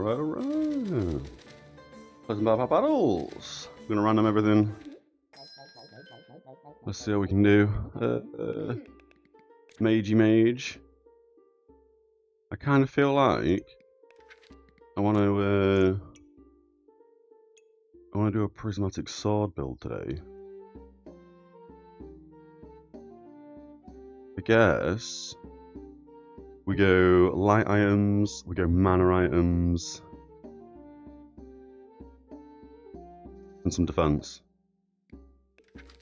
Alright. Play some battles. We're gonna random everything. Let's see how we can do. Mage. I kind of feel like I want to do a prismatic sword build today. I guess we go light items, we go mana items, and some defense.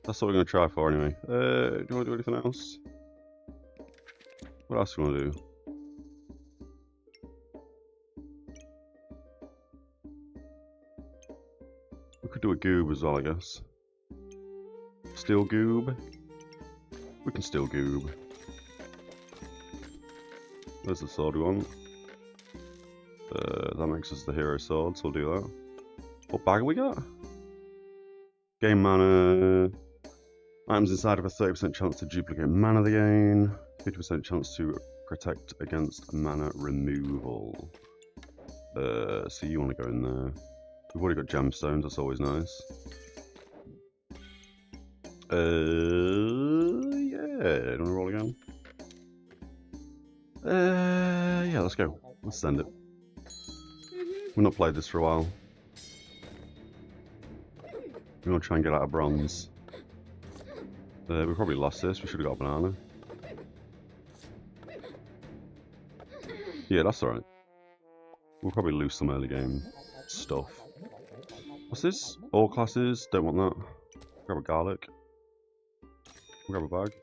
That's what we're going to try for anyway. Do you want to do anything else? What else do you want to do? We could do a goob as well, I guess. Steel goob. We can still goob. There's the sword we want. That makes us the hero sword, so we'll do that. What bag have we got? Gain mana. Items inside have a 30% chance to duplicate mana they gain. 50% chance to protect against mana removal. So you want to go in there. We've already got gemstones, that's always nice. Yeah, do you want to roll again? Yeah, let's go. Let's send it. We've not played this for a while. We want to try and get out of bronze. We probably lost this, we should have got a banana. Yeah, that's alright. We'll probably lose some early game stuff. What's this? All classes, don't want that. Grab a garlic. Grab a bag.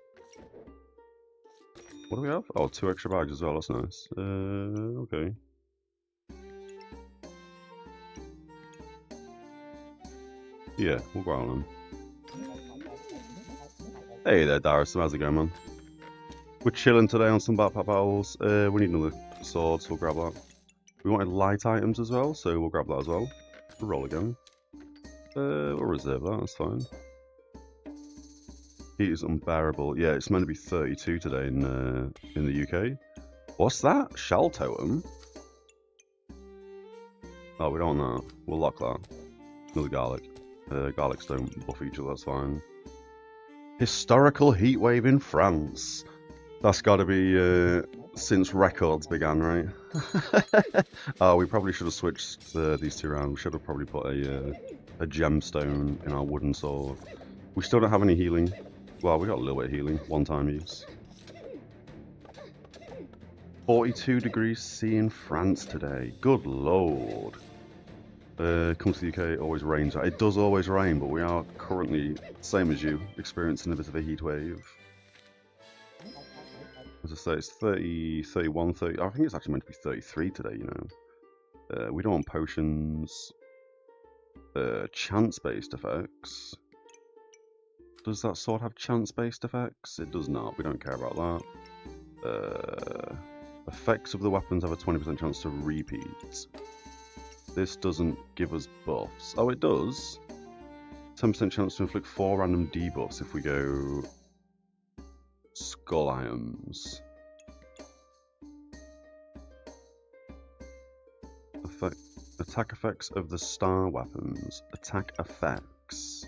What do we have? Oh, 2 extra bags as well, that's nice. Okay. Yeah, we'll go on them. Hey there, Darius, how's it going, man? We're chilling today on some battles. We need another sword, so we'll grab that. We wanted light items as well, so we'll grab that as well. We'll roll again. We'll reserve that, that's fine. Heat is unbearable. Yeah, it's meant to be 32 today in the UK. What's that? Shell totem? Oh, we don't want that. We'll lock that. Another garlic. Garlics don't buff each other, that's fine. Historical heatwave in France. That's got to be since records began, right? Oh, we probably should have switched these two around. We should have probably put a gemstone in our wooden sword. We still don't have any healing. Well, we got a little bit of healing, one-time use. 42 degrees C in France today. Good lord. Comes to the UK, always rains. It does always rain, but we are currently, same as you, experiencing a bit of a heat wave. As I say, it's 30, 31, 30. I think it's actually meant to be 33 today, you know. We don't want potions. Chance-based effects. Does that sword have chance-based effects? It does not. We don't care about that. Effects of the weapons have a 20% chance to repeat. This doesn't give us buffs. Oh, it does. 10% chance to inflict 4 random debuffs if we go skull items. Attack effects of the star weapons. Attack effects.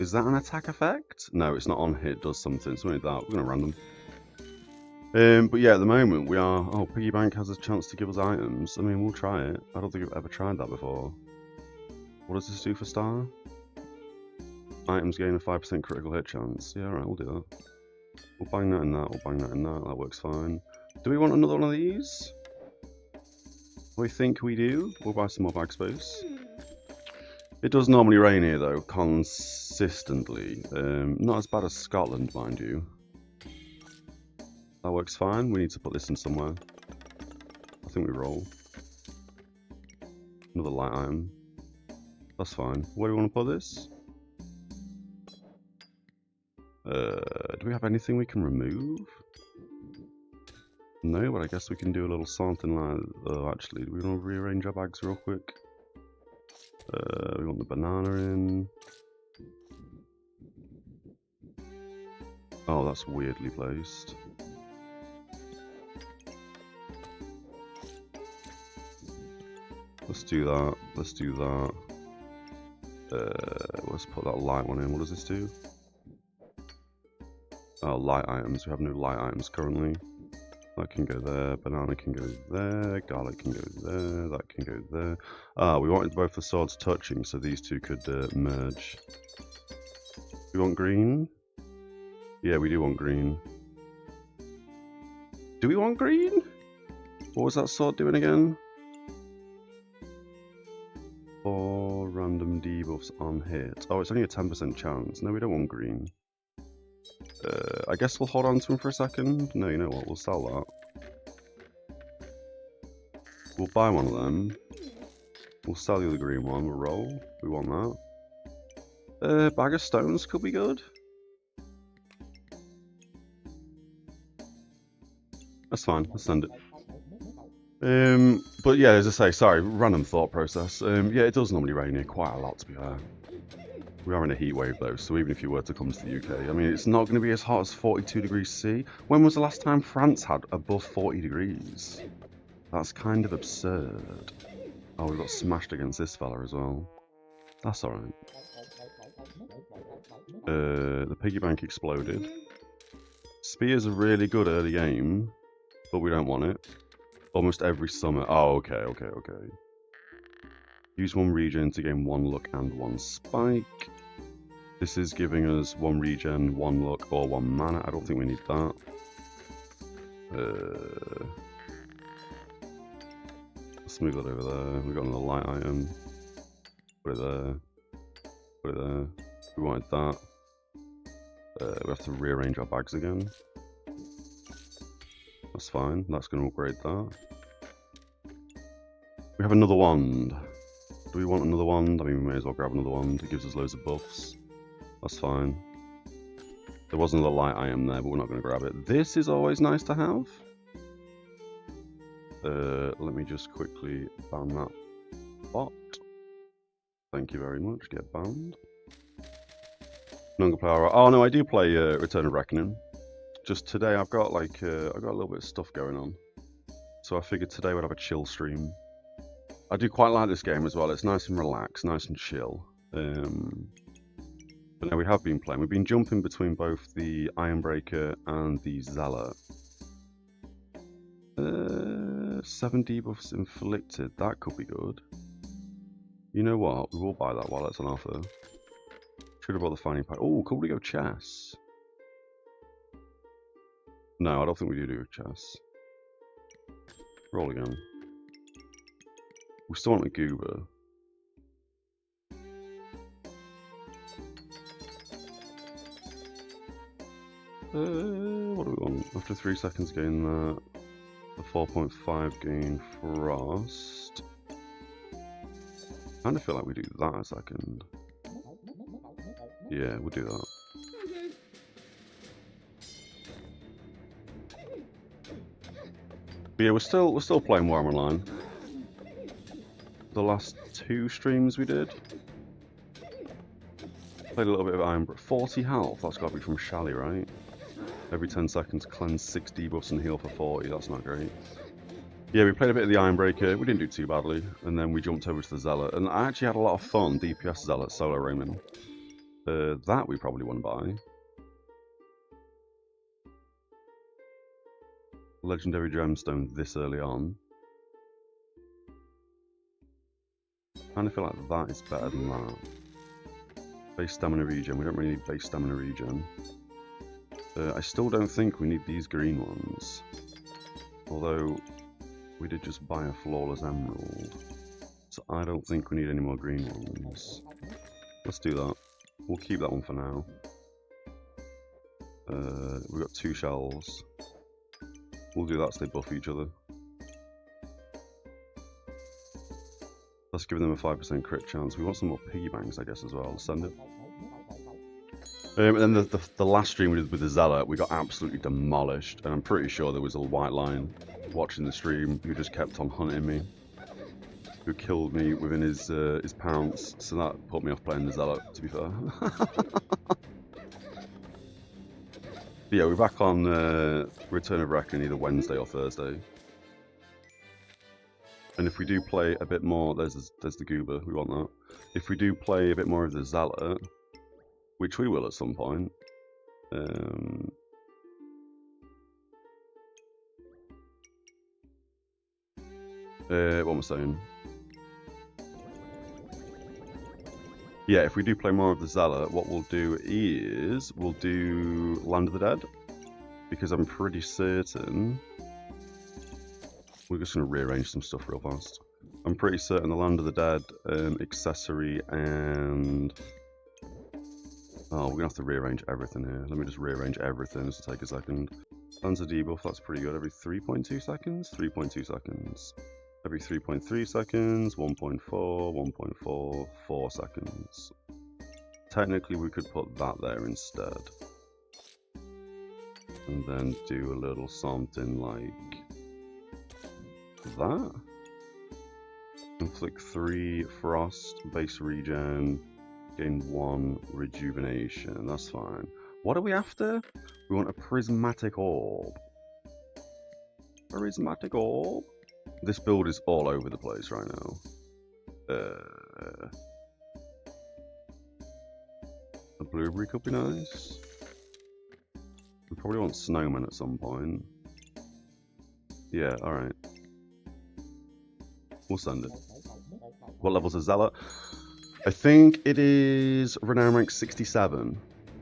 Is that an attack effect? No, it's not on hit, it does something. Something like that. We're going to random. But yeah, at the moment we are... Oh, Piggy Bank has a chance to give us items. I mean, we'll try it. I don't think I've ever tried that before. What does this do for star? Items gain a 5% critical hit chance. Yeah, alright, we'll do that. We'll bang that in that, we'll bang that in that. That works fine. Do we want another one of these? We think we do. We'll buy some more bag space. It does normally rain here though, consistently. Not as bad as Scotland, mind you. That works fine. We need to put this in somewhere. I think we roll. Another light item. That's fine. Where do we want to put this? Do we have anything we can remove? No, but I guess we can do a little something like... Oh, actually, do we want to rearrange our bags real quick? We want the banana in. Oh, that's weirdly placed. Let's do that. Let's do that. Let's put that light one in. What does this do? Oh, light items. We have no light items currently. That can go there. Banana can go there. Garlic can go there. That can go there. Ah, we wanted both the swords touching, so these two could merge. We want green? Yeah, we do want green. Do we want green? What was that sword doing again? 4 random debuffs on hit. Oh, it's only a 10% chance. No, we don't want green. I guess we'll hold on to him for a second. No, you know what? We'll sell that. We'll buy one of them. We'll sell the other green one. We'll roll. We want that. Bag of stones could be good. That's fine. Let's send it. But yeah, as I say, sorry, random thought process. Yeah, it does normally rain here quite a lot, to be fair. We are in a heat wave though, so even if you were to come to the UK, I mean, it's not going to be as hot as 42 degrees C. When was the last time France had above 40 degrees? That's kind of absurd. Oh, we got smashed against this fella as well. That's alright. The piggy bank exploded. Spears are really good early game, but we don't want it. Almost every summer. Oh, okay, okay, okay. Use 1 regen to gain 1 luck and 1 spike. This is giving us 1 regen, 1 luck, or 1 mana. I don't think we need that. Let's move that over there. We've got another light item. Put it there. Put it there. We wanted that. We have to rearrange our bags again. That's fine. That's going to upgrade that. We have another wand. Do we want another wand? I mean, we may as well grab another wand. It gives us loads of buffs. That's fine. There was another light item there, but we're not going to grab it. This is always nice to have. Let me just quickly ban that bot. Thank you very much. Get banned. Oh no, I do play Return of Reckoning. Just today I've got like I've got a little bit of stuff going on, so I figured today we'd have a chill stream. I do quite like this game as well. It's nice and relaxed, nice and chill. But no, we have been playing. We've been jumping between both the Ironbreaker and the Zealot. 7 debuffs inflicted. That could be good. You know what? We will buy that while it's on offer. Should have bought the finding pack. Oh, could we go chess? No, I don't think we do chess. Roll again. We still want a goober. What do we want? After 3 seconds gain that. The 4.5 gain frost. I kind of feel like we do that a second. Yeah, we'll do that. But yeah, we're still playing Warhammer Online. The last 2 streams we did. Played a little bit of Iron. 40 health. That's got to be from Shally, right? Every 10 seconds, cleanse 6 debuffs and heal for 40. That's not great. Yeah, we played a bit of the Ironbreaker. We didn't do too badly, and then we jumped over to the Zealot. And I actually had a lot of fun. DPS Zealot solo roaming. That we probably want to buy. Legendary gemstone this early on. I kind of feel like that is better than that. Base stamina regen. We don't really need base stamina regen. I still don't think we need these green ones. Although, we did just buy a flawless emerald. So I don't think we need any more green ones. Let's do that. We'll keep that one for now. We've got 2 shells. We'll do that so they buff each other. Let's give them a 5% crit chance. We want some more piggy banks, I guess, as well. Let's send it. And then the last stream we did with the Zealot, we got absolutely demolished. And I'm pretty sure there was a white lion watching the stream who just kept on hunting me. Who killed me within his pounce. So that put me off playing the Zealot, to be fair. But yeah, we're back on Return of Reckoning either Wednesday or Thursday. And if we do play a bit more, there's the Goober, we want that. If we do play a bit more of the Zealot, which we will at some point, what am I saying? Yeah, if we do play more of the Zealot, what we'll do is we'll do Land of the Dead, because I'm pretty certain we're just going to rearrange some stuff real fast. I'm pretty certain the Land of the Dead accessory and oh, we're gonna have to rearrange everything here. Let me just rearrange everything. This will take a second. Lanza debuff, that's pretty good. Every 3.2 seconds? 3.2 seconds. Every 3.3 seconds, 1.4, 1.4, 4 seconds. Technically, we could put that there instead. And then do a little something like that. Inflict 3 frost, base regen, gain 1 rejuvenation. That's fine. What are we after? We want a prismatic orb. Prismatic orb? This build is all over the place right now. A blueberry could be nice. We probably want snowman at some point. Yeah, alright. We'll send it. What level's a Zealot? I think it is renown rank 67.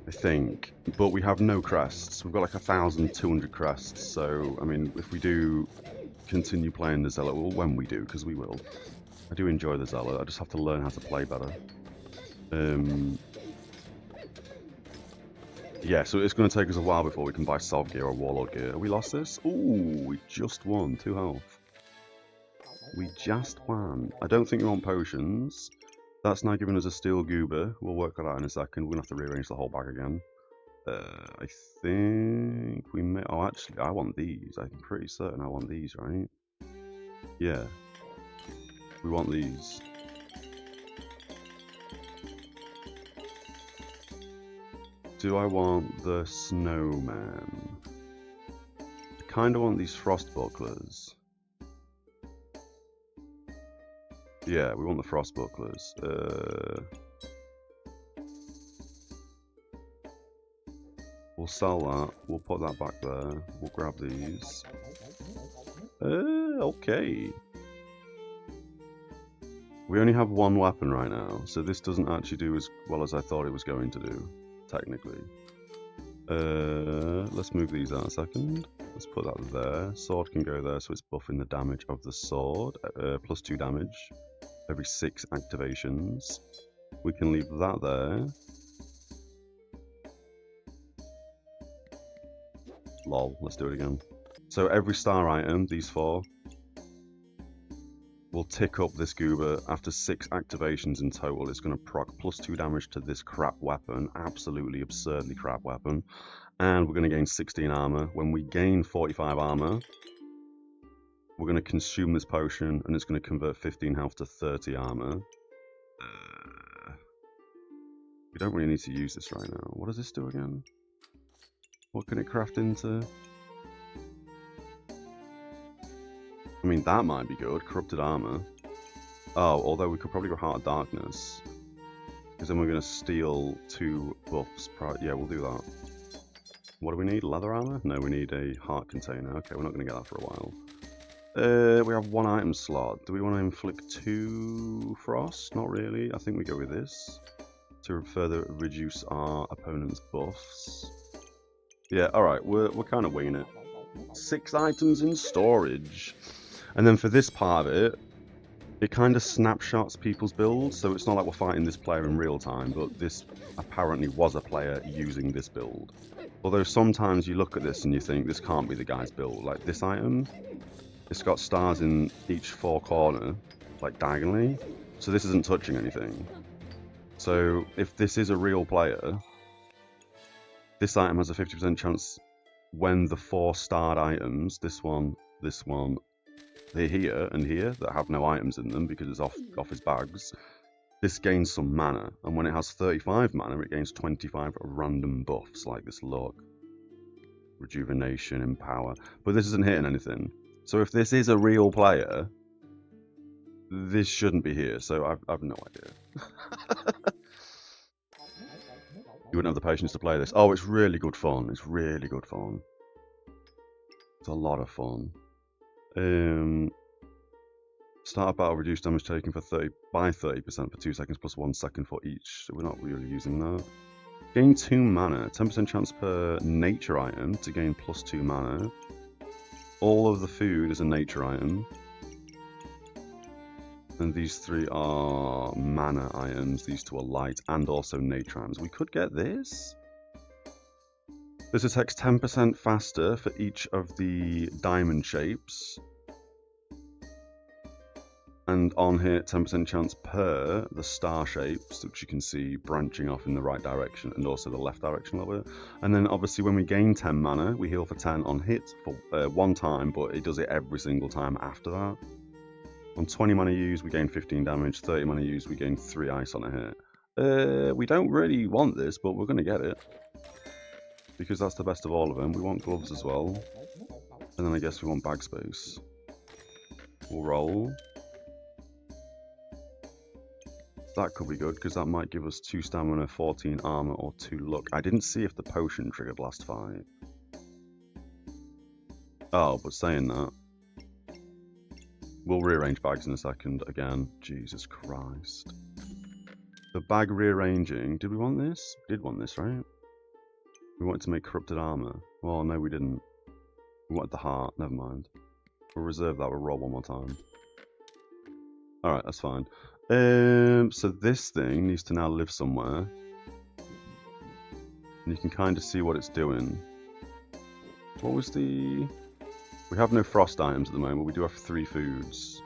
I think. But we have no crests. We've got like 1,200 crests. So, I mean, if we do continue playing the Zealot, well, when we do, because we will. I do enjoy the Zealot. I just have to learn how to play better. Yeah, so it's going to take us a while before we can buy Sov gear or Warlord gear. Have we lost this? Ooh, we just won. 2 health. We just won. I don't think we want potions. That's now giving us a steel goober. We'll work on that in a second. We're going to have to rearrange the whole bag again. I think we may... Oh, actually, I want these. I'm pretty certain I want these, right? Yeah. We want these. Do I want the snowman? I kind of want these frost bucklers. Yeah, we want the frost bucklers. We'll sell that. We'll put that back there. We'll grab these. Okay. We only have 1 weapon right now, so this doesn't actually do as well as I thought it was going to do, technically. Let's move these out a second. Let's put that there. Sword can go there, so it's buffing the damage of the sword. Plus 2 damage every 6 activations. We can leave that there. Lol, let's do it again. So every star item, these 4, will tick up this goober. After 6 activations in total, it's going to proc plus 2 damage to this crap weapon. Absolutely absurdly crap weapon. And we're going to gain 16 armor. When we gain 45 armor, we're going to consume this potion, and it's going to convert 15 health to 30 armor. We don't really need to use this right now. What does this do again? What can it craft into? I mean, that might be good. Corrupted armor. Oh, although we could probably go Heart of Darkness. Because then we're going to steal 2 buffs. Yeah, we'll do that. What do we need? Leather armor? No, we need a heart container. Okay, we're not going to get that for a while. We have 1 item slot. Do we want to inflict 2 frost? Not really. I think we go with this to further reduce our opponent's buffs. Yeah, alright, we're kind of winging it. 6 items in storage. And then for this part of it, it kind of snapshots people's builds, so it's not like we're fighting this player in real time, but this apparently was a player using this build. Although sometimes you look at this and you think, this can't be the guy's build. Like this item, it's got stars in each 4 corner, like diagonally, so this isn't touching anything. So if this is a real player, this item has a 50% chance when the 4 starred items, this one, they're here and here, that have no items in them because it's off his bags, this gains some mana. And when it has 35 mana, it gains 25 random buffs, like this luck, rejuvenation, empower. But this isn't hitting anything. So if this is a real player, This shouldn't be here, so I've no idea. You wouldn't have the patience to play this. Oh, it's really good fun. It's really good fun. It's a lot of fun. Start a battle, reduce damage taken by 30% for 2 seconds plus 1 second for each. So we're not really using that. Gain 2 mana. 10% chance per nature item to gain plus 2 mana. All of the food is a nature item. And these 3 are mana items. These 2 are light and also nature items. We could get this. This attacks 10% faster for each of the diamond shapes. And on hit, 10% chance per the star shapes, which you can see branching off in the right direction and also the left direction a little bit. And then obviously when we gain 10 mana, we heal for 10 on hit for 1 time, but it does it every single time after that. On 20 mana use, we gain 15 damage. 30 mana use, we gain 3 ice on a hit. We don't really want this, but we're going to get it. Because that's the best of all of them. We want gloves as well. And then I guess we want bag space. We'll roll. That could be good, because that might give us 2 stamina, 14 armor, or 2 luck. I didn't see if the potion triggered last fight. Oh, but saying that, we'll rearrange bags in a second again. Jesus Christ. The bag rearranging. Did we want this? We did want this, right? We wanted to make corrupted armor. Well, no, we didn't. We wanted the heart. Never mind. We'll reserve that. We'll roll one more time. Alright, that's fine. So this thing needs to now live somewhere. And you can kind of see what it's doing. What was the... We have no frost items at the moment. We do have 3 foods.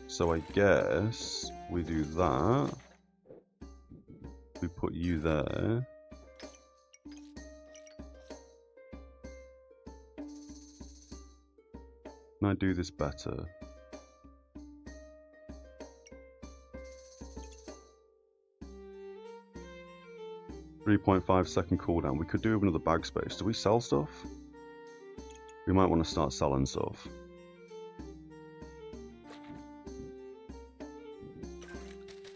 So I guess we do that. We put you there. Can I do this better? .5-second cooldown. We could do with another bag space. Do we sell stuff? We might want to start selling stuff.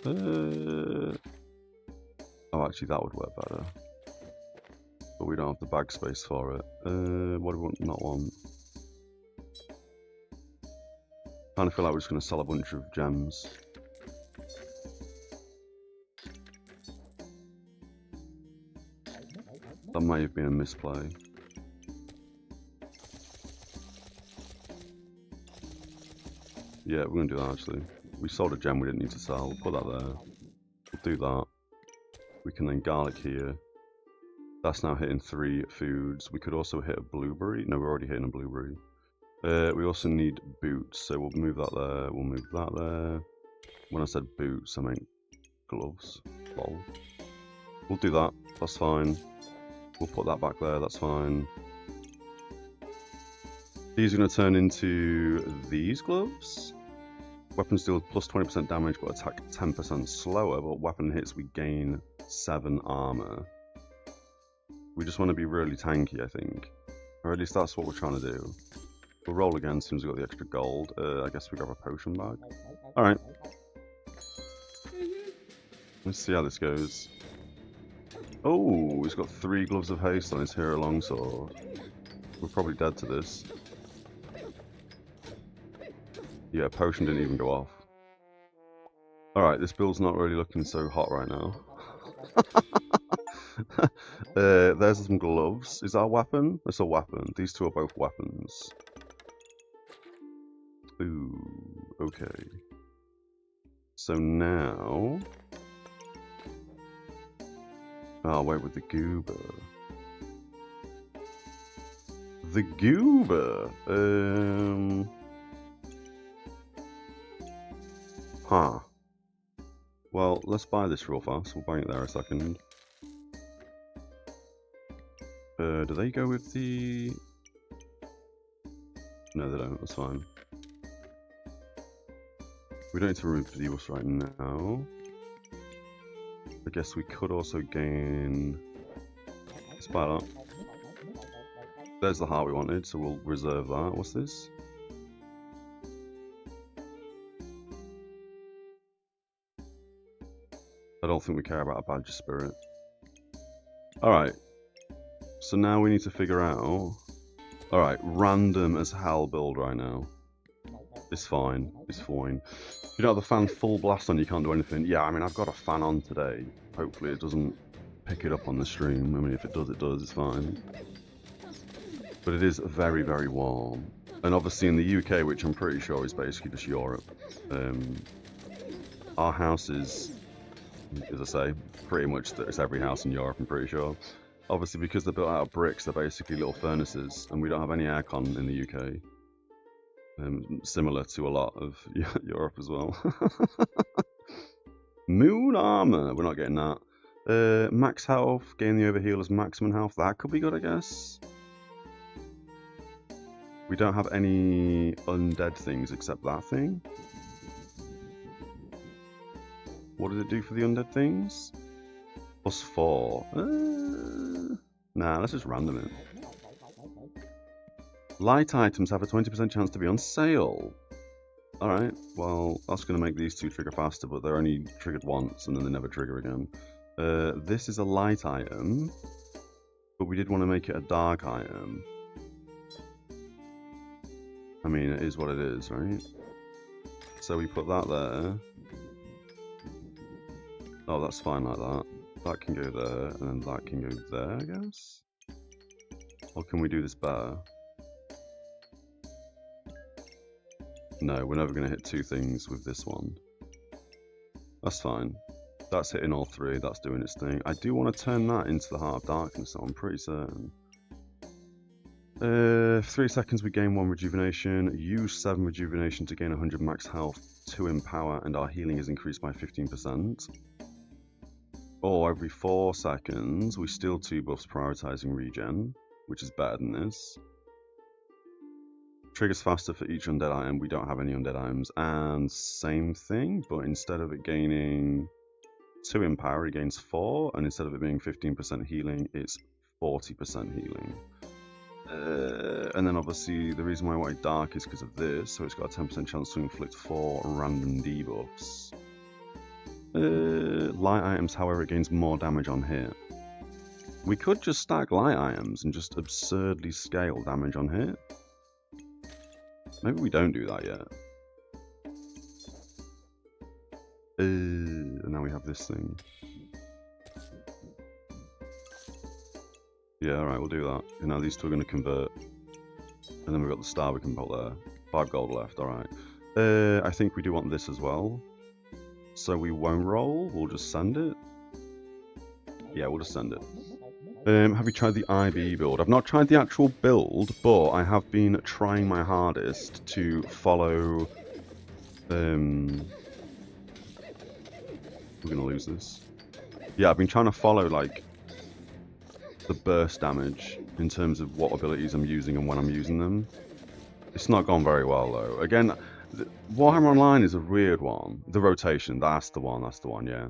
Oh, actually, that would work better. But we don't have the bag space for it. What do we not want? Kind of feel like we're just going to sell a bunch of gems. That may have been a misplay. Yeah, we're going to do that actually. We sold a gem we didn't need to sell. We'll put that there. We'll do that. We can then garlic here. That's now hitting 3 foods. We could also hit a blueberry. No, we're already hitting a blueberry. We also need boots, so we'll move that there. We'll move that there. When I said boots, I meant gloves. Lol. We'll do that. That's fine. We'll put that back there, that's fine. These are going to turn into these gloves. Weapons deal plus 20% damage but attack 10% slower, but weapon hits we gain 7 armor. We just want to be really tanky, I think. Or at least that's what we're trying to do. We'll roll again as soon as we got the extra gold. I guess we grab a potion bag. Alright. Let's see how this goes. Oh, he's got 3 gloves of haste on his hero longsword. We're probably dead to this. Yeah, potion didn't even go off. Alright, this build's not really looking so hot right now. There's some gloves. Is that a weapon? That's a weapon. These 2 are both weapons. Ooh, okay. So now... Oh, wait, with the goober. The goober! Huh. Well, let's buy this real fast. We'll buy it there a second. Do they go with the... No, they don't. That's fine. We don't need to remove the use right now. I guess we could also gain... Let's buy that. There's the heart we wanted, so we'll reserve that. What's this? I don't think we care about a badger spirit. Alright. So now we need to figure out... Alright, random as hell build right now. It's fine. It's fine. If you don't have the fan full blast on, you can't do anything. Yeah, I mean, I've got a fan on today. Hopefully it doesn't pick it up on the stream. I mean, if it does, it's fine. But it is very, very warm. And obviously in the UK, which I'm pretty sure is basically just Europe, our house is, as I say, pretty much it's every house in Europe, I'm pretty sure. Obviously, because they're built out of bricks, they're basically little furnaces, and we don't have any aircon in the UK. Similar to a lot of Europe as well. Moon armor, we're not getting that. Max health, gain the overhealer's maximum health. That could be good, I guess. We don't have any undead things except that thing. What does it do for the undead things? +4. Nah, let's just random it. Light items have a 20% chance to be on sale. Alright, well, that's going to make these two trigger faster, but they're only triggered once and then they never trigger again. This is a light item, but we did want to make it a dark item. I mean, it is what it is, right? So we put that there. Oh, that's fine like that. That can go there, and then that can go there, I guess? Or can we do this better? No, we're never going to hit two things with this one. That's fine. That's hitting all three, that's doing its thing. I do want to turn that into the Heart of Darkness, so I'm pretty certain. 3 seconds we gain 1 rejuvenation, use 7 rejuvenation to gain 100 max health, 2 in power, and our healing is increased by 15%. Or every 4 seconds we steal 2 buffs prioritizing regen, which is better than this. Triggers faster for each undead item, we don't have any undead items, and same thing, but instead of it gaining 2 in power, it gains 4, and instead of it being 15% healing, it's 40% healing. And then obviously the reason why I wanted dark is because of this, so it's got a 10% chance to inflict 4 random debuffs. Light items, however, it gains more damage on hit. We could just stack light items and just absurdly scale damage on hit. Maybe we don't do that yet. And now we have this thing. Yeah, alright, we'll do that. And now these two are going to convert. And then we've got the star we can put there. 5 gold left, alright. I think we do want this as well. So we won't roll, we'll just send it. Yeah, we'll just send it. Have you tried the IB build? I've not tried the actual build, but I have been trying my hardest to follow... We're going to lose this. Yeah, I've been trying to follow, like, the burst damage in terms of what abilities I'm using and when I'm using them. It's not gone very well, though. Again, Warhammer Online is a weird one. The rotation, that's the one, yeah.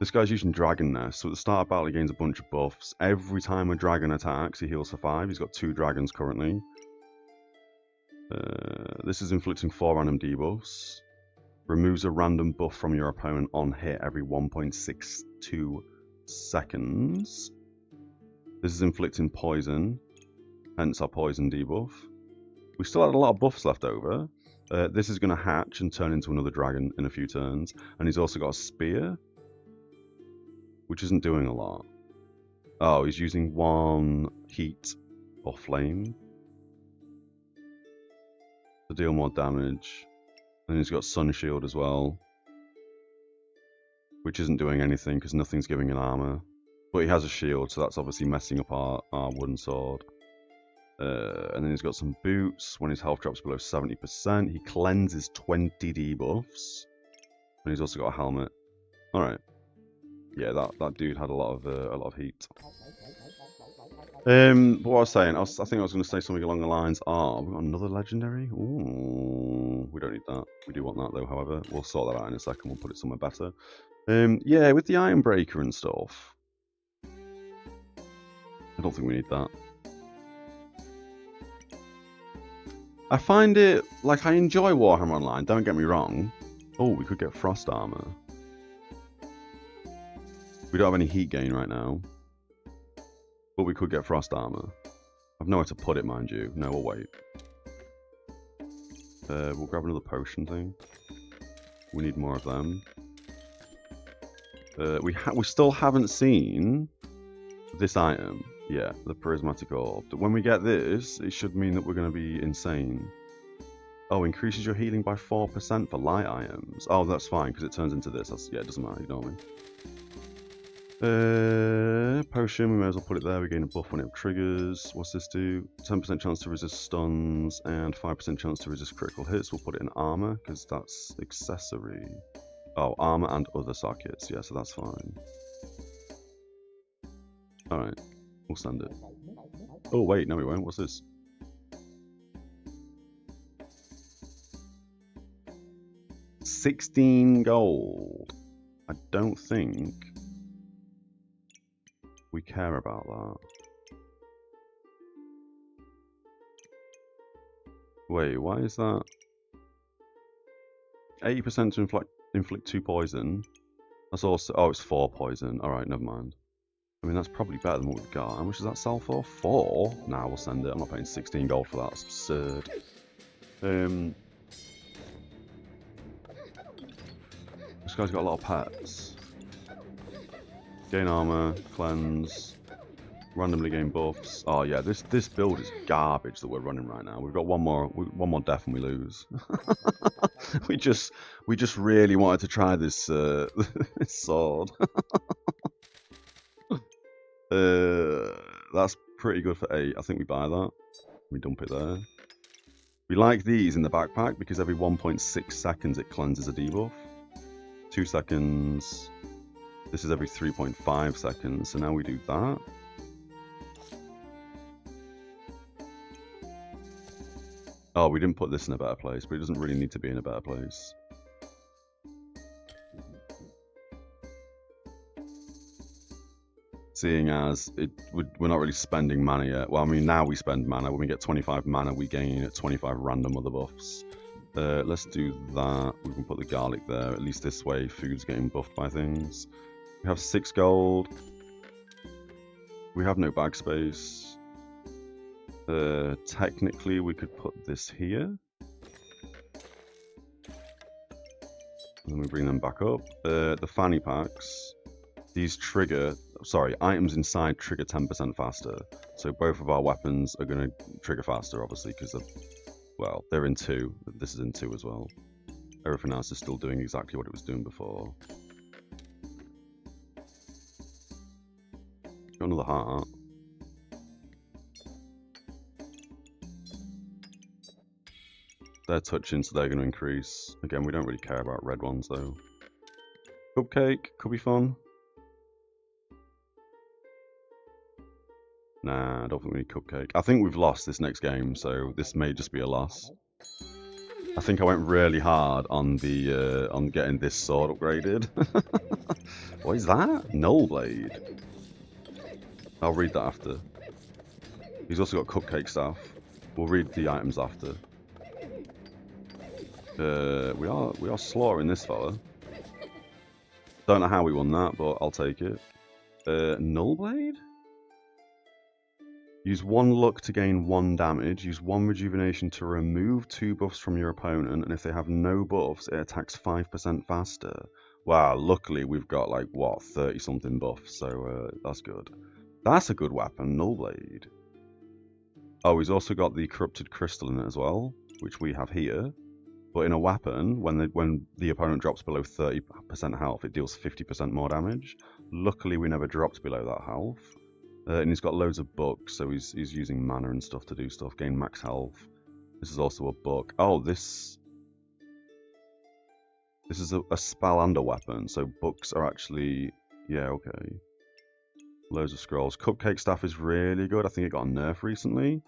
This guy's using Dragon Nest, so at the start of battle he gains a bunch of buffs. Every time a dragon attacks, he heals for 5. He's got 2 dragons currently. This is inflicting 4 random debuffs. Removes a random buff from your opponent on hit every 1.62 seconds. This is inflicting poison, hence our poison debuff. We still had a lot of buffs left over. This is going to hatch and turn into another dragon in a few turns. And he's also got a spear, which isn't doing a lot. Oh, he's using 1 heat or flame to deal more damage. And he's got Sun Shield as well, which isn't doing anything because nothing's giving an armor. But he has a shield, so that's obviously messing up our wooden sword. And then he's got some boots. When his health drops below 70%, he cleanses 20 debuffs. And he's also got a helmet. Alright. Yeah, that dude had a lot of heat. But what I was saying, I think I was going to say something along the lines of, we got another legendary? Ooh, we don't need that. We do want that though, however. We'll sort that out in a second, we'll put it somewhere better. Yeah, with the Iron Breaker and stuff, I don't think we need that. I find it, like, I enjoy Warhammer Online, don't get me wrong, Oh, we could get frost armor. We don't have any heat gain right now. But we could get frost armor. I've nowhere to put it, mind you. No, we'll wait. We'll grab another potion thing. We need more of them. We still haven't seen this item. Yeah, the prismatic orb. When we get this, it should mean that we're going to be insane. Oh, increases your healing by 4% for light items. Oh, that's fine, because it turns into this. Yeah, it doesn't matter, you know what I mean? Potion, we may as well put it there. We gain a buff when it triggers. What's this do? 10% chance to resist stuns and 5% chance to resist critical hits. We'll put it in armor, because that's accessory. Oh, armor and other sockets. Yeah, so that's fine. Alright, we'll send it. Oh, wait, no we won't. What's this? $16 gold. I don't think we care about that. Wait, why is that? 80% to inflict 2 poison. That's also... Oh, it's 4 poison. Alright, never mind. I mean, that's probably better than what we've got. How much does that sell for? 4? Nah, we'll send it. I'm not paying 16 gold for that. That's absurd. This guy's got a lot of pets. Gain armor, cleanse, randomly gain buffs. Oh yeah, this build is garbage that we're running right now. We've got one more death and we lose. we just really wanted to try this this sword. That's pretty good for 8. I think we buy that. We dump it there. We like these in the backpack because every 1.6 seconds it cleanses a debuff. 2 seconds. This is every 3.5 seconds, so now we do that. Oh, we didn't put this in a better place, but it doesn't really need to be in a better place. Seeing as we're not really spending mana yet. Well, I mean, now we spend mana. When we get 25 mana, we gain 25 random other buffs. Let's do that. We can put the garlic there. At least this way, food's getting buffed by things. We have 6 gold. We have no bag space. Technically, we could put this here. And then we bring them back up. The fanny packs. These trigger... Sorry, items inside trigger 10% faster. So both of our weapons are going to trigger faster, obviously, because they're... Well, they're in 2. This is in 2 as well. Everything else is still doing exactly what it was doing before. Got another heart. They're touching, so they're going to increase. Again, we don't really care about red ones, though. Cupcake could be fun. Nah, I don't think we need cupcake. I think we've lost this next game, so this may just be a loss. I think I went really hard on the on getting this sword upgraded. What is that? Null Blade. I'll read that after. He's also got cupcake stuff. We'll read the items after. We are slaughtering this fella. Don't know how we won that, but I'll take it. Null Blade? Use 1 luck to gain 1 damage. Use 1 rejuvenation to remove 2 buffs from your opponent, and if they have no buffs, it attacks 5% faster. Wow, luckily we've got like, what, 30 something buffs, so that's good. That's a good weapon, Null Blade. Oh, he's also got the corrupted crystal in it as well, which we have here. But in a weapon, when the opponent drops below 30% health, it deals 50% more damage. Luckily, we never dropped below that health. And he's got loads of books, so he's using mana and stuff to do stuff, gain max health. This is also a book. Oh, this is a spell and a weapon, so books are actually... Yeah, okay. Loads of scrolls. Cupcake Staff is really good. I think it got a nerf recently.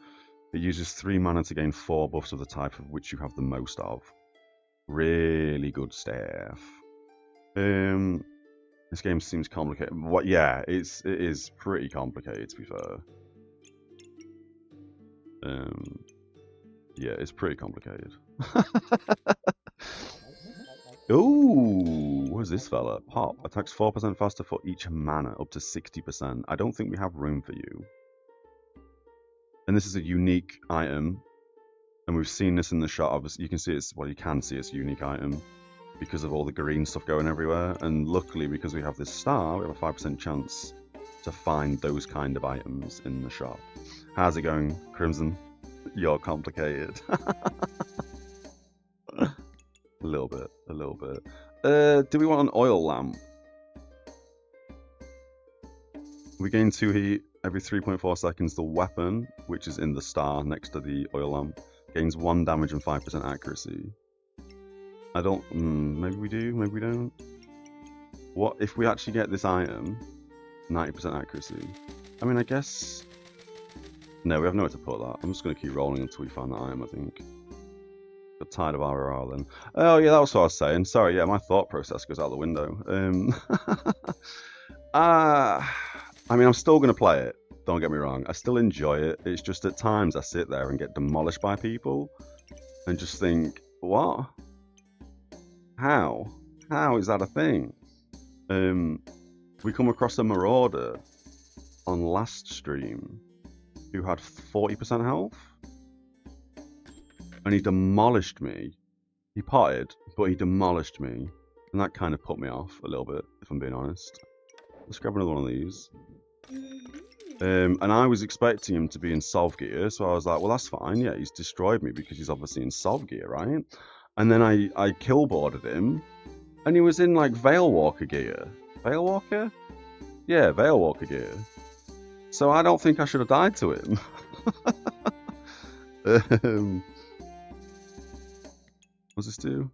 It uses 3 mana to gain 4 buffs of the type of which you have the most of. Really good staff. This game seems complicated. What? Yeah, it is pretty complicated, to be fair. Yeah, it's pretty complicated. Ooh, what is this fella? Pop. Attacks 4% faster for each mana, up to 60%. I don't think we have room for you. And this is a unique item. And we've seen this in the shop. Obviously, you can see it's, well, you can see it's a unique item because of all the green stuff going everywhere. And luckily, because we have this star, we have a 5% chance to find those kind of items in the shop. How's it going, Crimson? You're complicated. A little bit, a little bit. Do we want an oil lamp? We gain 2 heat every 3.4 seconds. The weapon, which is in the star next to the oil lamp, gains 1 damage and 5% accuracy. I don't... maybe we do, maybe we don't. What if we actually get this item? 90% accuracy. I mean, I guess... No, we have nowhere to put that. I'm just going to keep rolling until we find that item, I think. Got tired of RRR then. Oh yeah, that was what I was saying. Sorry, yeah, my thought process goes out the window. I mean, I'm still going to play it. Don't get me wrong. I still enjoy it. It's just at times I sit there and get demolished by people and just think, what? How? How is that a thing? We come across a marauder on last stream who had 40% health. And he demolished me. He potted, but he demolished me. And that kind of put me off a little bit, if I'm being honest. Let's grab another one of these. And I was expecting him to be in Solve Gear, so I was like, well, that's fine. Yeah, he's destroyed me because he's obviously in Solve Gear, right? And then I killboarded him, and he was in, like, Veil Walker gear. Veil Walker? Yeah, Veil Walker gear. So I don't think I should have died to him. What's this do?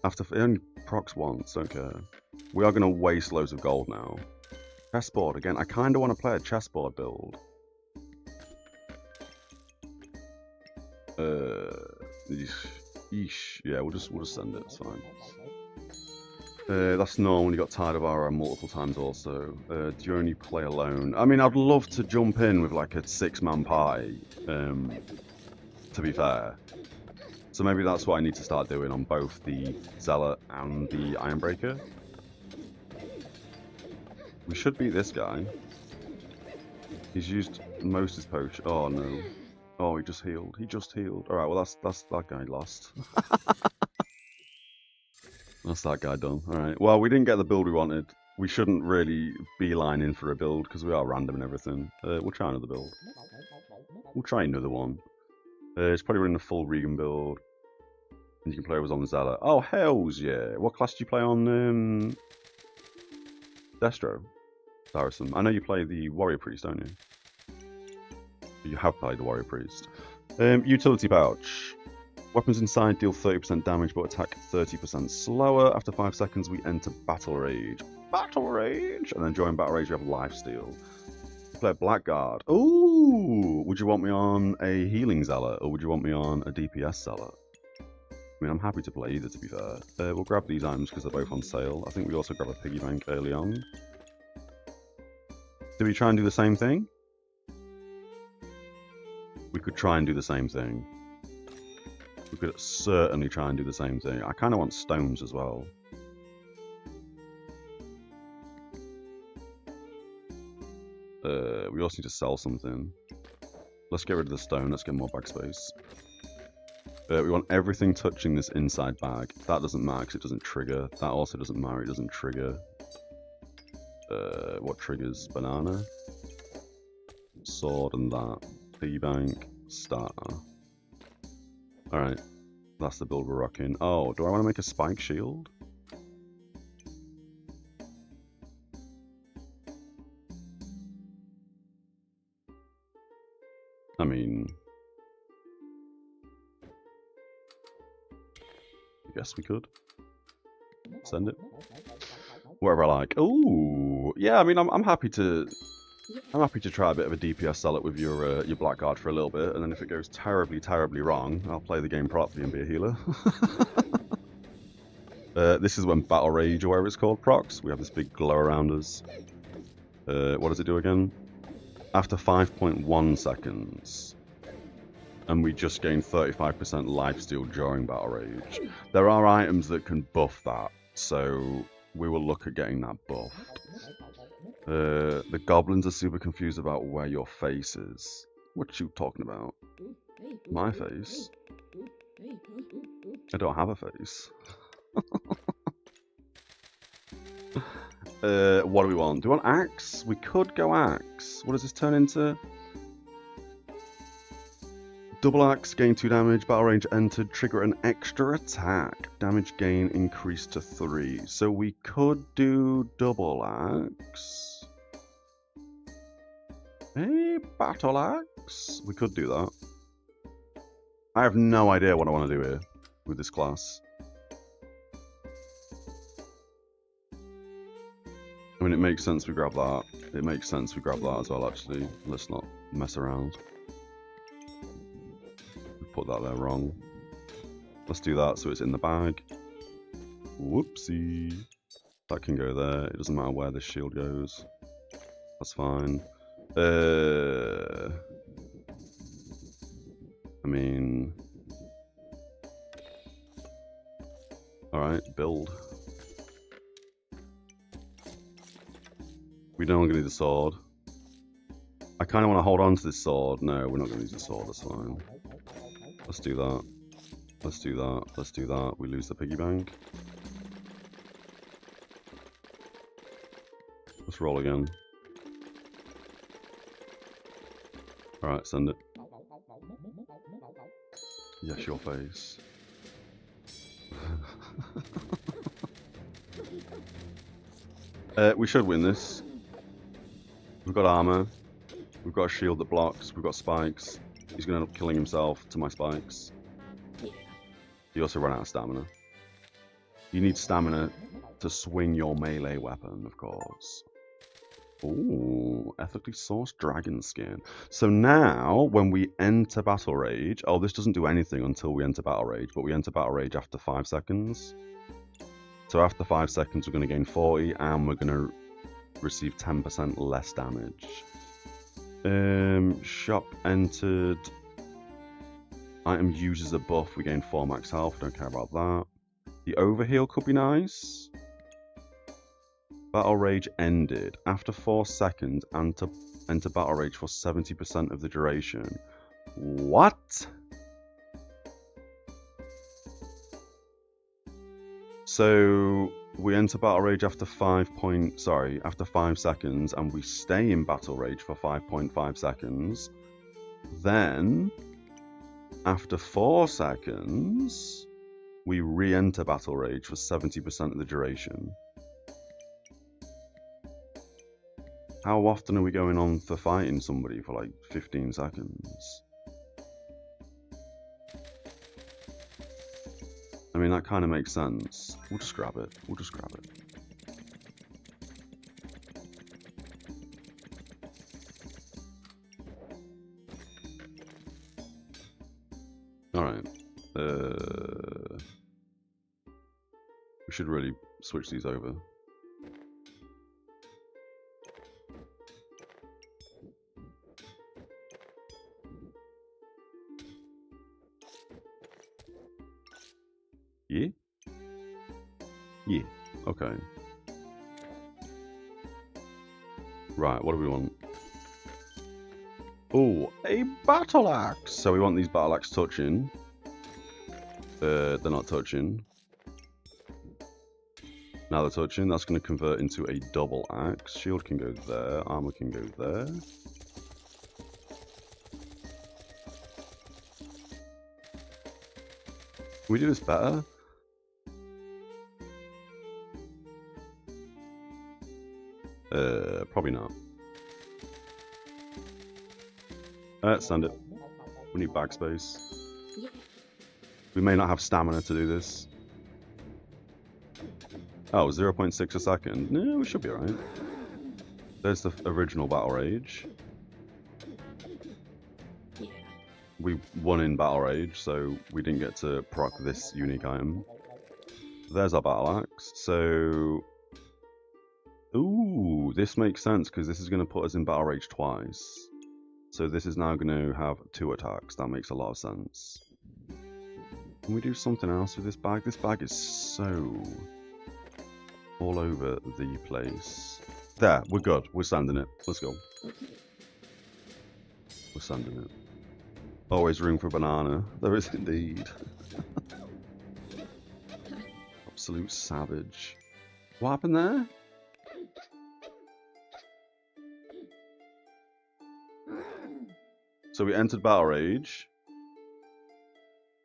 After it only procs once, okay. We are going to waste loads of gold now. Chessboard again. I kind of want to play a chessboard build. Eesh. Yeah, we'll just send it. It's fine. That's normal when you got tired of RR multiple times. Also, do you only play alone? I mean, I'd love to jump in with like a 6-man party. To be fair. So maybe that's what I need to start doing on both the Zealot and the Ironbreaker. We should beat this guy. He's used most of his potion. Oh no. Oh, he just healed. He just healed. Alright, well that's that guy lost. That's that guy done. Alright. Well, we didn't get the build we wanted. We shouldn't really beeline in for a build because we are random and everything. We'll try another build. We'll try another one. It's probably running a full Regan build. And you can play with on the Zealot. Oh, hells yeah. What class do you play on Destro? Saracen. I know you play the Warrior Priest, don't you? You have played the Warrior Priest. Utility pouch. Weapons inside deal 30% damage but attack 30% slower. After 5 seconds we enter Battle Rage. Battle Rage! And then during Battle Rage you have Lifesteal. Play Blackguard. Ooh! Would you want me on a Healing Zealot or would you want me on a DPS Zealot? I mean, I'm happy to play either, to be fair. We'll grab these items because they're both on sale. I think we also grab a piggy bank early on. Do we try and do the same thing? We could try and do the same thing. We could certainly try and do the same thing. I kind of want stones as well. We also need to sell something. Let's get rid of the stone. Let's get more bag space. We want everything touching this inside bag. That doesn't matter because it doesn't trigger. That also doesn't matter. It doesn't trigger. What triggers? Banana. Sword and that. Piggy bank. Star. Alright. That's the build we're rocking. Oh, do I want to make a spike shield? I mean... I guess we could. Send it. Wherever I like. Ooh! Yeah, I mean, I'm happy to... I'm happy to try a bit of a DPS Zealot with your Blackguard for a little bit, and then if it goes terribly, terribly wrong, I'll play the game properly and be a healer. This is when Battle Rage, or whatever it's called, procs. We have this big glow around us. What does it do again? After 5.1 seconds. and we just gain 35% lifesteal during Battle Rage. There are items that can buff that, so we will look at getting that buffed. The goblins are super confused about where your face is. What you talking about? My face? I don't have a face. What do we want? Do we want axe? We could go axe. What does this turn into? Double axe, gain 2 damage, battle range entered, trigger an extra attack. Damage gain increased to 3. So we could do double axe. A battle axe? We could do that. I have no idea what I want to do here with this class. I mean, it makes sense we grab that. It makes sense we grab that as well, actually. Let's not mess around. We put that there wrong. Let's do that so it's in the bag. Whoopsie. That can go there. It doesn't matter where this shield goes. That's fine. I mean... Alright, build. We no longer need the sword. I kind of want to hold on to this sword. No, we're not going to use the sword, that's fine. Let's do that. Let's do that. Let's do that. We lose the piggy bank. Let's roll again. Alright, send it. Yes, your face. We should win this. We've got armor. We've got a shield that blocks. We've got spikes. He's going to end up killing himself to my spikes. He also ran out of stamina. You need stamina to swing your melee weapon, of course. Ooh, ethically sourced dragon skin. So now, when we enter Battle Rage... Oh, this doesn't do anything until we enter Battle Rage, but we enter Battle Rage after 5 seconds. So after 5 seconds, we're going to gain 40, and we're going to receive 10% less damage. Shop entered. Item uses a buff. We gain 4 max health. Don't care about that. The overheal could be nice. Battle Rage ended. After 4 seconds, enter Battle Rage for 70% of the duration. What? So we enter Battle Rage after 5 seconds, and we stay in Battle Rage for 5.5 seconds. Then, after 4 seconds, we re-enter Battle Rage for 70% of the duration. How often are we going on for fighting somebody for like 15 seconds? I mean, that kind of makes sense. We'll just grab it. We'll just grab it. Alright. We should really switch these over. Yeah? Yeah. Okay. Right, what do we want? Oh, a battle axe! So we want these battle axe touching. They're not touching. Now they're touching. That's going to convert into a double axe. Shield can go there. Armor can go there. Can we do this better? Probably not. Send it. We need bag space. We may not have stamina to do this. Oh, 0.6 a second. No, we should be alright. There's the original Battle Rage. We won in Battle Rage, so we didn't get to proc this unique item. There's our Battle Axe. So... Ooh, this makes sense, because this is going to put us in Battle Rage twice. So this is now going to have 2 attacks. That makes a lot of sense. Can we do something else with this bag? This bag is so all over the place. There, we're good. We're sanding it. Let's go. We're sanding it. Always room for a banana. There is indeed. Absolute savage. What happened there? So we entered Battle Rage.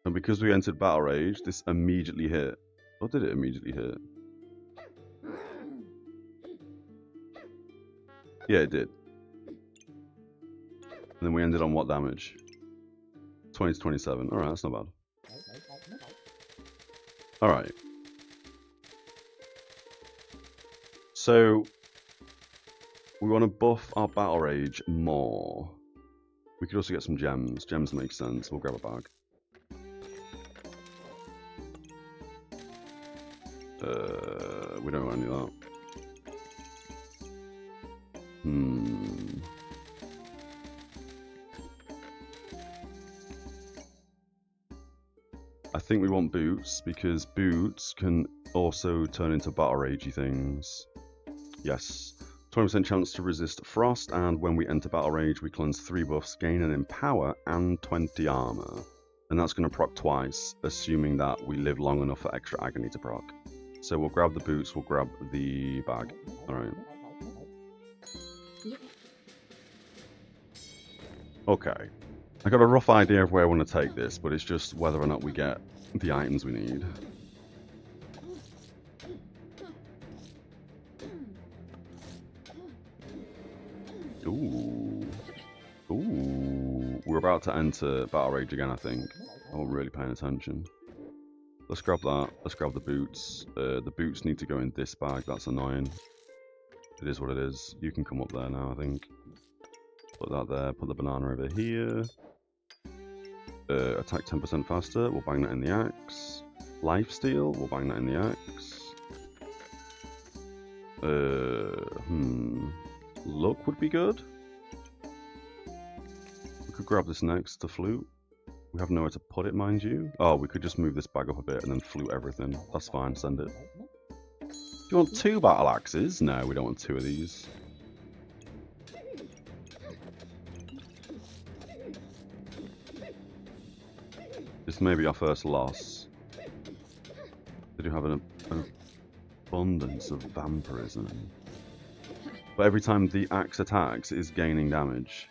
And because we entered Battle Rage, this immediately hit. Or did it immediately hit? Yeah, it did. And then we ended on what damage? 20 to 27. Alright, that's not bad. Alright. So, we want to buff our Battle Rage more. We could also get some gems. Gems make sense. We'll grab a bag. We don't want any of that. I think we want boots, because boots can also turn into battle ragey things. Yes. 20% chance to resist frost, and when we enter battle rage, we cleanse 3 buffs, gain an empower, and 20 armor. And that's going to proc twice, assuming that we live long enough for extra agony to proc. So we'll grab the boots, we'll grab the bag. Alright. Okay. I got a rough idea of where I want to take this, but it's just whether or not we get the items we need. Ooh. Ooh. We're about to enter Battle Rage again, I think. I'm really paying attention. Let's grab that. Let's grab the boots. The boots need to go in this bag. That's annoying. It is what it is. You can come up there now, I think. Put that there. Put the banana over here. Attack 10% faster. We'll bang that in the axe. Lifesteal. We'll bang that in the axe. Luck would be good. We could grab this next to flute. We have nowhere to put it, mind you. Oh, we could just move this bag up a bit and then flute everything. That's fine, send it. Do you want 2 battle axes? No, we don't want 2 of these. This may be our first loss. They do have an abundance of vampirism. But every time the axe attacks, it is gaining damage.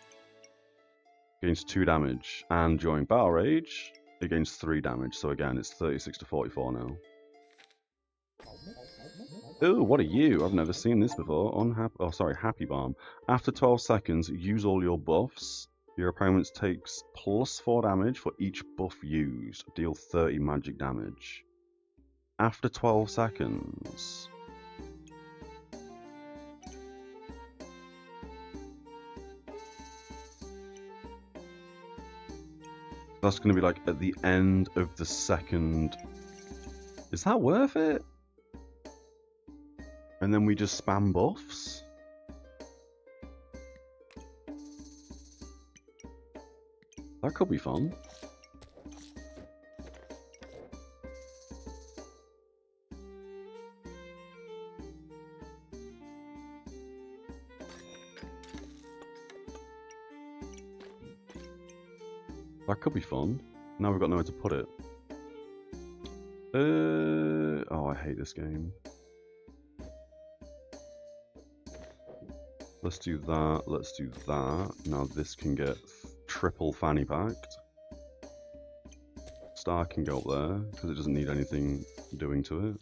Gains 2 damage, and during Battle Rage, it gains 3 damage. So again, it's 36 to 44 now. Ooh, what are you? I've never seen this before. Happy Bomb. After 12 seconds, use all your buffs. Your opponent takes plus 4 damage for each buff used. Deal 30 magic damage. After 12 seconds. That's going to be like at the end of the second. Is that worth it? And then we just spam buffs? That could be fun. That could be fun. Now we've got nowhere to put it. Oh, I hate this game. Let's do that. Let's do that. Now this can get triple fanny packed. Star can go up there because it doesn't need anything doing to it.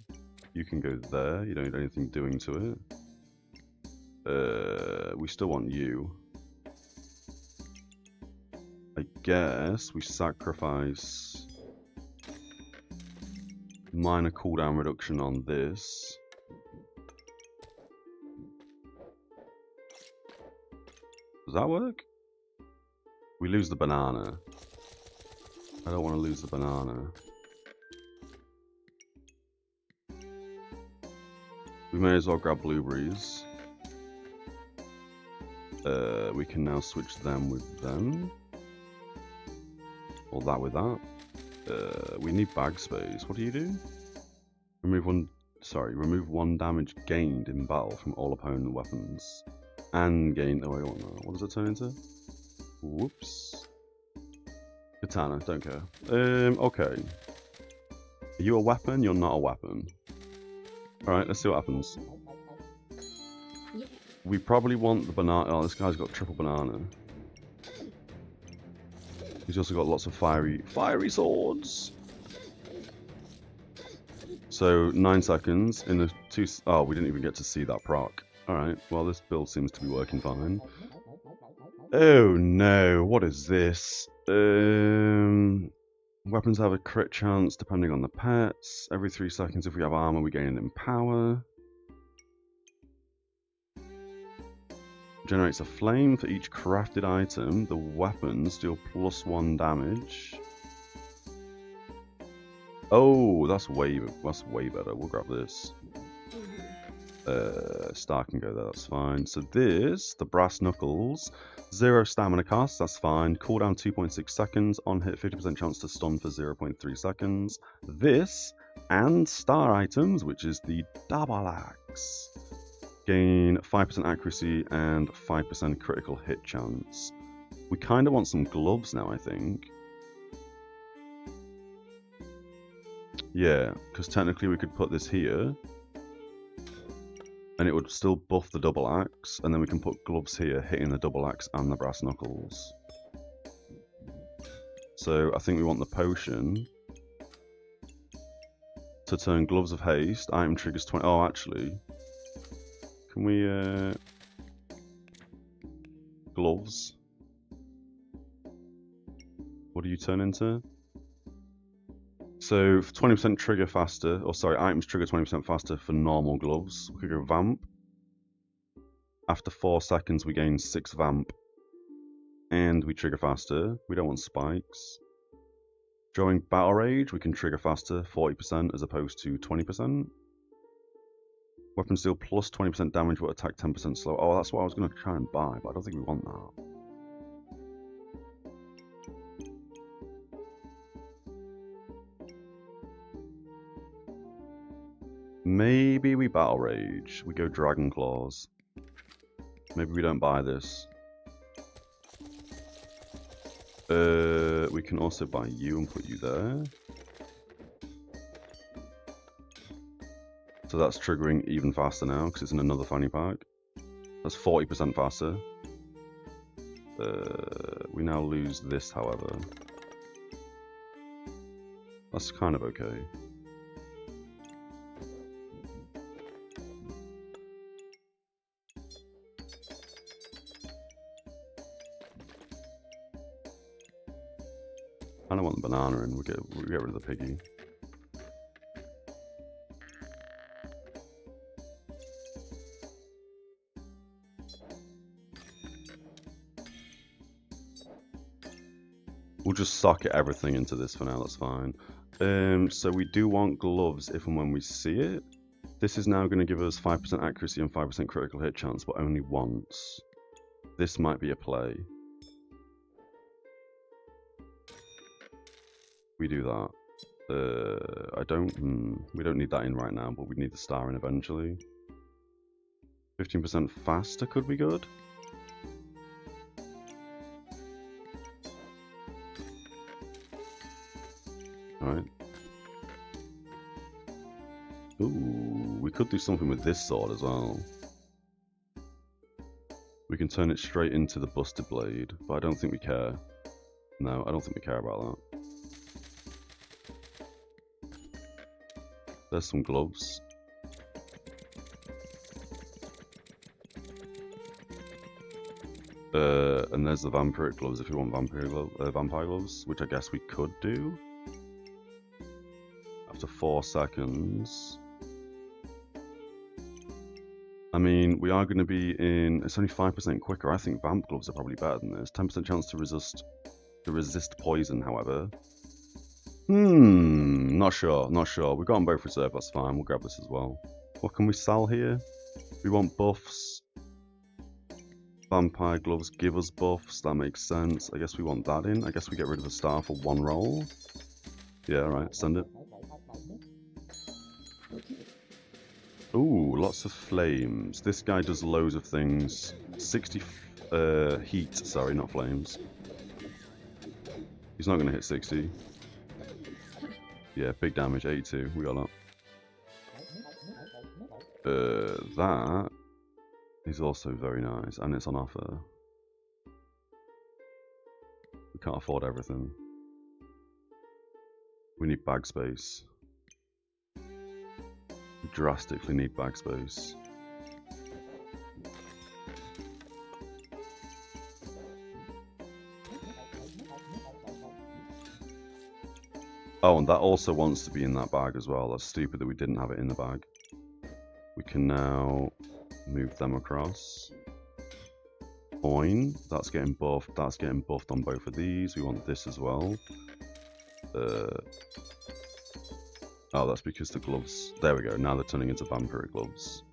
You can go there. You don't need anything doing to it. We still want you. I guess we sacrifice minor cooldown reduction on this. Does that work? We lose the banana. I don't want to lose the banana. We may as well grab blueberries. We can now switch them with them. Or that with that. We need bag space. What do you do? Remove one damage gained in battle from all opponent weapons. And gain. Oh, I don't know. What does it turn into? Whoops. Katana, don't care. Okay. Are you a weapon? You're not a weapon. Alright, let's see what happens. We probably want the banana. Oh, this guy's got triple banana. He's also got lots of fiery swords. So 9 seconds in the 2. Oh, we didn't even get to see that proc. Alright, well this build seems to be working fine. Oh no, what is this? Weapons have a crit chance depending on the pets. Every 3 seconds if we have armor we gain it in power. Generates a flame for each crafted item. The weapons deal +1 damage. Oh, that's way better. We'll grab this. Star can go there, that's fine. So this, the brass knuckles, 0 stamina cost, that's fine. Cooldown 2.6 seconds, on hit 50% chance to stun for 0.3 seconds. This, and star items, which is the double axe. Gain 5% accuracy and 5% critical hit chance. We kind of want some gloves now, I think. Yeah, because technically we could put this here. And it would still buff the double axe, and then we can put gloves here, hitting the double axe and the brass knuckles. So I think we want the potion to turn gloves of haste. Item triggers 20. Oh, actually, can we gloves? What do you turn into? So 20% trigger faster, or sorry, items trigger 20% faster for normal gloves. We could go vamp. After 4 seconds we gain 6 vamp. And we trigger faster. We don't want spikes. During battle rage we can trigger faster, 40% as opposed to 20%. Weapons deal plus 20% damage but attack 10% slow. Oh, that's what I was going to try and buy, but I don't think we want that. Maybe we battle rage. We go dragon claws. Maybe we don't buy this. We can also buy you and put you there. So that's triggering even faster now because it's in another fanny pack. That's 40% faster. We now lose this, however. That's kind of okay. I don't want the banana in, we'll get rid of the piggy. We'll just socket everything into this for now, that's fine. So we do want gloves if and when we see it. This is now going to give us 5% accuracy and 5% critical hit chance, but only once. This might be a play. We do that. We don't need that in right now, but we need the star in eventually. 15% faster could be good. Alright. Ooh, we could do something with this sword as well. We can turn it straight into the busted blade, but I don't think we care. No, I don't think we care about that. There's some gloves. And there's the vampiric gloves if you want vampire gloves, which I guess we could do. After 4 seconds. I mean, we are going to be in... It's only 5% quicker. I think vamp gloves are probably better than this. 10% chance to resist poison, however. Not sure. We've got them both reserved, that's fine. We'll grab this as well. What can we sell here? We want buffs. Vampire gloves give us buffs, that makes sense. I guess we want that in. I guess we get rid of a star for one roll. Yeah, right, send it. Ooh, lots of flames. This guy does loads of things. 60 heat, sorry, not flames. He's not going to hit 60. Yeah, big damage, 82. We got that. That is also very nice, and it's on offer. We can't afford everything. We need bag space. We drastically need bag space. Oh, and that also wants to be in that bag as well. That's stupid that we didn't have it in the bag. We can now move them across. Fine. That's getting buffed. That's getting buffed on both of these. We want this as well. Oh, that's because the gloves... There we go. Now they're turning into vampiric gloves.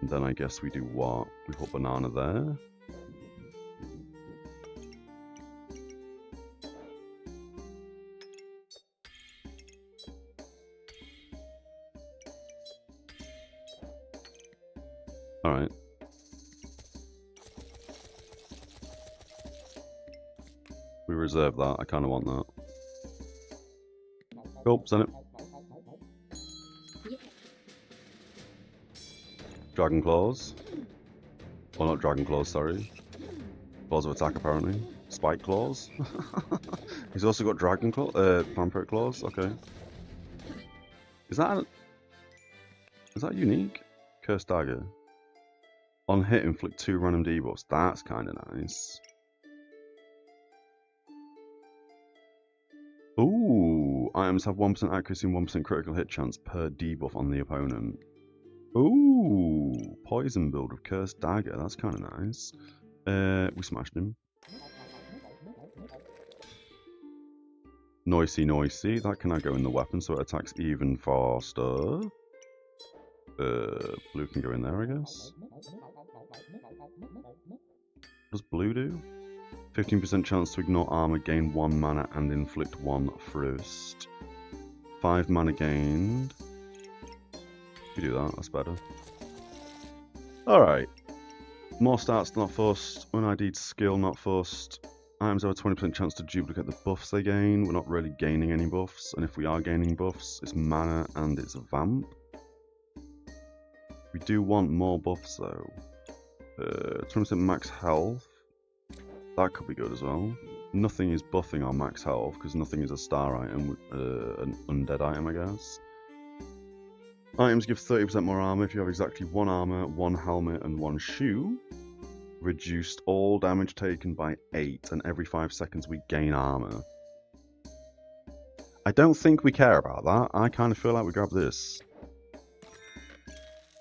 And then I guess we do what? We put banana there. Alright. We reserve that. I kind of want that. Cool, send it. Dragon Claws. Well, not Dragon Claws, sorry. Claws of Attack, apparently. Spike Claws. He's also got Dragon Claw, Vampiric Claws. Okay. Is that unique? Cursed Dagger. On hit, inflict 2 random debuffs. That's kind of nice. Ooh, items have 1% accuracy and 1% critical hit chance per debuff on the opponent. Ooh, poison build of Cursed Dagger. That's kind of nice. We smashed him. Noisy. That can now go in the weapon, so it attacks even faster. Blue can go in there, I guess. What does blue do? 15% chance to ignore armor, gain 1 mana, and inflict 1 frost. 5 mana gained. If you do that, that's better. Alright. More stats, not fussed. Unid'd skill, not fussed. Items have a 20% chance to duplicate the buffs they gain. We're not really gaining any buffs, and if we are gaining buffs, it's mana and it's vamp. We do want more buffs though. 20% max health. That could be good as well. Nothing is buffing our max health because nothing is a star item, an undead item, I guess. Items give 30% more armor if you have exactly 1 armor, 1 helmet, and 1 shoe. Reduced all damage taken by 8, and every 5 seconds we gain armor. I don't think we care about that. I kind of feel like we grab this.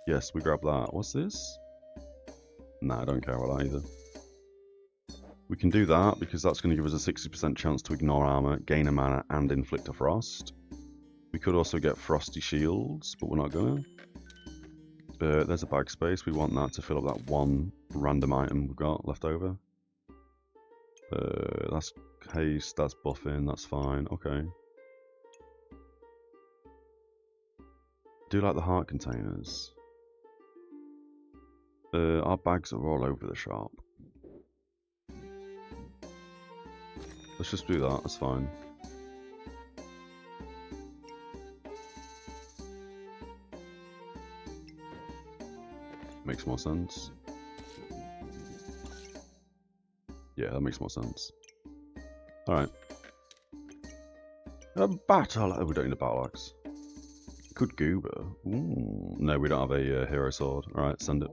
Yes, we grab that. What's this? Nah, I don't care about that either. We can do that because that's going to give us a 60% chance to ignore armor, gain a mana, and inflict a frost. We could also get frosty shields, but we're not gonna. There's a bag space. We want that to fill up that 1 random item we've got left over. That's haste, that's buffing, that's fine. Okay. Do like the heart containers. Our bags are all over the shop. Let's just do that, that's fine. Makes more sense. Yeah, that makes more sense. Alright. A battle. Oh, we don't need a battle axe. Good goober. Ooh. No, we don't have a hero sword. Alright, send it.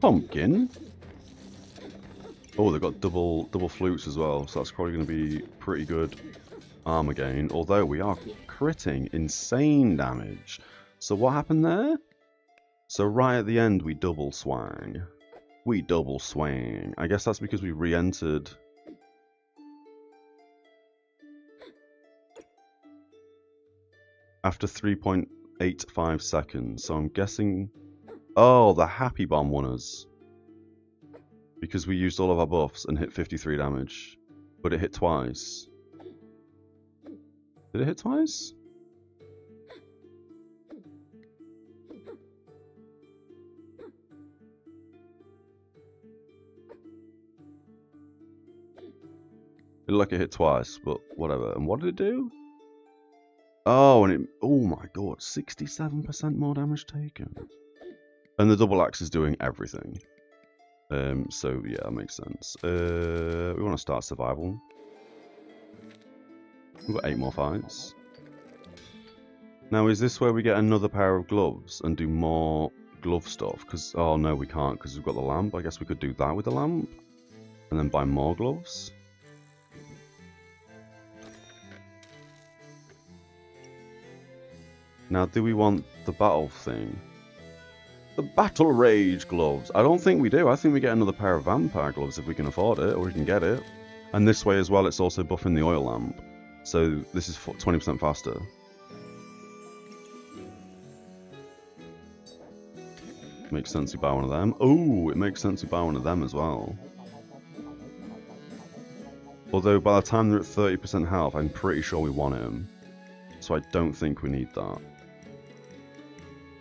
Pumpkin. Oh, they've got double flutes as well, so that's probably going to be pretty good armor gain. Although we are critting insane damage. So what happened there? So right at the end we double swang. We double swang. I guess that's because we re-entered. After 3.85 seconds. So I'm guessing... Oh, the Happy Bomb won us. Because we used all of our buffs and hit 53 damage. But it hit twice. Did it hit twice? It looked like it hit twice, but whatever. And what did it do? Oh, and it... Oh my god, 67% more damage taken. And the double axe is doing everything. So yeah, that makes sense. We want to start survival. We've got 8 more fights. Now, is this where we get another pair of gloves and do more glove stuff? Because, oh no, we can't because we've got the lamp. I guess we could do that with the lamp. And then buy more gloves. Now, do we want the battle thing? The Battle Rage gloves. I don't think we do. I think we get another pair of vampire gloves if we can afford it, or we can get it. And this way as well, it's also buffing the oil lamp. So this is 20% faster. Makes sense we buy one of them. Oh, it makes sense we buy one of them as well. Although by the time they're at 30% health, I'm pretty sure we want him. So I don't think we need that.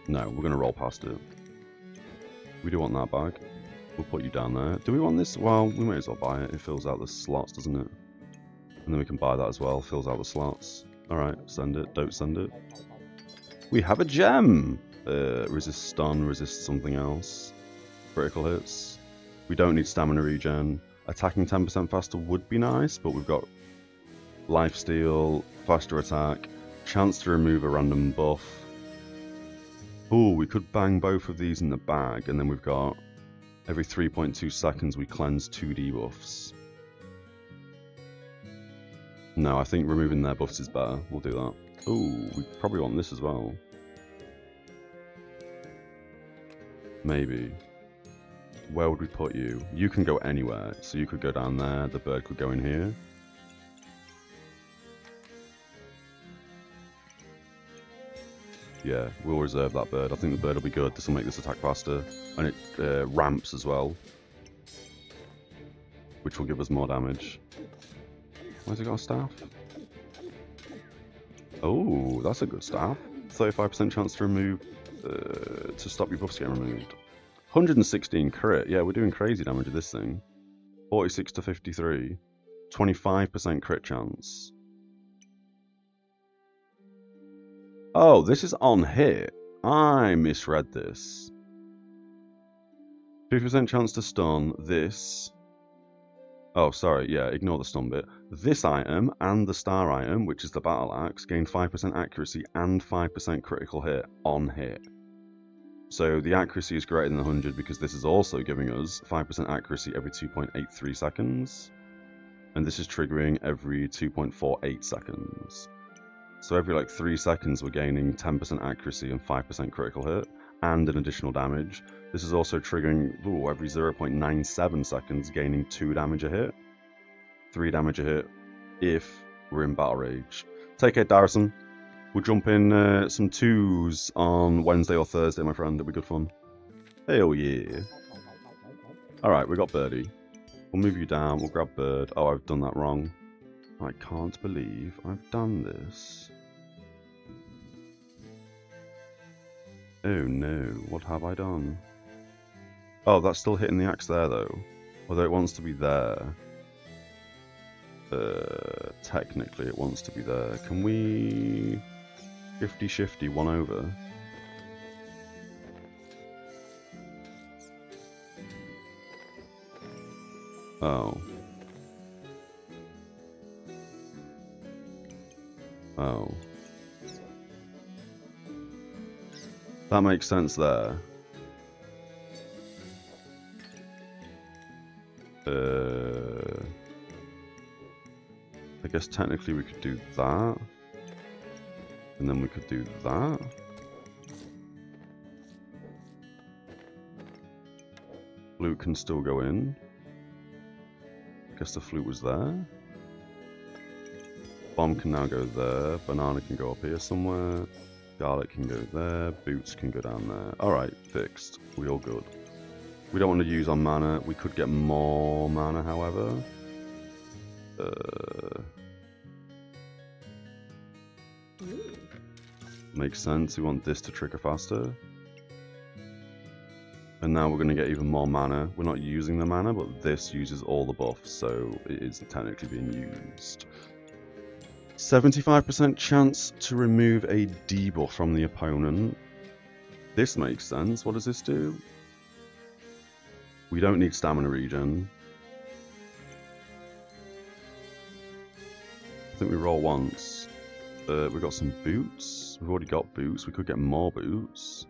No, we're going to roll past it. We do want that bag. We'll put you down there. Do we want this? Well, we may as well buy it. It fills out the slots, doesn't it? And then we can buy that as well. Fills out the slots. Alright, send it. Don't send it. We have a gem! Resist stun, resist something else. Critical hits. We don't need stamina regen. Attacking 10% faster would be nice, but we've got lifesteal, faster attack, chance to remove a random buff. Ooh, we could bang both of these in the bag, and then we've got every 3.2 seconds we cleanse 2 debuffs. No, I think removing their buffs is better. We'll do that. Ooh, we probably want this as well. Maybe. Where would we put you? You can go anywhere. So you could go down there, the bird could go in here. Yeah, we'll reserve that bird. I think the bird will be good. This will make this attack faster. And it ramps as well. Which will give us more damage. Where's it got a staff? Oh, that's a good staff. 35% chance to remove... to stop your buffs getting removed. 116 crit. Yeah, we're doing crazy damage with this thing. 46 to 53. 25% crit chance. Oh, this is on hit. I misread this. 50% chance to stun. This. Oh, sorry. Yeah, ignore the stun bit. This item and the star item, which is the battle axe, gain 5% accuracy and 5% critical hit on hit. So the accuracy is greater than 100 because this is also giving us 5% accuracy every 2.83 seconds. And this is triggering every 2.48 seconds. So every like 3 seconds we're gaining 10% accuracy and 5% critical hit and an additional damage. This is also triggering every 0.97 seconds gaining 2 damage a hit. 3 damage a hit if we're in Battle Rage. Take care, Darrison. We'll jump in some 2s on Wednesday or Thursday, my friend. It'll be good fun. Hell yeah. Alright, we got Birdie. We'll move you down. We'll grab Bird. Oh, I've done that wrong. I can't believe I've done this. Oh no, what have I done? Oh, that's still hitting the axe there though. Although it wants to be there. Technically it wants to be there. Can we... Shifty, 1 over? Oh. Oh. That makes sense there. I guess technically we could do that. And then we could do that. Flute can still go in. I guess the flute was there. Bomb can now go there. Banana can go up here somewhere. Garlic can go there. Boots can go down there. Alright, fixed. We all good. We don't want to use our mana. We could get more mana, however. Makes sense. We want this to trigger faster. And now we're going to get even more mana. We're not using the mana, but this uses all the buffs, so it is technically being used. 75% chance to remove a debuff from the opponent. This makes sense. What does this do? We don't need stamina regen. I think we roll once. We've got some boots. We've already got boots. We could get more boots.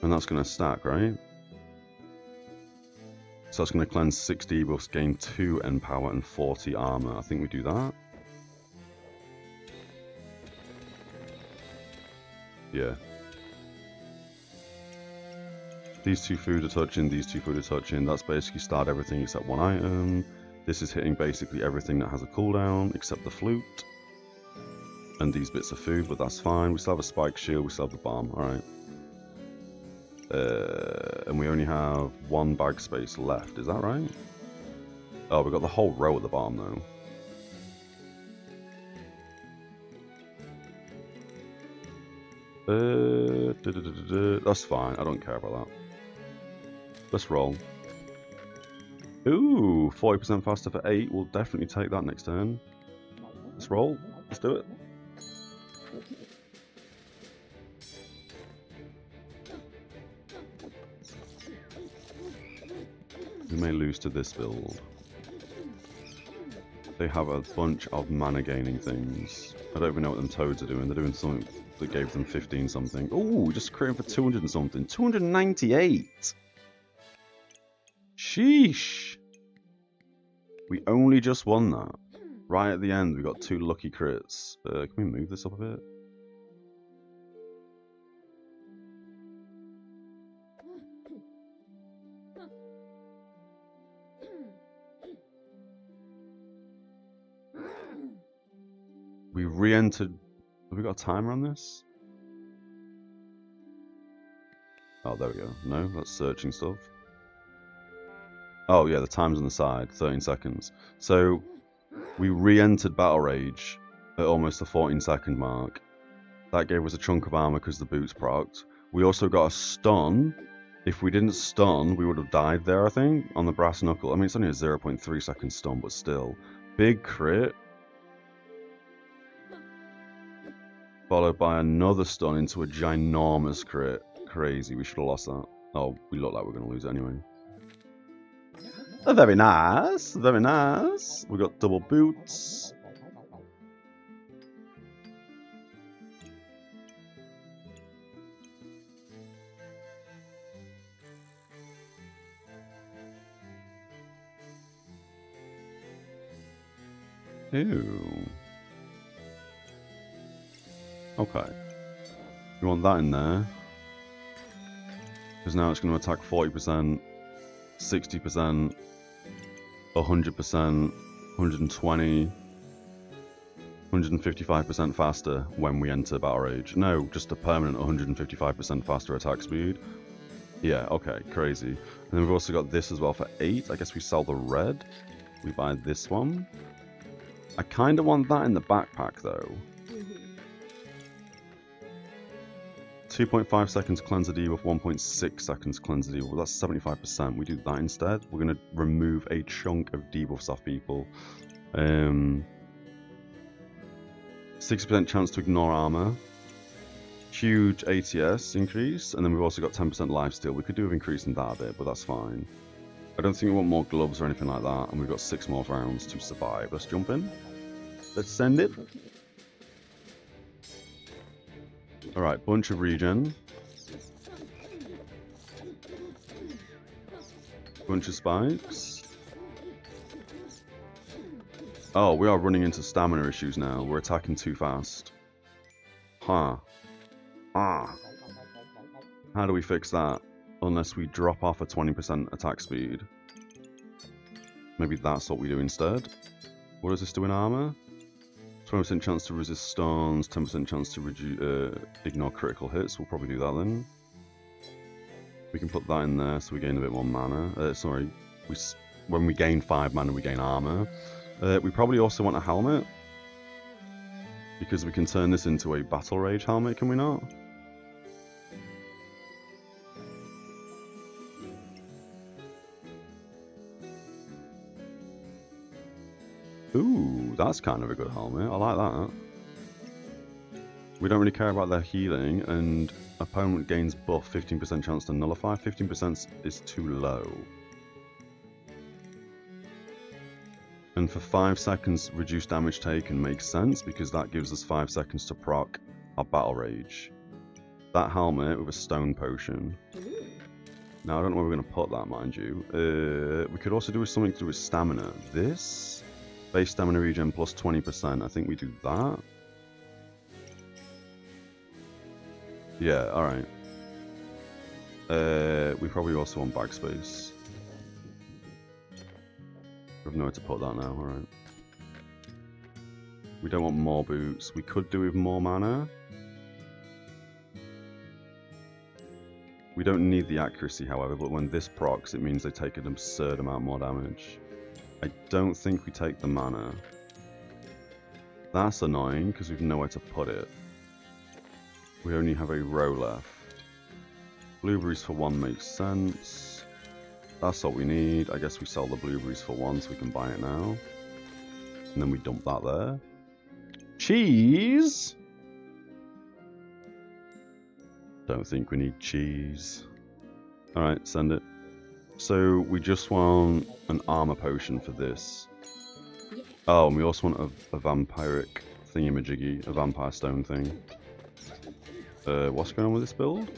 And that's going to stack, right? So that's going to cleanse 6 debuffs, gain 2 end power and 40 armor. I think we do that. Yeah. These 2 food are touching, these 2 food are touching. That's basically starred everything except 1 item. This is hitting basically everything that has a cooldown except the flute. And these bits of food, but that's fine. We still have a spike shield, we still have the bomb. Alright. And we only have 1 bag space left, is that right? Oh, we got the whole row at the bottom though. That's fine, I don't care about that. Let's roll. Ooh, 40% faster for 8, we'll definitely take that next turn. Let's roll, let's do it. We may lose to this build. They have a bunch of mana gaining things. I don't even know what them toads are doing. They're doing something that gave them 15 something. Ooh, just creating for 200 and something. 298! Sheesh! We only just won that. Right at the end, we got 2 lucky crits. Can we move this up a bit? We re-entered. Have we got a timer on this? Oh, there we go. No, that's searching stuff. Oh, yeah, the time's on the side. 13 seconds. So, we re-entered Battle Rage at almost the 14-second mark. That gave us a chunk of armor because the boots procced. We also got a stun. If we didn't stun, we would have died there, I think, on the brass knuckle. I mean, it's only a 0.3 second stun, but still. Big crit. Followed by another stun into a ginormous crit. Crazy, we should have lost that. Oh, we look like we're going to lose it anyway. Very nice, very nice. We got double boots. Ew. Okay. We want that in there. Because now it's going to attack 40%, 60%, 100%, 120, 155% faster when we enter Battle Rage. No, just a permanent 155% faster attack speed. Yeah, okay, crazy. And then we've also got this as well for 8. I guess we sell the red. We buy this one. I kind of want that in the backpack though. 2.5 seconds cleanser debuff, 1.6 seconds cleanser debuff. Well, that's 75%. We do that instead. We're going to remove a chunk of debuffs off people. 60% chance to ignore armor. Huge ATS increase. And then we've also got 10% lifesteal. We could do with increasing that a bit, but that's fine. I don't think we want more gloves or anything like that. And we've got 6 more rounds to survive. Let's jump in. Let's send it. Alright, bunch of regen. Bunch of spikes. Oh, we are running into stamina issues now. We're attacking too fast. Huh. Ah. How do we fix that? Unless we drop off a 20% attack speed. Maybe that's what we do instead. What does this do in armor? 20% chance to resist stuns, 10% chance to ignore critical hits. We'll probably do that then. We can put that in there so we gain a bit more mana. When we gain 5 mana, we gain armor. We probably also want a helmet. Because we can turn this into a Battle Rage helmet, can we not? Ooh, that's kind of a good helmet. I like that. We don't really care about their healing, and opponent gains buff 15% chance to nullify. 15% is too low. And for 5 seconds, reduced damage taken makes sense, because that gives us 5 seconds to proc our Battle Rage. That helmet with a stone potion. Now, I don't know where we're going to put that, mind you. We could also do something to do with stamina. This? Base stamina regen plus 20%. I think we do that. Yeah, alright. We probably also want bag space. We have nowhere to put that now, alright. We don't want more boots. We could do with more mana. We don't need the accuracy, however, but when this procs, it means they take an absurd amount more damage. I don't think we take the mana. That's annoying, because we've nowhere to put it. We only have a row left. Blueberries for 1 makes sense. That's what we need. I guess we sell the blueberries for 1 so we can buy it now. And then we dump that there. Cheese! Don't think we need cheese. Alright, send it. So we just want an armor potion for this. Oh, and we also want a vampiric thingamajiggy, a vampire stone thing. What's going on with this build?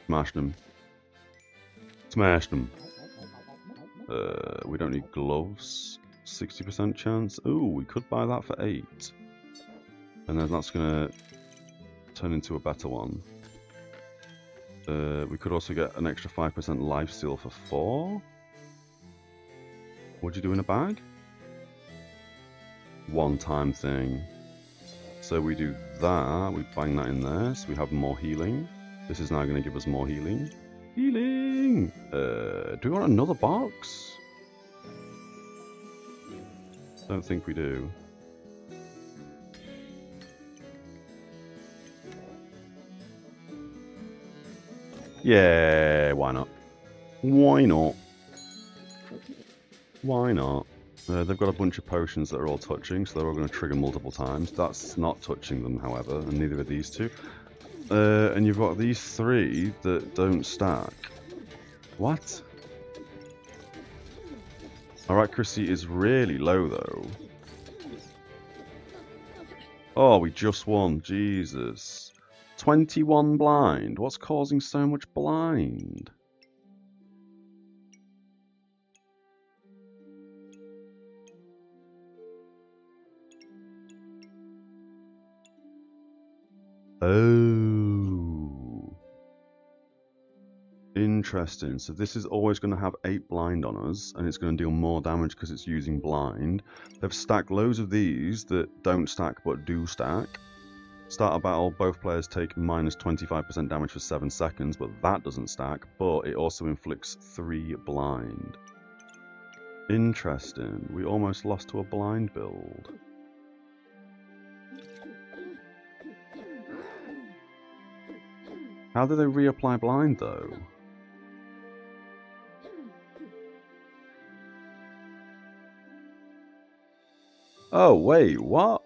Smashed them. Smashed them. We don't need gloves. 60% chance. Ooh, we could buy that for 8. And then that's gonna turn into a better one. We could also get an extra 5% lifesteal for 4. What'd you do in a bag? One-time thing. So we do that, we bang that in there, so we have more healing. This is now going to give us more healing. Healing! Do we want another box? Don't think we do. Yeah, why not? Why not? Why not? They've got a bunch of potions that are all touching, so they're all going to trigger multiple times. That's not touching them, however, and neither are these two. And you've got these 3 that don't stack. What? Our accuracy is really low, though. Oh, we just won. Jesus. 21 blind. What's causing so much blind? Oh. Interesting. So this is always going to have 8 blind on us, and it's going to deal more damage because it's using blind. They've stacked loads of these that don't stack but do stack. Start a battle, both players take minus 25% damage for 7 seconds, but that doesn't stack, but it also inflicts 3 blind. Interesting. We almost lost to a blind build. How do they reapply blind, though? Oh, wait, what?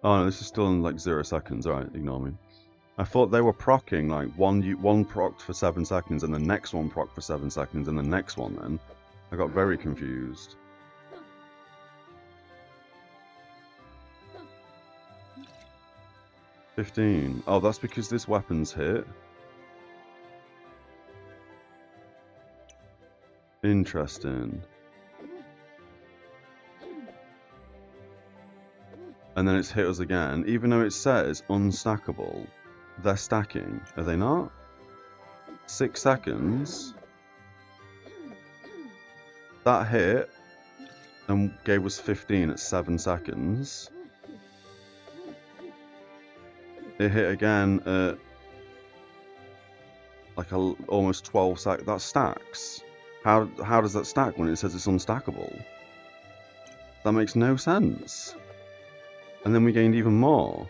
Oh no, this is still in like 0 seconds. Alright, ignore me. I thought they were proccing, like one procced for 7 seconds and the next one procced for 7 seconds and the next one then. I got very confused. 15. Oh, that's because this weapon's hit. Interesting. And then it's hit us again. Even though it says unstackable, they're stacking. Are they not? 6 seconds. That hit and gave us 15 at 7 seconds. It hit again at like almost 12 seconds. That stacks. How does that stack when it says it's unstackable? That makes no sense. And then we gained even more.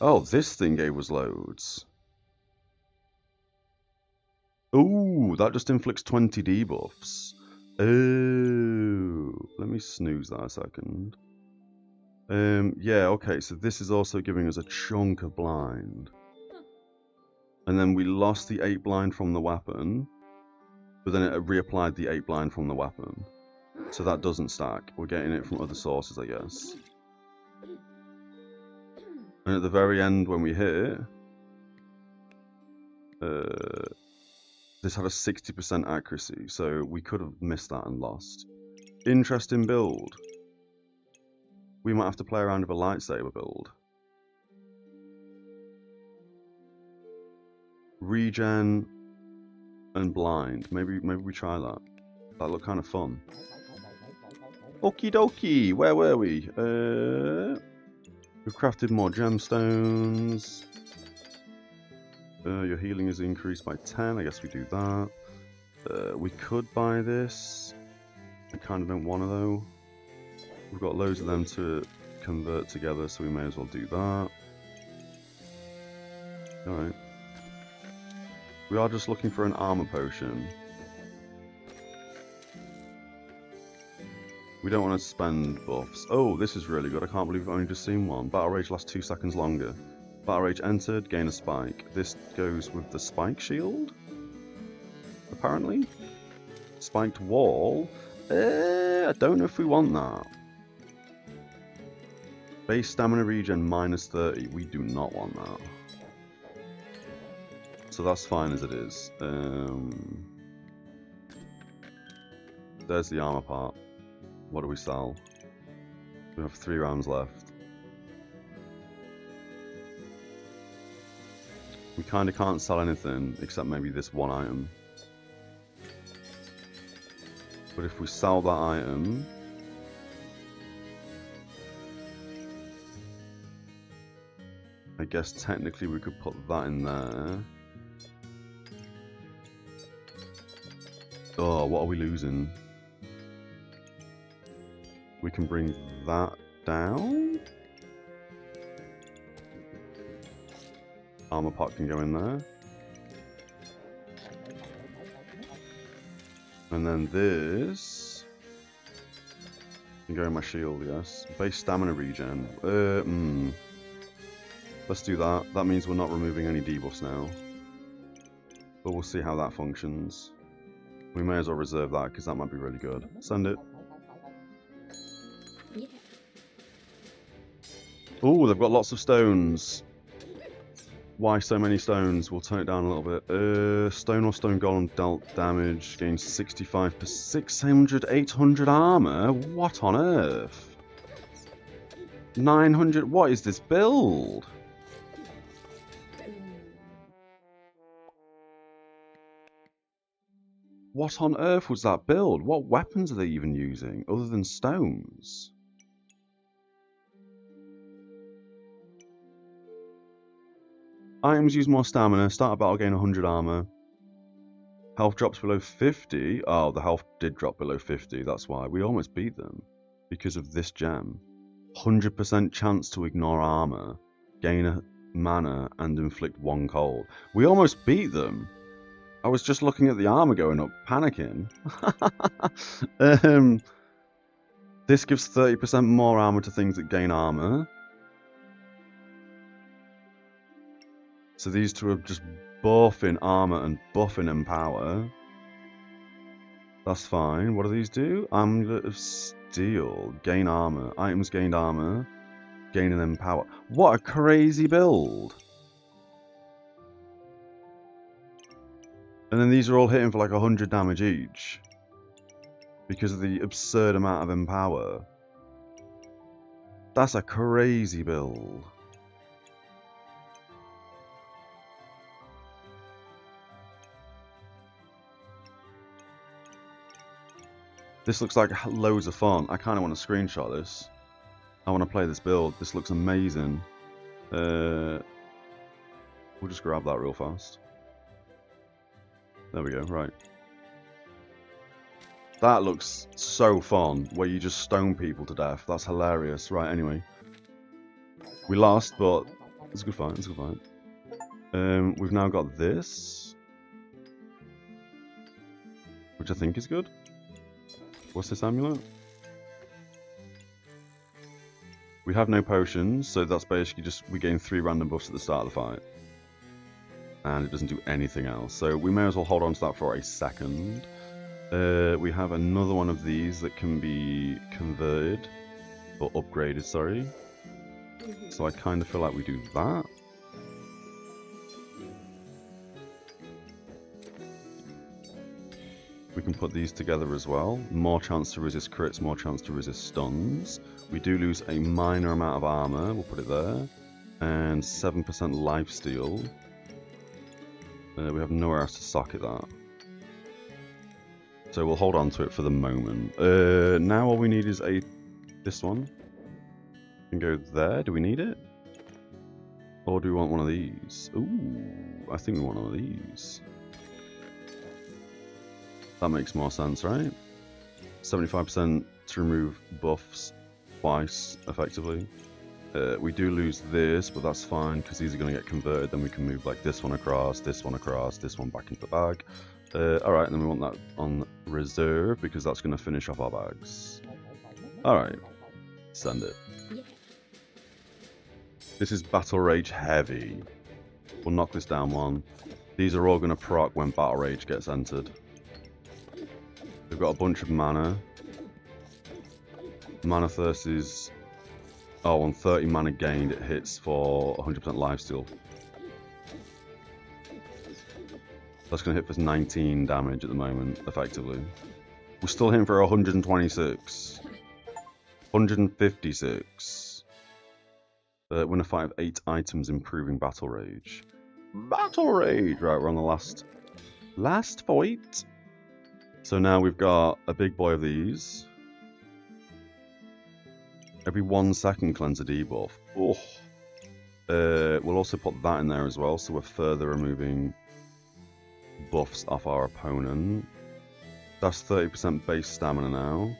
Oh, this thing gave us loads. Ooh, that just inflicts 20 debuffs. Oh, let me snooze that a second. Yeah, okay, so this is also giving us a chunk of blind. And then we lost the 8 blind from the weapon, but then it reapplied the 8 blind from the weapon. So that doesn't stack. We're getting it from other sources, I guess. And at the very end when we hit it, this had a 60% accuracy, so we could have missed that and lost. Interesting build. We might have to play around with a lightsaber build. Regen and blind. Maybe we try that. That looked kind of fun. Okie dokie, where were we? We've crafted more gemstones. Your healing is increased by 10. I guess we do that. We could buy this. I kind of don't want to though. We've got loads of them to convert together, so we may as well do that. Alright. We are just looking for an armor potion. We don't want to spend buffs. Oh, this is really good. I can't believe we've only just seen one. Battle Rage lasts 2 seconds longer. Battle Rage entered, gain a spike. This goes with the spike shield? Apparently? Spiked wall? I don't know if we want that. Base stamina regen minus 30. We do not want that. So that's fine as it is. There's the armor part. What do we sell? We have 3 rounds left. We kind of can't sell anything except maybe this one item. But if we sell that item, I guess technically we could put that in there. Oh, what are we losing? We can bring that down. Armor pot can go in there. And then this can go in my shield, yes. Base stamina regen. Let's do that. That means we're not removing any debuffs now. But we'll see how that functions. We may as well reserve that because that might be really good. Send it. Oh, they've got lots of stones. Why so many stones? We'll turn it down a little bit. Stone or stone golem dealt damage, gains 65 per 600, 800 armor? What on earth? 900, what is this build? What on earth was that build? What weapons are they even using, other than stones? Items use more stamina, start a battle, gain 100 armor. Health drops below 50. Oh, the health did drop below 50, that's why. We almost beat them because of this gem. 100% chance to ignore armor, gain a mana, and inflict 1 cold. We almost beat them. I was just looking at the armor going up, panicking. This gives 30% more armor to things that gain armor. So these two are just buffing armor and buffing empower. That's fine. What do these do? Amulet of Steel. Gain armor. Items gained armor. Gain and empower. What a crazy build! And then these are all hitting for like 100 damage each. Because of the absurd amount of empower. That's a crazy build. This looks like loads of fun. I kind of want to screenshot this. I want to play this build. This looks amazing. We'll just grab that real fast. There we go, right. That looks so fun, where you just stone people to death. That's hilarious. Right, anyway. We lost, but it's a good fight, it's a good fight. We've now got this. Which I think is good. What's this amulet? We have no potions, so that's basically just we gain 3 random buffs at the start of the fight. And it doesn't do anything else. So we may as well hold on to that for a second. We have another one of these that can be converted, or upgraded, sorry. So I kind of feel like we do that. We can put these together as well. More chance to resist crits, more chance to resist stuns. We do lose a minor amount of armor, we'll put it there. And 7% lifesteal. We have nowhere else to socket that. So we'll hold on to it for the moment. Now all we need is this one. We can go there. Do we need it? Or do we want one of these? Ooh, I think we want one of these. That makes more sense, right? 75% to remove buffs twice, effectively. We do lose this, but that's fine, because these are going to get converted. Then we can move like this one across, this one back into the bag. Alright, and then we want that on reserve, because that's going to finish off our bags. Alright, send it. This is Battle Rage heavy. We'll knock this down one. These are all going to proc when Battle Rage gets entered. We've got a bunch of mana. Mana Thirst is... Oh, on 30 mana gained, it hits for 100% lifesteal. That's going to hit for 19 damage at the moment, effectively. We're still hitting for 126. 156. Win a fight of 8 items, improving Battle Rage. Battle Rage! Right, we're on the last fight. So now we've got a big boy of these. Every 1 second cleanse a debuff. Oh. We'll also put that in there as well, so we're further removing buffs off our opponent. That's 30% base stamina now.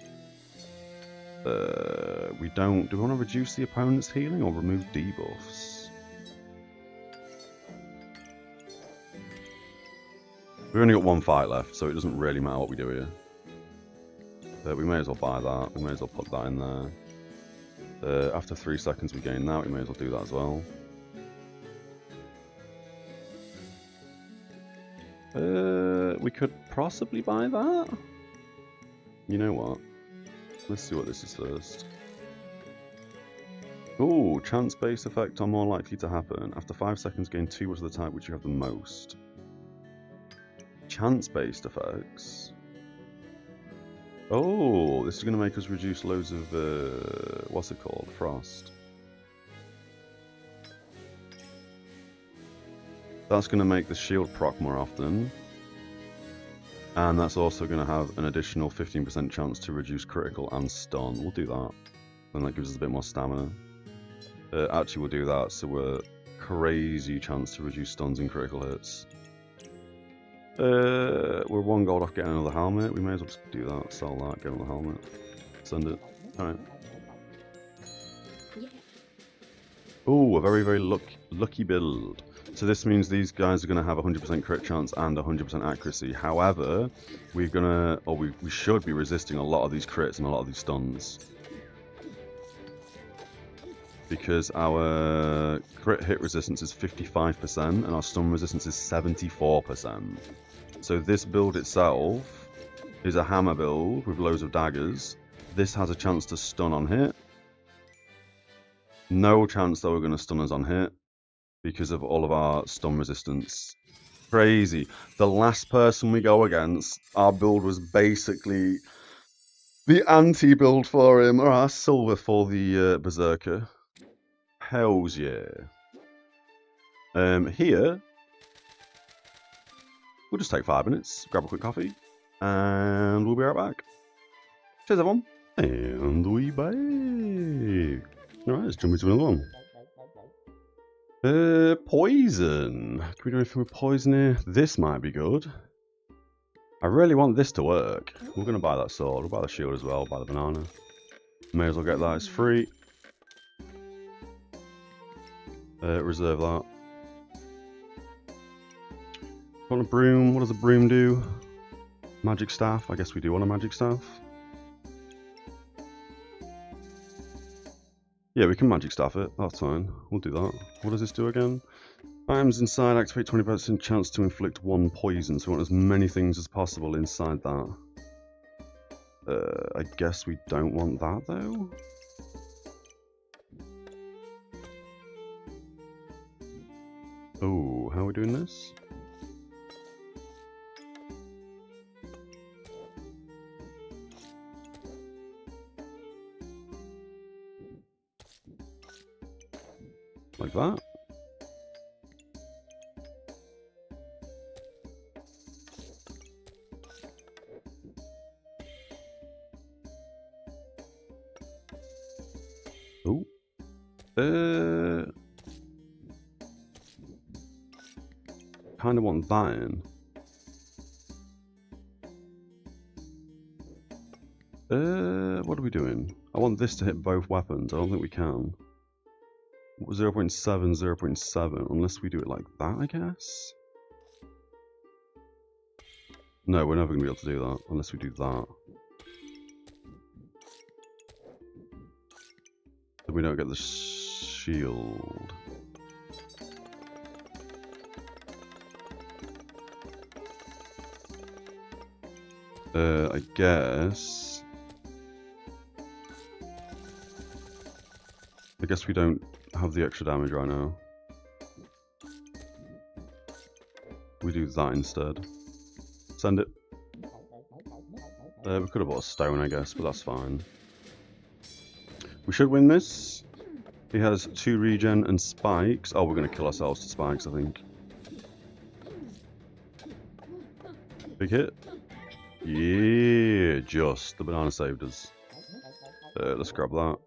Do we want to reduce the opponent's healing or remove debuffs? We've only got 1 fight left, so it doesn't really matter what we do here. We may as well buy that. We may as well put that in there. After 3 seconds we gain that. We may as well do that as well. We could possibly buy that. You know what? Let's see what this is first. Ooh, chance-based effect are more likely to happen. After 5 seconds, gain 2 of the type which you have the most. Chance-based effects. Oh, this is going to make us reduce loads of, what's it called? Frost. That's going to make the shield proc more often. And that's also going to have an additional 15% chance to reduce critical and stun. We'll do that. And that gives us a bit more stamina. Actually, we'll do that, so we're crazy chance to reduce stuns and critical hits. We're 1 gold off getting another helmet. We may as well just do that, sell that, get another helmet. Send it. Alright. Ooh, a very, very lucky build. So this means these guys are going to have 100% crit chance and 100% accuracy. However, we should be resisting a lot of these crits and a lot of these stuns. because our crit hit resistance is 55% and our stun resistance is 74%. So this build itself is a hammer build with loads of daggers. This has a chance to stun on hit. No chance that we're going to stun us on hit because of all of our stun resistance. Crazy. The last person we go against, our build was basically the anti-build for him. Alright, silver for the Berserker. Hells yeah. Here, we'll just take 5 minutes, grab a quick coffee, and we'll be right back. Cheers everyone. And we back. Alright, let's jump into another one. Poison. Can we do anything with poison here? This might be good. I really want this to work. We're going to buy that sword. We'll buy the shield as well, buy the banana. May as well get that, it's free. Reserve that. Want a broom? What does a broom do? Magic staff? I guess we do want a magic staff. Yeah, we can magic staff it. That's fine. We'll do that. What does this do again? Items inside activate 20% chance to inflict 1 poison. So we want as many things as possible inside that. I guess we don't want that though. Oh, how are we doing this? Like that. Oh. Kind of want that in. What are we doing? I want this to hit both weapons. I don't think we can. 0.7, 0.7, unless we do it like that, I guess? No, we're never going to be able to do that, unless we do that. Then we don't get the shield. I guess we don't have the extra damage right now. We do that instead. Send it. We could have bought a stone, I guess, but that's fine. We should win this. He has 2 regen and spikes. Oh, we're going to kill ourselves to spikes, I think. Big hit. Yeah, just. The banana saved us. Let's grab that.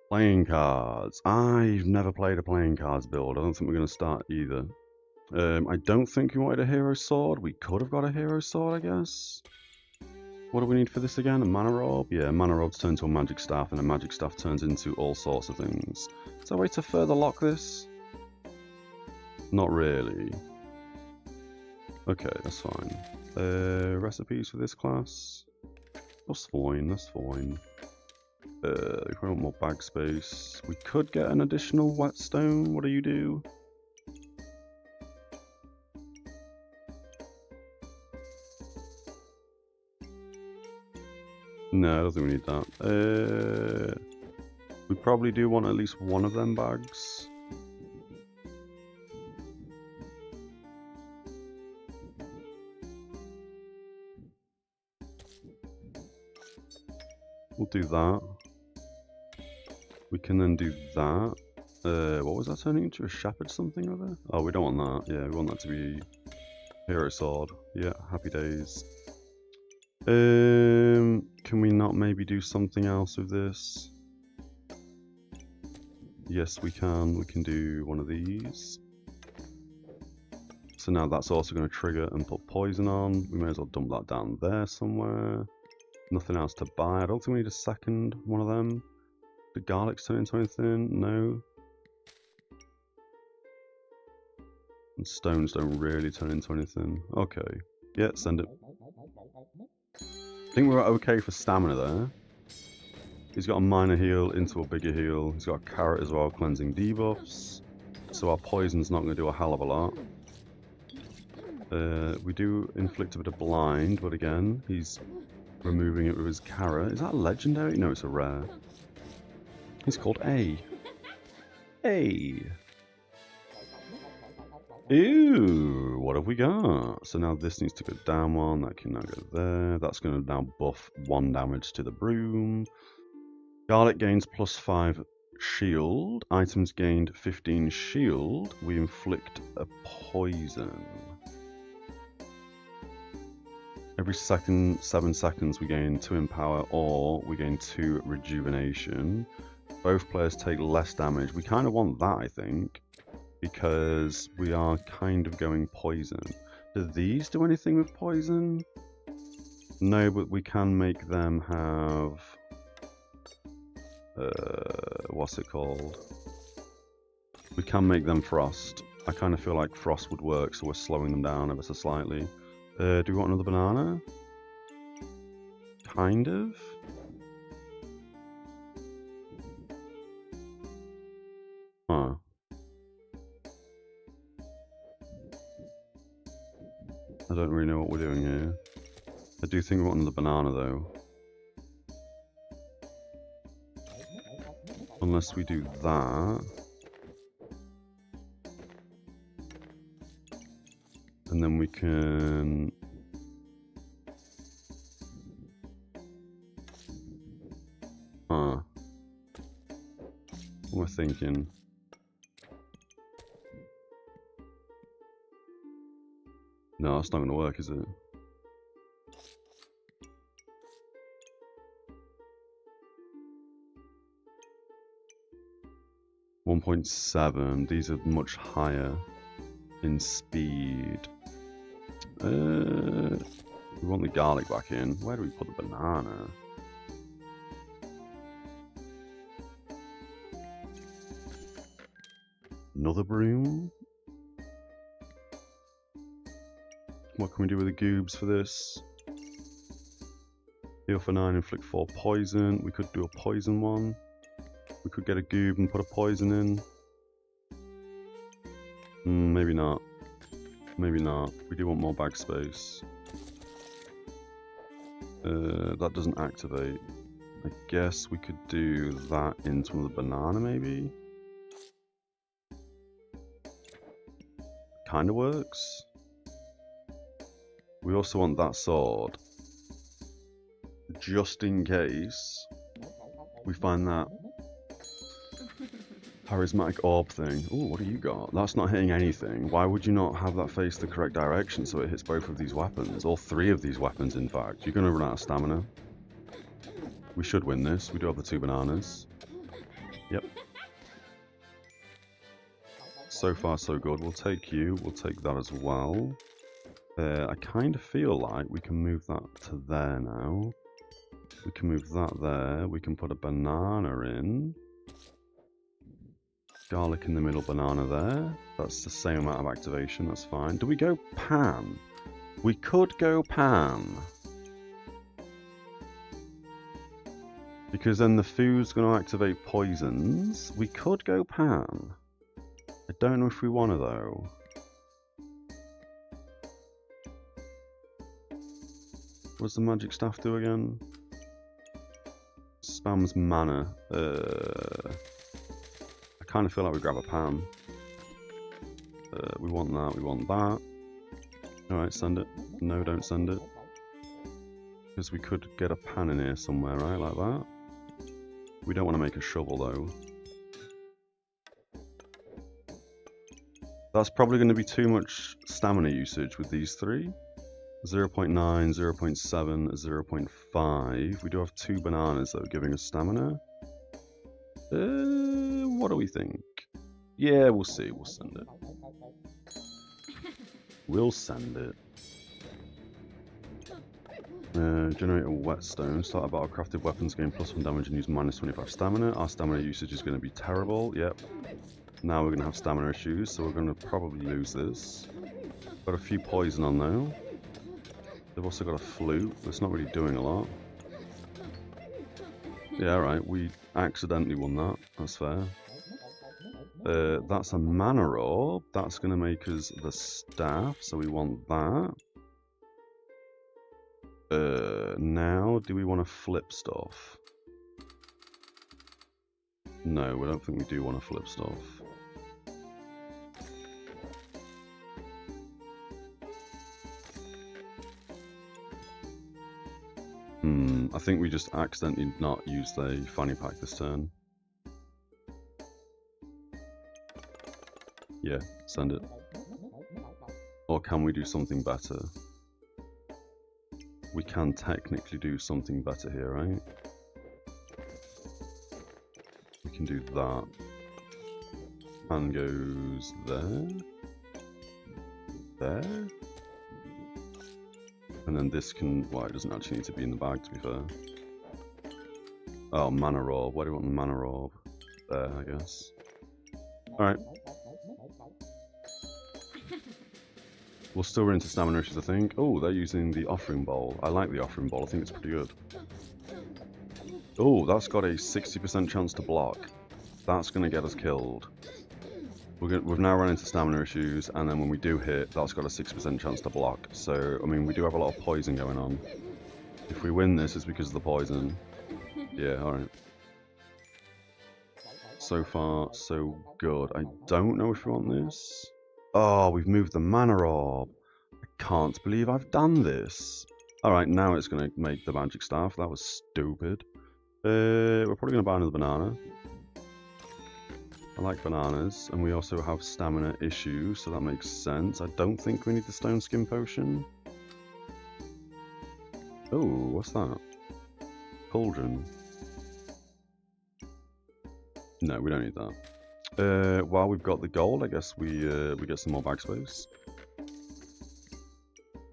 Playing cards. I've never played a playing cards build. I don't think we're going to start either. I don't think we wanted a hero sword. We could have got a hero sword, I guess. What do we need for this again? A mana robe? Yeah, mana robes turn into a magic staff, and a magic staff turns into all sorts of things. Is there a way to further lock this? Not really. Okay, that's fine. Recipes for this class? That's fine, that's fine. If we want more bag space, we could get an additional whetstone. What do you do? No, I don't think we need that. We probably do want at least one of them bags. We'll do that. We can then do that. What was that turning into? A shepherd something or other? Oh, we don't want that. Yeah, we want that to be hero sword. Yeah, happy days. Can we not maybe do something else with this? Yes, we can. We can do one of these. So now that's also going to trigger and put poison on. We may as well dump that down there somewhere. Nothing else to buy. I don't think we need a second one of them. The garlics turn into anything? No. And stones don't really turn into anything. Okay. Yeah, send it. I think we're okay for stamina there. He's got a minor heal into a bigger heal. He's got a carrot as well, cleansing debuffs. So our poison's not going to do a hell of a lot. We do inflict a bit of blind, but again, he's removing it with his carrot. Is that a legendary? No, it's a rare. He's called A. A. Ew, what have we got? So now this needs to go down one. That can now go there. That's going to now buff 1 damage to the broom. Garlic gains +5 shield. Items gained 15 shield. We inflict a poison. Every 7 seconds we gain 2 empower or we gain 2 rejuvenation. Both players take less damage. We kind of want that, I think, because we are kind of going poison. Do these do anything with poison? No, but we can make them have... what's it called? We can make them frost. I kind of feel like frost would work, so we're slowing them down ever so slightly. Do we want another banana? Kind of. Huh. I don't really know what we're doing here. I do think we want another banana though. Unless we do that. And then we can... Huh. What am I thinking? No, that's not going to work, is it? .7. These are much higher in speed. We want the garlic back in. Where do we put the banana? Another broom? What can we do with the goobs for this? Heal for 9, inflict 4 poison. We could do a poison one. We could get a goob and put a poison in. Maybe not. Maybe not. We do want more bag space. That doesn't activate. I guess we could do that into the banana, maybe? Kinda works. We also want that sword. Just in case we find that charismatic orb thing. Oh, what do you got? That's not hitting anything. Why would you not have that face the correct direction so it hits both of these weapons? All 3 of these weapons, in fact. You're going to run out of stamina. We should win this. We do have the 2 bananas. Yep. So far, so good. We'll take you. We'll take that as well. I kind of feel like we can move that to there now. We can move that there. We can put a banana in. Garlic in the middle, banana there. That's the same amount of activation, that's fine. Do we go pan? We could go pan. Because then the food's going to activate poisons. We could go pan. I don't know if we want to though. What does the magic staff do again? Spams mana. I kind of feel like we grab a pan. We want that, we want that. Alright, send it. No, don't send it. Because we could get a pan in here somewhere, right? Like that. We don't want to make a shovel though. That's probably going to be too much stamina usage with these 3. 0.9, 0.7, 0.5. We do have 2 bananas though, giving us stamina. What do we think? Yeah, we'll see. We'll send it. We'll send it. Generate a whetstone. Start a battle, crafted weapons, gain +1 damage and use -25 stamina. Our stamina usage is going to be terrible. Yep. Now we're going to have stamina issues, so we're going to probably lose this. Got a few poison on though. They've also got a flute. That's not really doing a lot. Yeah, right. We accidentally won that. That's fair. That's a mana orb. That's going to make us the staff, so we want that. Now, do we want to flip stuff? No, we don't think we do want to flip stuff. I think we just accidentally not used the fanny pack this turn. Yeah, send it. Or can we do something better? We can technically do something better here, right? We can do that. And goes there. There. And then this can... Well, it doesn't actually need to be in the bag, to be fair. Oh, mana orb. Why do we want the mana orb? There, I guess. Alright. We'll still run into stamina issues, I think. Oh, they're using the offering bowl. I like the offering bowl. I think it's pretty good. Oh, that's got a 60% chance to block. That's going to get us killed. We've now run into stamina issues, and then when we do hit, that's got a 6% chance to block. So, I mean, we do have a lot of poison going on. If we win this, it's because of the poison. Yeah, alright. So far, so good. I don't know if we want this. Oh, we've moved the mana orb. I can't believe I've done this. Alright, now it's going to make the magic staff. That was stupid. We're probably going to buy another banana. I like bananas, and we also have stamina issues, so that makes sense. I don't think we need the stone skin potion. Oh, what's that? Cauldron. No, we don't need that. While we've got the gold, I guess we get some more bag space.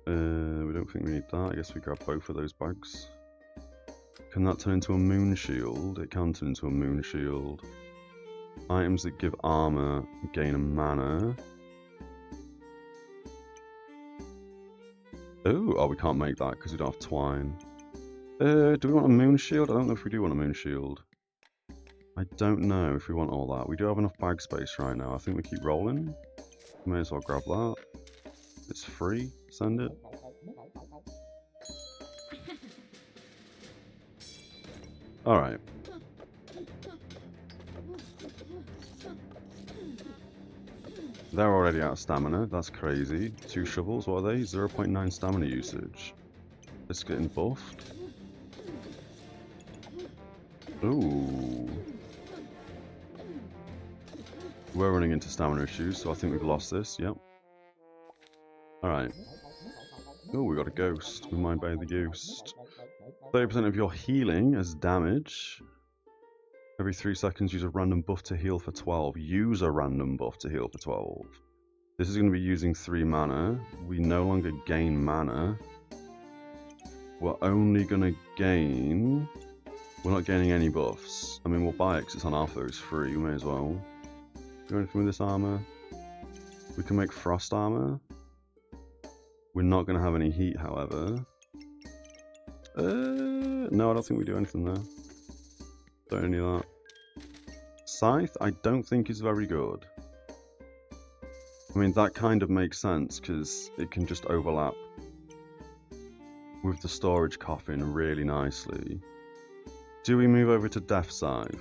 We don't think we need that. I guess we grab both of those bags. Can that turn into a moon shield? It can turn into a moon shield. Items that give armor gain a mana. Oh, we can't make that because we don't have twine. Do we want a moon shield? I don't know if we do want a moon shield. I don't know if we want all that. We do have enough bag space right now. I think we keep rolling. May as well grab that. It's free. Send it. Alright. They're already out of stamina. That's crazy. 2 shovels. What are they? 0.9 stamina usage. It's getting buffed. Ooh. We're running into stamina issues, so I think we've lost this. Yep. Alright. Oh, we got a ghost. We might buy the ghost. 30% of your healing as damage. Every 3 seconds, use a random buff to heal for 12. Use a random buff to heal for 12. This is going to be using 3 mana. We no longer gain mana. We're only going to gain... We're not gaining any buffs. I mean, we'll buy it because it's on Alpha. It's free. We may as well. Do anything with this armor? We can make frost armor. We're not going to have any heat, however. No, I don't think we do anything there. Don't need that. Scythe, I don't think is very good. I mean, that kind of makes sense because it can just overlap with the storage coffin really nicely. Do we move over to Death Scythe?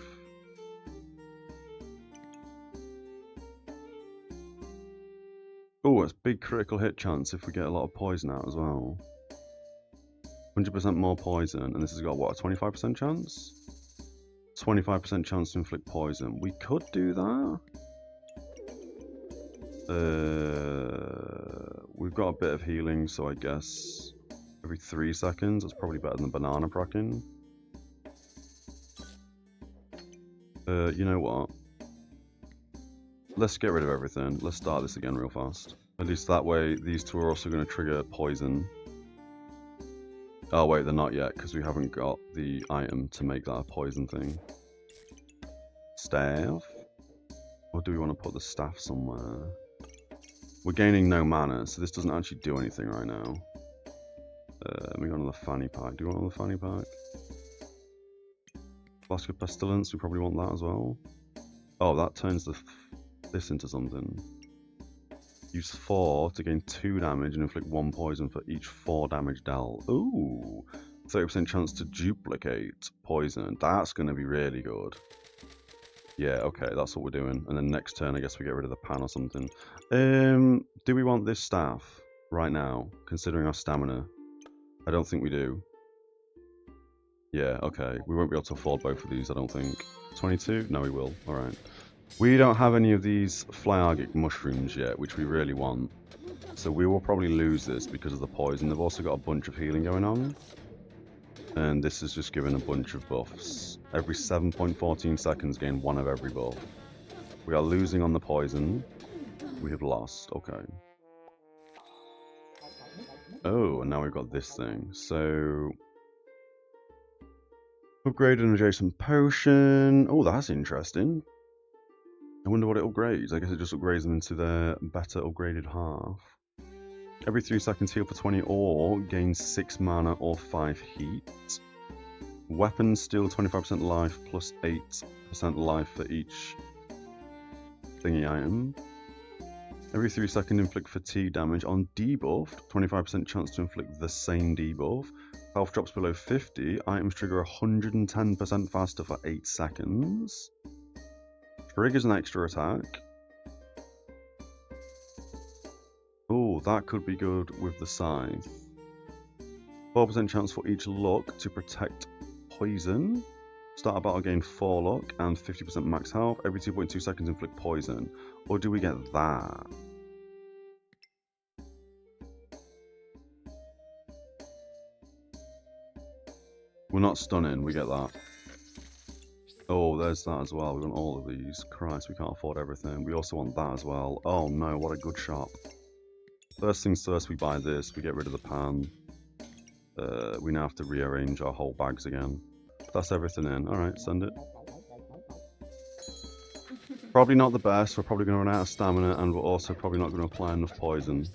Oh, it's big critical hit chance if we get a lot of poison out as well. 100% more poison, and this has got what, a 25% chance? 25% chance to inflict poison. We could do that. We've got a bit of healing, so I guess every 3 seconds. That's probably better than the banana procking. You know what? Let's get rid of everything. Let's start this again real fast. At least that way, these two are also going to trigger poison. Oh wait, they're not yet, because we haven't got the item to make that a poison thing. Staff? Or do we want to put the staff somewhere? We're gaining no mana, so this doesn't actually do anything right now. Let me go on the fanny pack. Do you want on the fanny pack? Flask of Pestilence, we probably want that as well. Oh, that turns this into something. Use 4 to gain 2 damage and inflict 1 poison for each 4 damage dealt. Ooh, 30% chance to duplicate poison. That's going to be really good. Yeah, okay, that's what we're doing. And then next turn, I guess we get rid of the pan or something. Do we want this staff right now, considering our stamina? I don't think we do. Yeah, okay. We won't be able to afford both of these, I don't think. 22? No, we will. Alright. We don't have any of these Flyagic mushrooms yet, which we really want. So we will probably lose this because of the poison. They've also got a bunch of healing going on. And this is just giving a bunch of buffs. Every 7.14 seconds, gain 1 of every buff. We are losing on the poison. We have lost. Okay. Oh, and now we've got this thing. So... upgrade an adjacent potion. Oh, that's interesting. I wonder what it upgrades. I guess it just upgrades them into their better upgraded half. Every 3 seconds heal for 20 or gain 6 mana or 5 heat. Weapons steal 25% life plus 8% life for each thingy item. Every 3 seconds inflict fatigue damage on debuffed. 25% chance to inflict the same debuff. Health drops below 50. Items trigger 110% faster for 8 seconds. Triggers an extra attack. Oh, that could be good with the scythe. 4% chance for each luck to protect poison. Start a battle, gain 4 luck and 50% max health. Every 2.2 seconds inflict poison. Or do we get that? We're not stunning, we get that. Oh, there's that as well. We want all of these. Christ, we can't afford everything. We also want that as well. Oh no, what a good shop. First things first, we buy this. We get rid of the pan. We now have to rearrange our whole bags again. That's everything in. Alright, send it. Probably not the best. We're probably going to run out of stamina, and we're also probably not going to apply enough poison.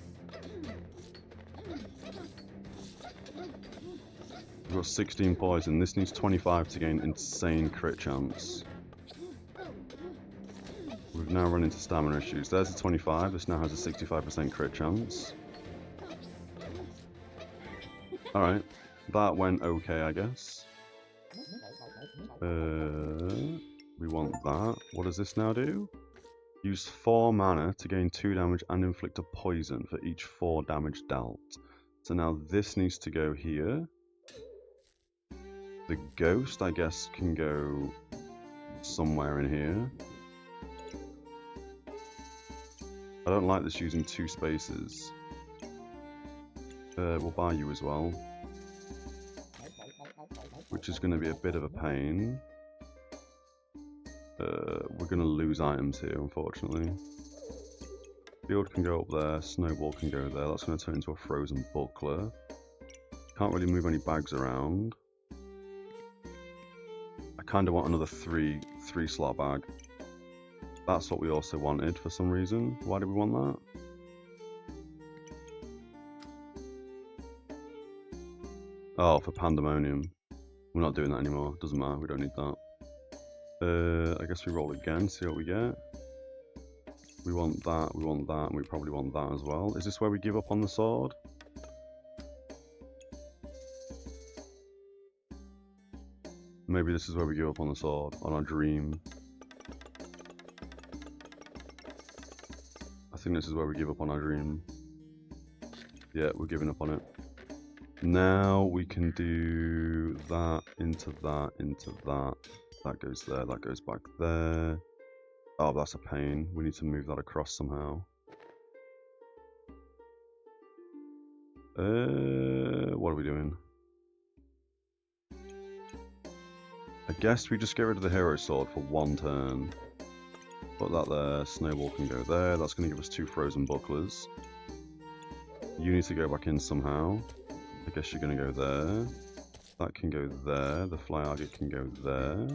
We've got 16 poison. This needs 25 to gain insane crit chance. We've now run into stamina issues. There's a 25. This now has a 65% crit chance. Alright. That went okay, I guess. We want that. What does this now do? Use 4 mana to gain 2 damage and inflict a poison for each 4 damage dealt. So now this needs to go here. The ghost, I guess, can go somewhere in here. I don't like this using 2 spaces. We'll buy you as well. Which is going to be a bit of a pain. We're going to lose items here, unfortunately. Field can go up there, Snowball can go there. That's going to turn into a Frozen Buckler. Can't really move any bags around. I kind of want another 3 slot bag. That's what we also wanted for some reason. Why did we want that? Oh, for Pandemonium. We're not doing that anymore. Doesn't matter. We don't need that. I guess we roll again, see what we get. We want that, and we probably want that as well. Is this where we give up on the sword? Maybe this is where we give up on the sword, on our dream. I think this is where we give up on our dream. Yeah, we're giving up on it. Now we can do that, into that, into that. That goes there, that goes back there. Oh, that's a pain. We need to move that across somehow. What are we doing? I guess we just get rid of the hero sword for 1 turn. Put that there, Snowball can go there. That's going to give us 2 Frozen Bucklers. You need to go back in somehow. I guess you're going to go there. That can go there. The Flyagic can go there.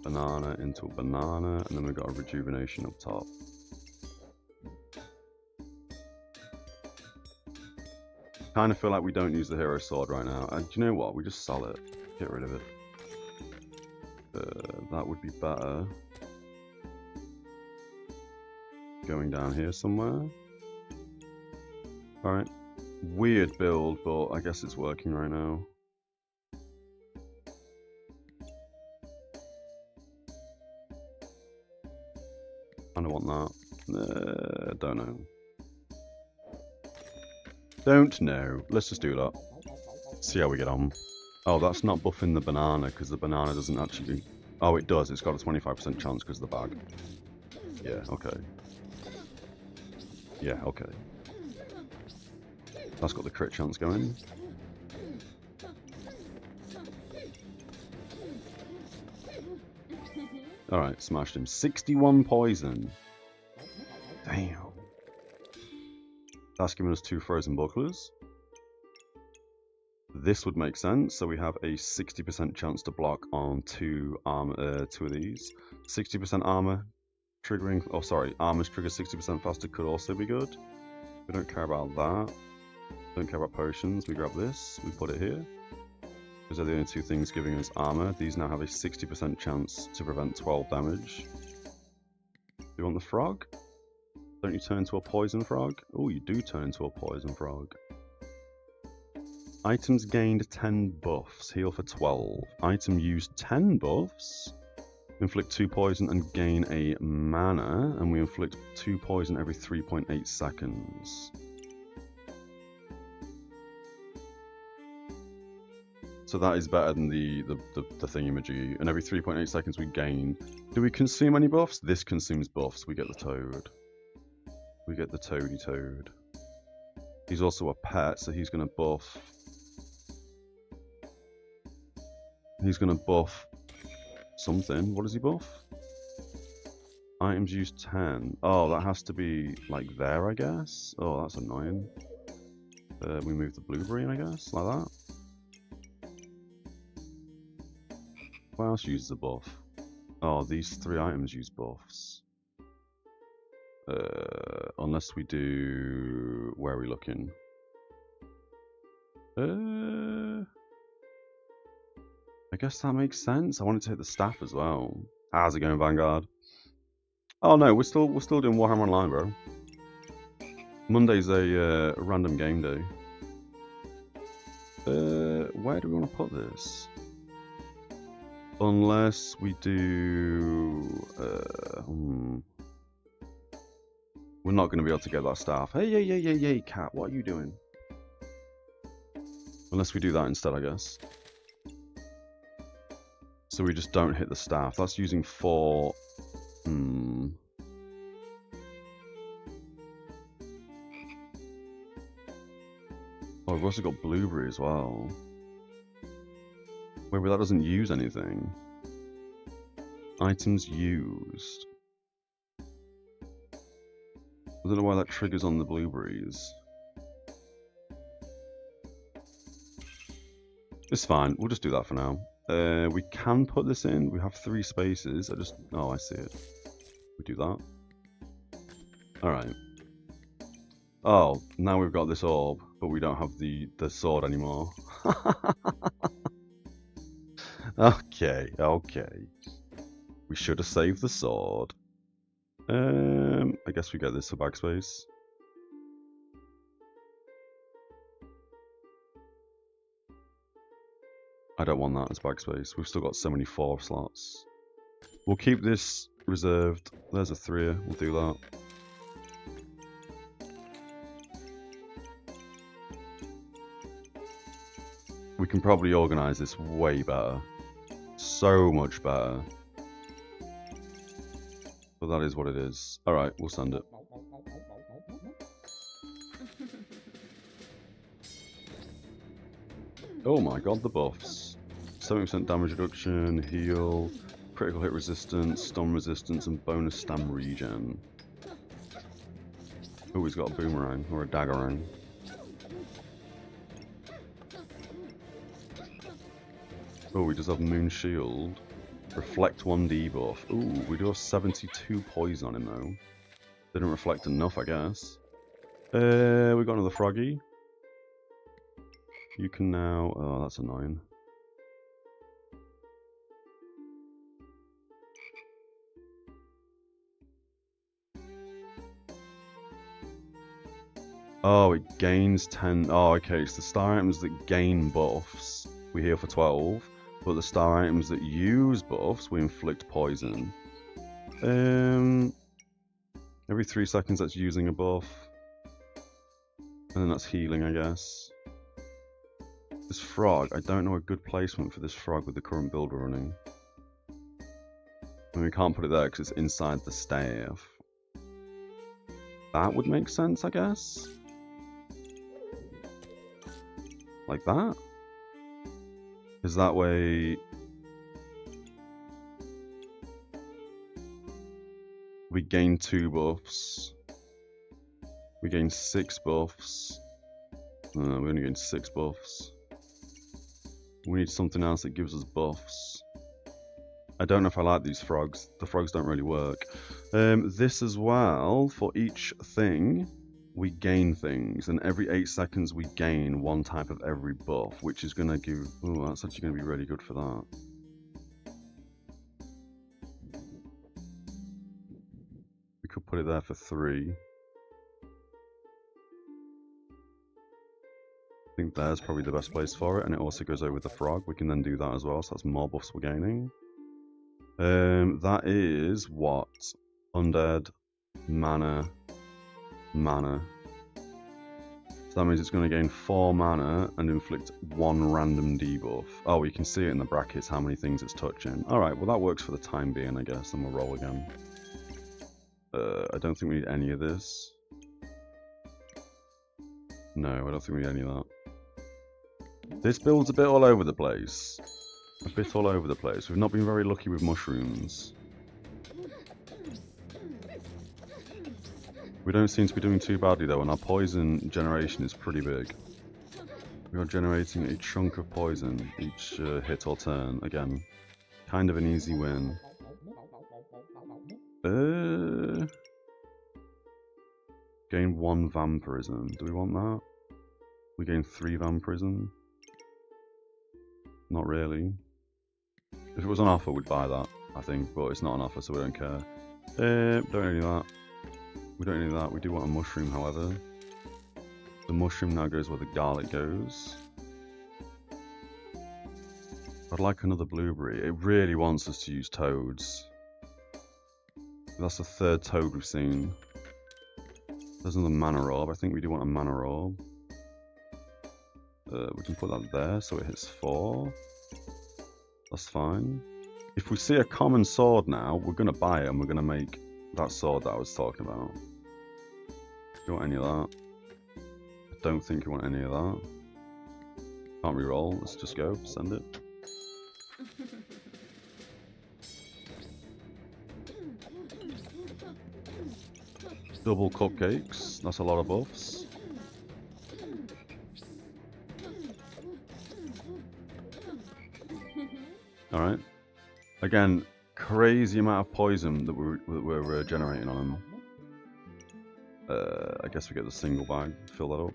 Banana into a banana. And then we've got a rejuvenation up top. Kind of feel like we don't use the hero sword right now. And do you know what? We just sell it. Get rid of it. That would be better. Going down here somewhere. Alright. Weird build, but I guess it's working right now. I don't want that. Don't know. Don't know. Let's just do that. See how we get on. Oh, that's not buffing the banana, because the banana doesn't actually... Oh, it does. It's got a 25% chance because of the bag. Yeah, okay. Yeah, okay. That's got the crit chance going. Alright, smashed him. 61 poison. Damn. That's giving us 2 frozen bucklers. This would make sense, so we have a 60% chance to block on 2 of these. 60% armor triggering, oh sorry, armors trigger 60% faster could also be good. We don't care about that. Don't care about potions. We grab this, we put it here. Those are the only 2 things giving us armor. These now have a 60% chance to prevent 12 damage. Do you want the frog? Don't you turn into a poison frog? Oh, you do turn into a poison frog. Items gained 10 buffs, heal for 12. Item used 10 buffs. Inflict 2 poison and gain a mana, and we inflict 2 poison every 3.8 seconds. So that is better than the thingamajiggy. And every 3.8 seconds we gain. Do we consume any buffs? This consumes buffs. We get the toad. We get the toady toad. He's also a pet, so he's going to buff. He's going to buff something. What does he buff? Items used 10. Oh, that has to be like there, I guess. Oh, that's annoying. We move the blueberry in, I guess, like that. What else uses a buff? Oh, these 3 items use buffs. Unless we do... Where are we looking? I guess that makes sense. I wanted to hit the staff as well. How's it going, Vanguard? Oh no, we're still doing Warhammer Online, bro. Monday's a random game day. Where do we want to put this? Unless we do... We're not going to be able to get that staff. Hey, cat, what are you doing? Unless we do that instead, I guess. So we just don't hit the staff. That's using 4... Oh, we've also got blueberry as well. Wait, but that doesn't use anything. Items used. I don't know why that triggers on the blueberries. It's fine. We'll just do that for now. We can put this in. We have 3 spaces. Oh, I see it. We do that. Alright. Oh, now we've got this orb, but we don't have the sword anymore. Okay. We should have saved the sword. I guess we get this for backspace. I don't want that as backspace. We've still got 74 slots. We'll keep this reserved. There's a 3. We'll do that. We can probably organise this way better. So much better. But that is what it is. Alright, we'll send it. Oh my god, the buffs. 70% damage reduction, heal, critical hit resistance, stun resistance, and bonus stam regen. Oh, he's got a boomerang, or a daggerang. Oh, we just have Moon Shield. Reflect 1 debuff. Ooh, we do have 72 poison on him though. Didn't reflect enough, I guess. We got another froggy. You can now... Oh, that's annoying. Oh, it gains 10. Oh, okay. So the star items that gain buffs, we heal for 12. But the star items that use buffs, we inflict poison. Every 3 seconds that's using a buff. And then that's healing, I guess. This frog, I don't know a good placement for this frog with the current build we're running. I mean, we can't put it there because it's inside the staff. That would make sense, I guess. Like that. Because that way we gain 2 buffs. We gain 6 buffs. We only gain 6 buffs. We need something else that gives us buffs. I don't know if I like these frogs. The frogs don't really work. This as well, for each thing, we gain things. And every 8 seconds we gain 1 type of every buff, which is going to give... Oh, that's actually going to be really good for that. We could put it there for 3. I think there's probably the best place for it, and it also goes over with the frog. We can then do that as well, so that's more buffs we're gaining. That is what? Undead, mana. So that means it's going to gain 4 mana and inflict 1 random debuff. Oh, you can see it in the brackets how many things it's touching. Alright, well that works for the time being, I guess, and we'll roll again. I don't think we need any of this. No, I don't think we need any of that. This build's a bit all over the place. A bit all over the place. We've not been very lucky with mushrooms. We don't seem to be doing too badly though, and our poison generation is pretty big. We are generating a chunk of poison each hit or turn. Again, kind of an easy win. Gain 1 vampirism. Do we want that? We gain 3 vampirism. Not really. If it was on offer, we'd buy that, I think, but it's not on offer, so we don't care. Don't need that. We don't need that. We do want a mushroom, however. The mushroom now goes where the garlic goes. I'd like another blueberry. It really wants us to use toads. That's the 3rd toad we've seen. There's another mana orb. I think we do want a mana orb. We can put that there so it hits 4. That's fine. If we see a common sword now, we're going to buy it and we're going to make that sword that I was talking about. Do you want any of that? I don't think you want any of that. Can't reroll. Let's just go. Send it. Double cupcakes. That's a lot of buffs. Alright. Again, crazy amount of poison that we're generating on them. I guess we get the single bag, fill that up.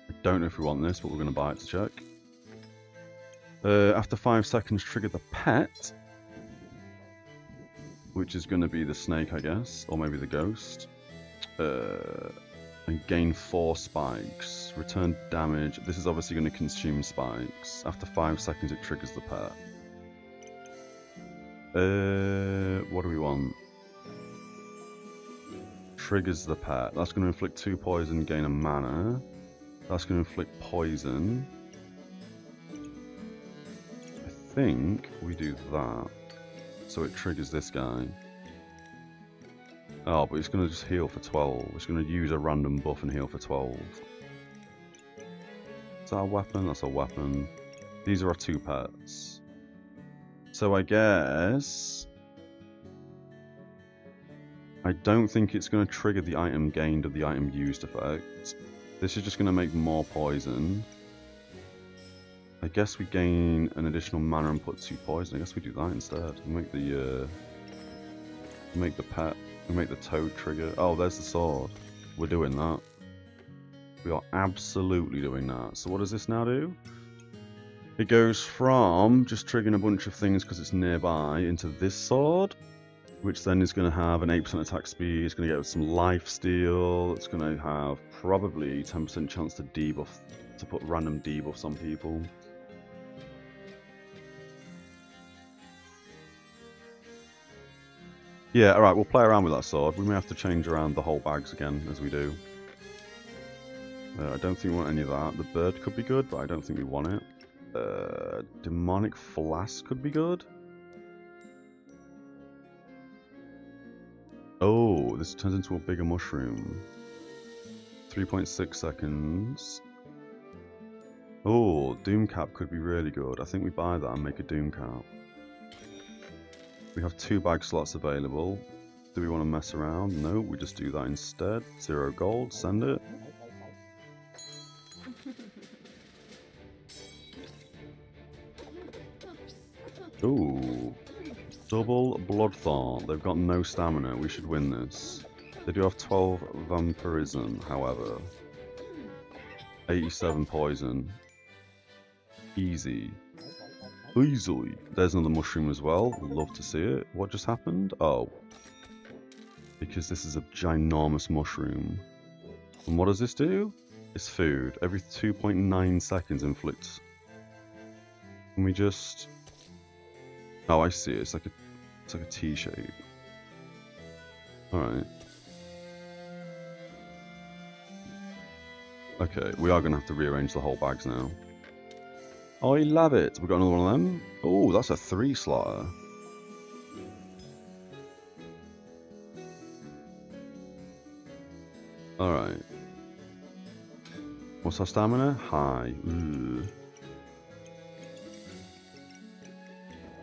I don't know if we want this, but we're going to buy it to check. After 5 seconds, trigger the pet. Which is going to be the snake, I guess. Or maybe the ghost. And gain 4 spikes. Return damage. This is obviously going to consume spikes. After 5 seconds it triggers the pet. What do we want? Triggers the pet. That's going to inflict 2 poison, gain a mana. That's going to inflict poison. I think we do that. So it triggers this guy. Oh, but it's going to just heal for 12. It's going to use a random buff and heal for 12. Is that a weapon? That's a weapon. These are our 2 pets. So I guess... I don't think it's going to trigger the item gained or the item used effect. This is just going to make more poison. I guess we gain an additional mana and put 2 poison. I guess we do that instead. We make the pet. We make the toad trigger. Oh, there's the sword. We're doing that. We are absolutely doing that. So what does this now do? It goes from just triggering a bunch of things because it's nearby into this sword. which then is going to have an 8% attack speed. It's going to get some life steal. It's going to have probably 10% chance to debuff, to put random debuffs on people. Yeah, alright, we'll play around with that sword. We may have to change around the whole bags again as we do. I don't think we want any of that. The bird could be good, but I don't think we want it. Demonic Flask could be good. Oh, this turns into a bigger mushroom. 3.6 seconds. Oh, Doom Cap could be really good. I think we buy that and make a Doom Cap. We have 2 bag slots available. Do we want to mess around? No, we just do that instead. 0 gold, send it. Ooh. Double Bloodthorn. They've got no stamina. We should win this. They do have 12 Vampirism, however. 87 Poison. Easy. Easily. There's another mushroom as well. Love to see it. What just happened? Oh. Because this is a ginormous mushroom. And what does this do? It's food. Every 2.9 seconds inflicts. Can we just... Oh, I see. It's like a T shape. Alright. Okay, we are going to have to rearrange the whole bags now. I love it. We've got another one of them. Oh, that's a 3 slaughter. Alright. What's our stamina? High. Ooh.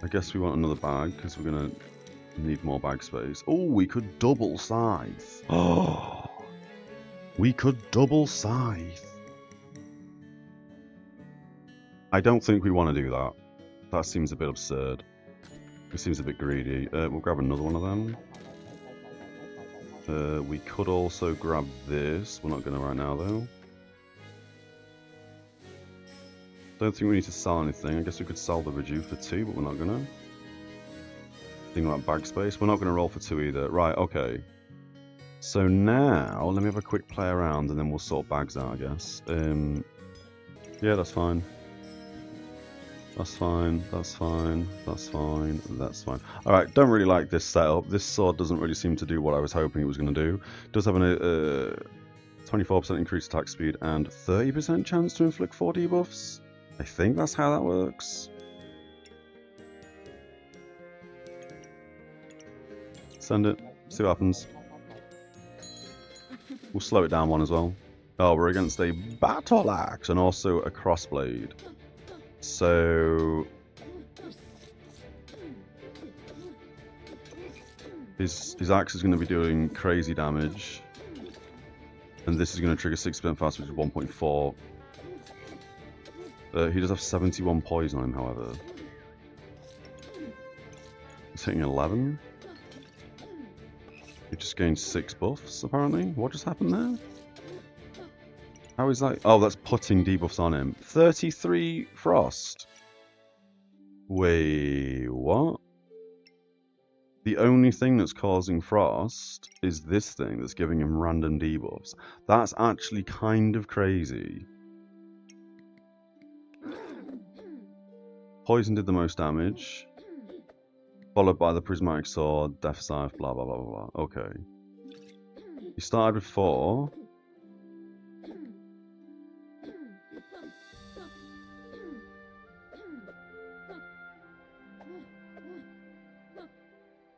I guess we want another bag because we're going to need more bag space. Oh, we could double Scythe. Oh, we could double Scythe. I don't think we want to do that. That seems a bit absurd. It seems a bit greedy. We'll grab another one of them. We could also grab this. We're not going to right now, though. Don't think we need to sell anything. I guess we could sell the Reju for 2, but we're not going to. Think about bag space. We're not going to roll for 2 either. Right, okay. So now, let me have a quick play around, and then we'll sort bags out, I guess. Yeah, that's fine. That's fine, that's fine, that's fine, that's fine. Alright, don't really like this setup. This sword doesn't really seem to do what I was hoping it was going to do. It does have a 24% increased attack speed and 30% chance to inflict 4 debuffs. I think that's how that works. Send it, see what happens. We'll slow it down 1 as well. Oh, we're against a battle axe and also a crossblade. So his axe is going to be doing crazy damage, and this is going to trigger 6% fast, which is 1.4. He does have 71 poison on him, however. He's hitting 11. He just gained 6 buffs, apparently. What just happened there? How is that? Oh, that's putting debuffs on him. 33 frost. Wait, what? The only thing that's causing frost is this thing that's giving him random debuffs. That's actually kind of crazy. Poison did the most damage, followed by the prismatic sword, death scythe, blah blah blah blah blah. Okay. He started with 4.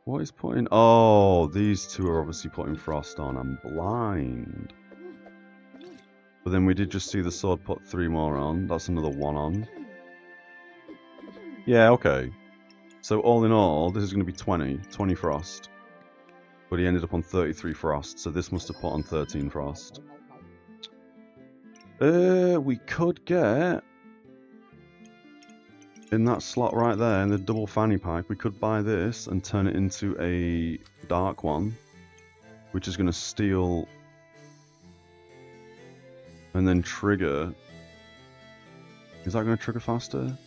What is putting... Oh, these 2 are obviously putting frost on. I'm blind. But then we did just see the sword put 3 more on. That's another 1 on. Yeah, okay. So all in all, this is going to be 20 frost. But he ended up on 33 frost, so this must have put on 13 frost. We could get... In that slot right there, in the double fanny pack, we could buy this and turn it into a dark one, which is going to steal and then trigger. Is that going to trigger faster?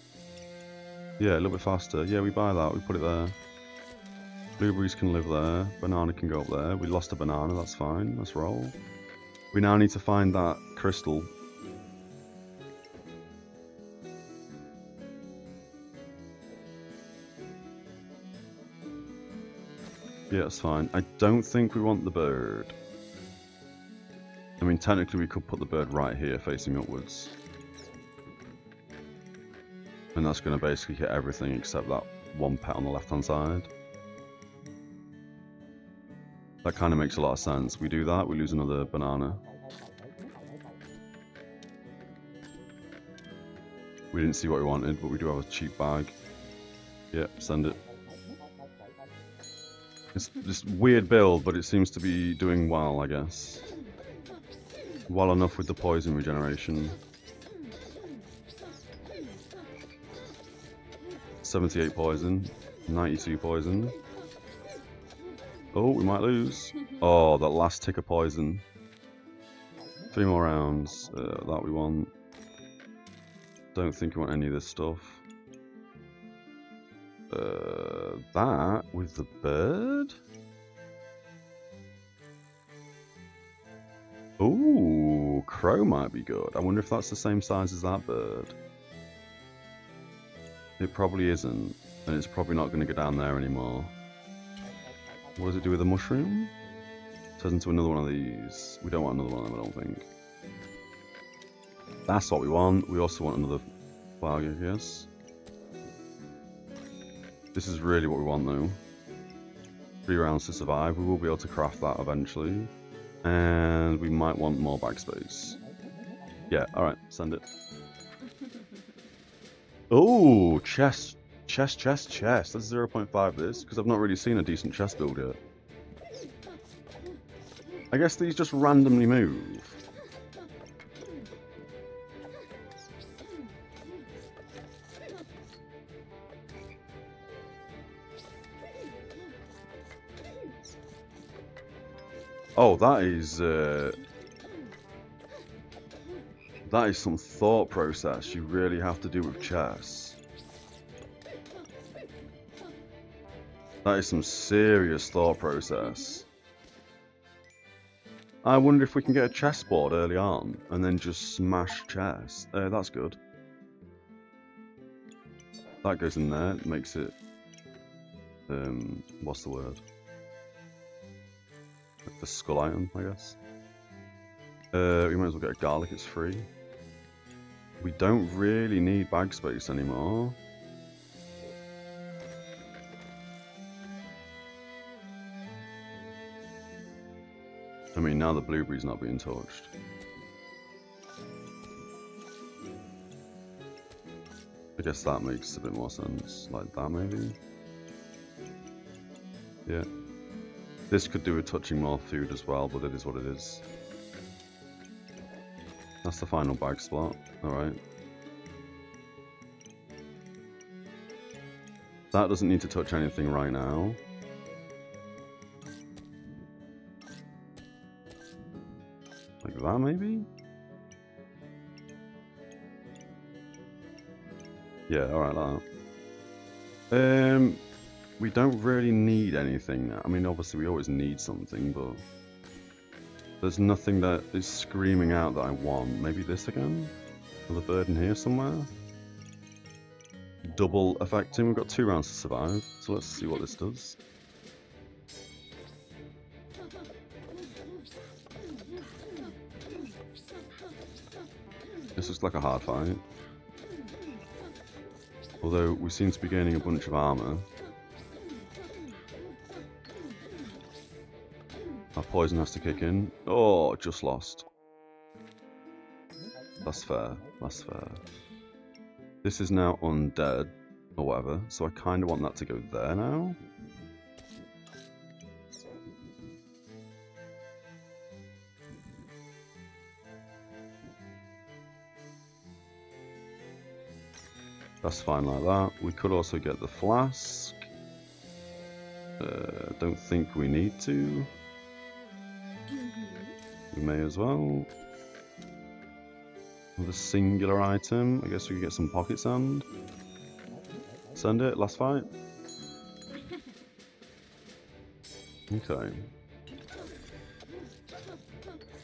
Yeah, a little bit faster. Yeah, we buy that. We put it there. Blueberries can live there. Banana can go up there. We lost a banana, that's fine. Let's roll. We now need to find that crystal. Yeah, it's fine. I don't think we want the bird. I mean, technically we could put the bird right here facing upwards. And that's going to basically hit everything except that one pet on the left-hand side. That kind of makes a lot of sense. We do that, we lose another banana. We didn't see what we wanted, but we do have a cheap bag. Yep, send it. It's this weird build, but it seems to be doing well, I guess. Well enough with the poison regeneration. 78 poison, 92 poison. Oh, we might lose. Oh, that last tick of poison. 3 more rounds. That we want. Don't think we want any of this stuff. That with the bird? Ooh, crow might be good. I wonder if that's the same size as that bird. It probably isn't, and it's probably not going to go down there anymore. What does it do with the mushroom? Turns into another one of these. We don't want another one of them, I don't think. That's what we want. We also want another flag, I guess. This is really what we want, though. 3 rounds to survive. We will be able to craft that eventually. And we might want more bag space. Yeah, alright, send it. Oh, chest. Chest. That's 0.5 this, because I've not really seen a decent chest build yet. I guess these just randomly move. Oh, that is some thought process you really have to do with chess. That is some serious thought process. I wonder if we can get a chessboard early on and then just smash chess. That's good. That goes in there, makes it what's the word? The skull item, I guess. We might as well get a garlic, it's free. We don't really need bag space anymore. I mean, now the blueberry's not being touched. I guess that makes a bit more sense. Like that, maybe? Yeah. This could do with touching more food as well, but it is what it is. That's the final bag spot. Alright. That doesn't need to touch anything right now. Like that, maybe? Yeah, alright, that. We don't really need anything now. I mean, obviously we always need something, but there's nothing that is screaming out that I want. Maybe this again? Another bird in here somewhere? Double affecting. We've got 2 rounds to survive, so let's see what this does. This looks like a hard fight. Although we seem to be gaining a bunch of armor. Our poison has to kick in. Oh, just lost. That's fair. That's fair. This is now undead, or whatever, so I kind of want that to go there now. That's fine like that. We could also get the flask. Don't think we need to. We may as well. With a singular item, I guess we could get some pocket sand. Send it, last fight. Okay.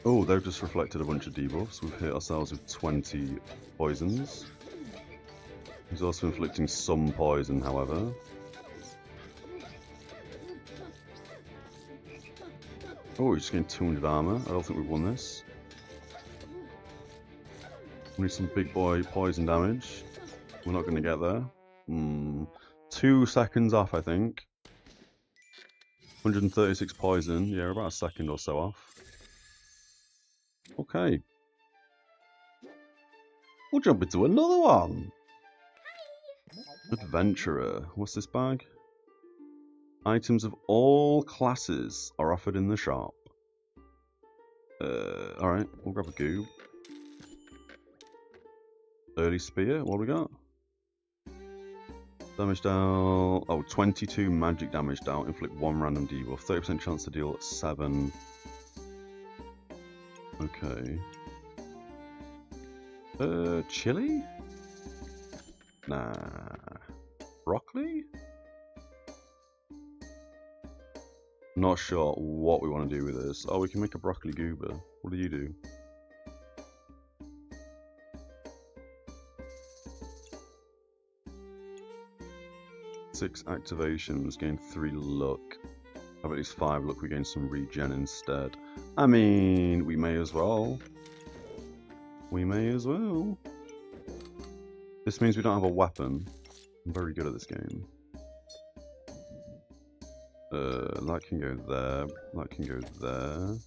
Oh, they've just reflected a bunch of debuffs. We've hit ourselves with 20 poisons. He's also inflicting some poison, however. Oh, he's just getting 200 armor. I don't think we've won this. We need some big boy poison damage. We're not going to get there. 2 seconds off, I think. 136 poison. Yeah, we're about a second or so off. Okay. We'll jump into another one. Adventurer. What's this bag? Items of all classes are offered in the shop. Alright, we'll grab a goob. Early spear, what do we got? Damage dealt. Oh, 22 magic damage dealt. Inflict 1 random debuff. 30% chance to deal 7. Okay. Chili? Nah. Broccoli? Not sure what we want to do with this. Oh, we can make a broccoli goober. What do you do? Six activations, gain 3 luck. Have at least 5 luck, we gain some regen instead. I mean, we may as well. We may as well. This means we don't have a weapon. I'm very good at this game. That can go there. That can go there.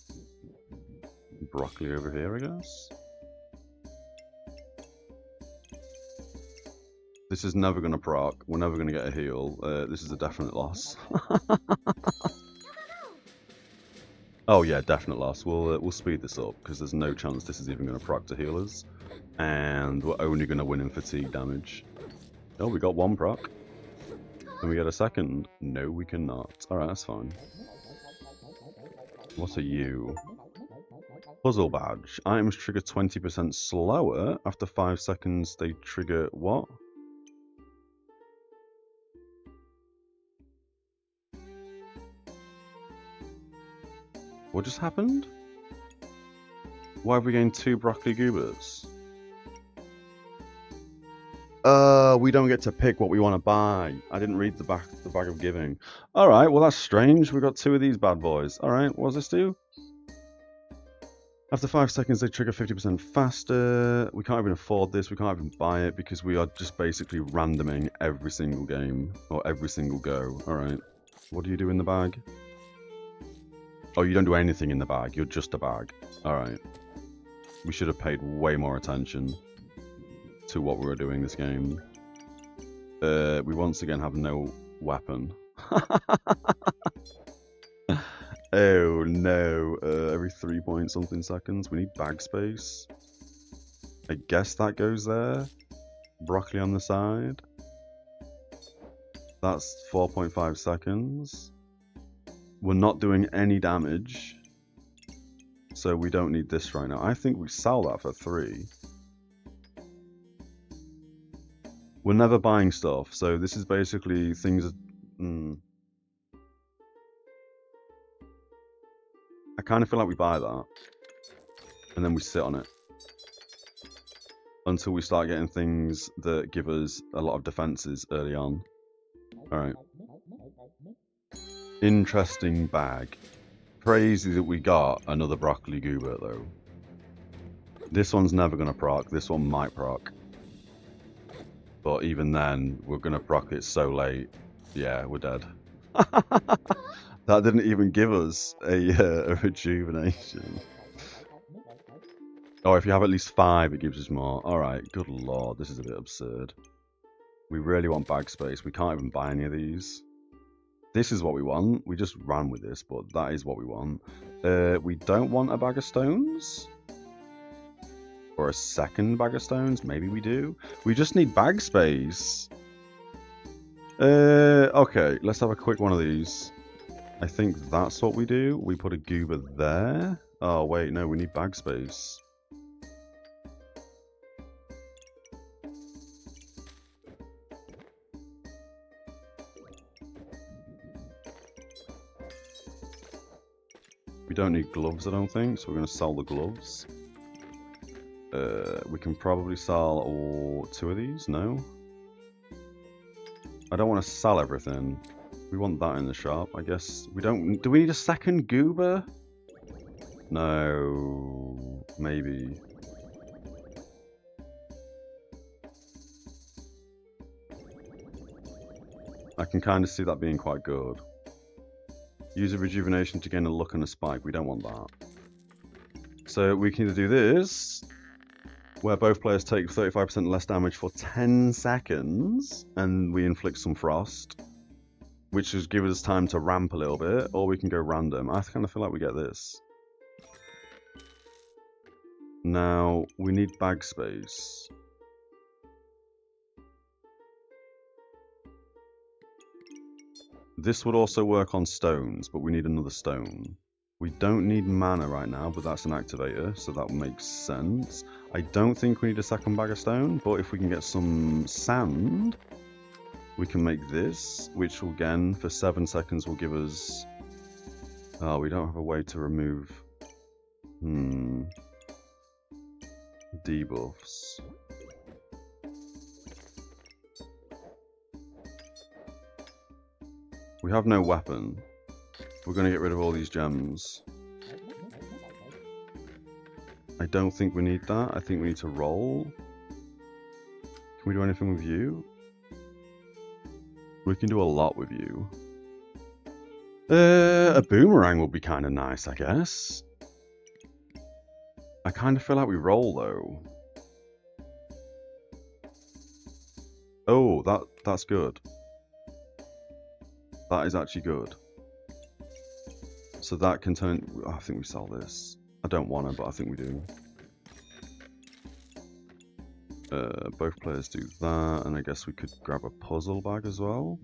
Broccoli over here, I guess. This is never going to proc. We're never going to get a heal. This is a definite loss. Oh yeah, definite loss. We'll speed this up because there's no chance this is even going to proc to heal us, and we're only going to win in fatigue damage. Oh, we got 1 proc. Can we get a second? No, we cannot. Alright, that's fine. What are you? Puzzle badge. Items trigger 20% slower. After 5 seconds, they trigger what? What just happened? Why have we gained 2 broccoli goobers? We don't get to pick what we want to buy. I didn't read the bag of giving. Alright, well that's strange. We got 2 of these bad boys. Alright, what does this do? After 5 seconds, they trigger 50% faster. We can't even afford this. We can't even buy it because we are just basically randoming every single game or every single go. Alright, what do you do in the bag? Oh, you don't do anything in the bag. You're just a bag. Alright. We should have paid way more attention to what we were doing this game. We once again have no weapon. Oh no. Every 3 point something seconds. We need bag space. I guess that goes there. Broccoli on the side. That's 4.5 seconds. We're not doing any damage, so we don't need this right now. I think we sell that for 3. We're never buying stuff, so this is basically things... I kind of feel like we buy that, and then we sit on it until we start getting things that give us a lot of defenses early on. Alright. Interesting bag. Crazy that we got another broccoli goober though. This one's never going to proc. This one might proc. But even then, we're going to proc it so late. Yeah, we're dead. That didn't even give us a rejuvenation. Oh, if you have at least 5, it gives us more. Alright, good lord, this is a bit absurd. We really want bag space. We can't even buy any of these. This is what we want. We just ran with this, but that is what we want. We don't want a bag of stones. Or a second bag of stones. Maybe we do. We just need bag space. Okay, let's have a quick one of these. I think that's what we do. We put a goober there. Oh, wait, no, we need bag space. We don't need gloves, I don't think, so we're going to sell the gloves. We can probably sell all 2 of these, no? I don't want to sell everything. We want that in the shop, I guess. We don't... Do we need a second goober? No... Maybe. I can kind of see that being quite good. Use a rejuvenation to gain a look and a spike. We don't want that. So we can either do this, where both players take 35% less damage for 10 seconds, and we inflict some frost, which just gives us time to ramp a little bit, or we can go random. I kind of feel like we get this. Now, we need bag space. This would also work on stones, but we need another stone. We don't need mana right now, but that's an activator, so that makes sense. I don't think we need a second bag of stone, but if we can get some sand, we can make this, which will, again, for 7 seconds will give us... Oh, we don't have a way to remove... debuffs. We have no weapon. We're going to get rid of all these gems. I don't think we need that. I think we need to roll. Can we do anything with you? We can do a lot with you. A boomerang would be kind of nice, I guess. I kind of feel like we roll, though. Oh, that's good. That is actually good. So that can turn... I think we sell this. I don't want to, but I think we do. Both players do that, and I guess we could grab a puzzle bag as well.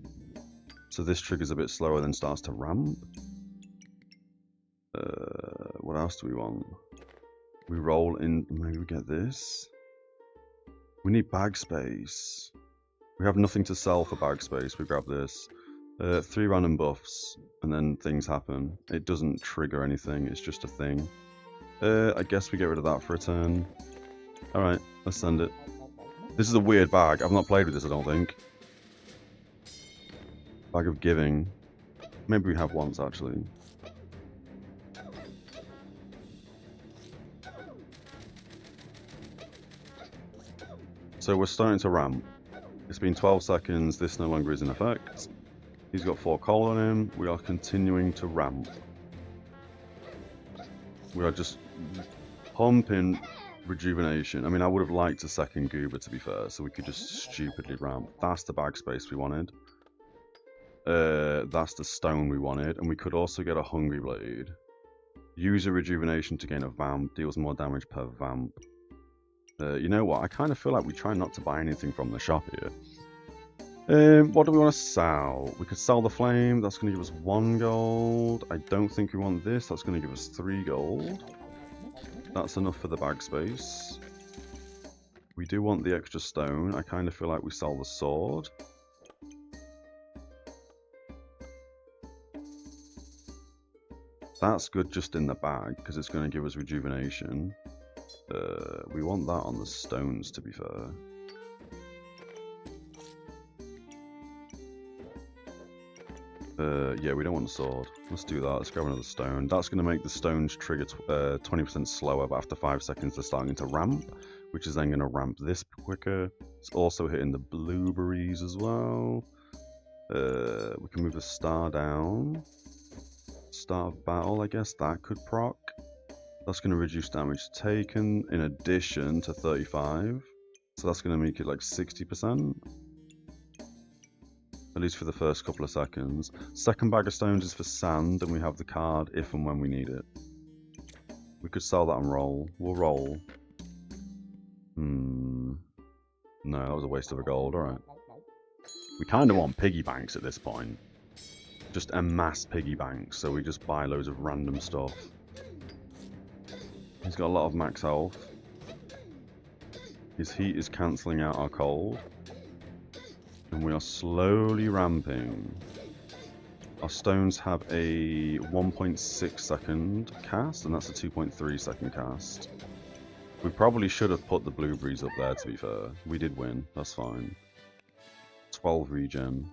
So this triggers a bit slower, then starts to ramp. What else do we want? We roll in... Maybe we get this. We need bag space. We have nothing to sell for bag space. We grab this. 3 random buffs, and then things happen. It doesn't trigger anything, it's just a thing. I guess we get rid of that for a turn. Alright, let's send it. This is a weird bag. I've not played with this, I don't think. Bag of giving. Maybe we have once, actually. So we're starting to ramp. It's been 12 seconds, this no longer is in effect. He's got 4 coal on him. We are continuing to ramp. We are just pumping rejuvenation. I mean, I would have liked a second goober, to be fair, so we could just stupidly ramp. That's the bag space we wanted. That's the stone we wanted. And we could also get a hungry blade. Use a rejuvenation to gain a vamp. Deals more damage per vamp. You know what? I kind of feel like we try not to buy anything from the shop here. What do we want to sell? We could sell the flame. That's going to give us 1 gold. I don't think we want this. That's going to give us 3 gold. That's enough for the bag space. We do want the extra stone. I kind of feel like we sell the sword. That's good just in the bag because it's going to give us rejuvenation. We want that on the stones, to be fair. Yeah, we don't want the sword. Let's do that. Let's grab another stone. That's going to make the stones trigger 20% slower, but after 5 seconds they're starting to ramp, which is then going to ramp this quicker. It's also hitting the blueberries as well. We can move the star down. Start of battle, I guess that could proc. That's going to reduce damage taken in addition to 35. So that's going to make it like 60%. At least for the first couple of seconds. Second bag of stones is for sand, and we have the card if and when we need it. We could sell that and roll. We'll roll. No, that was a waste of a gold. Alright. We kind of want piggy banks at this point. Just amass piggy banks, so we just buy loads of random stuff. He's got a lot of max health. His heat is cancelling out our cold. And we are slowly ramping. Our stones have a 1.6 second cast, and that's a 2.3 second cast. We probably should have put the blueberries up there, to be fair. We did win, that's fine. 12 regen.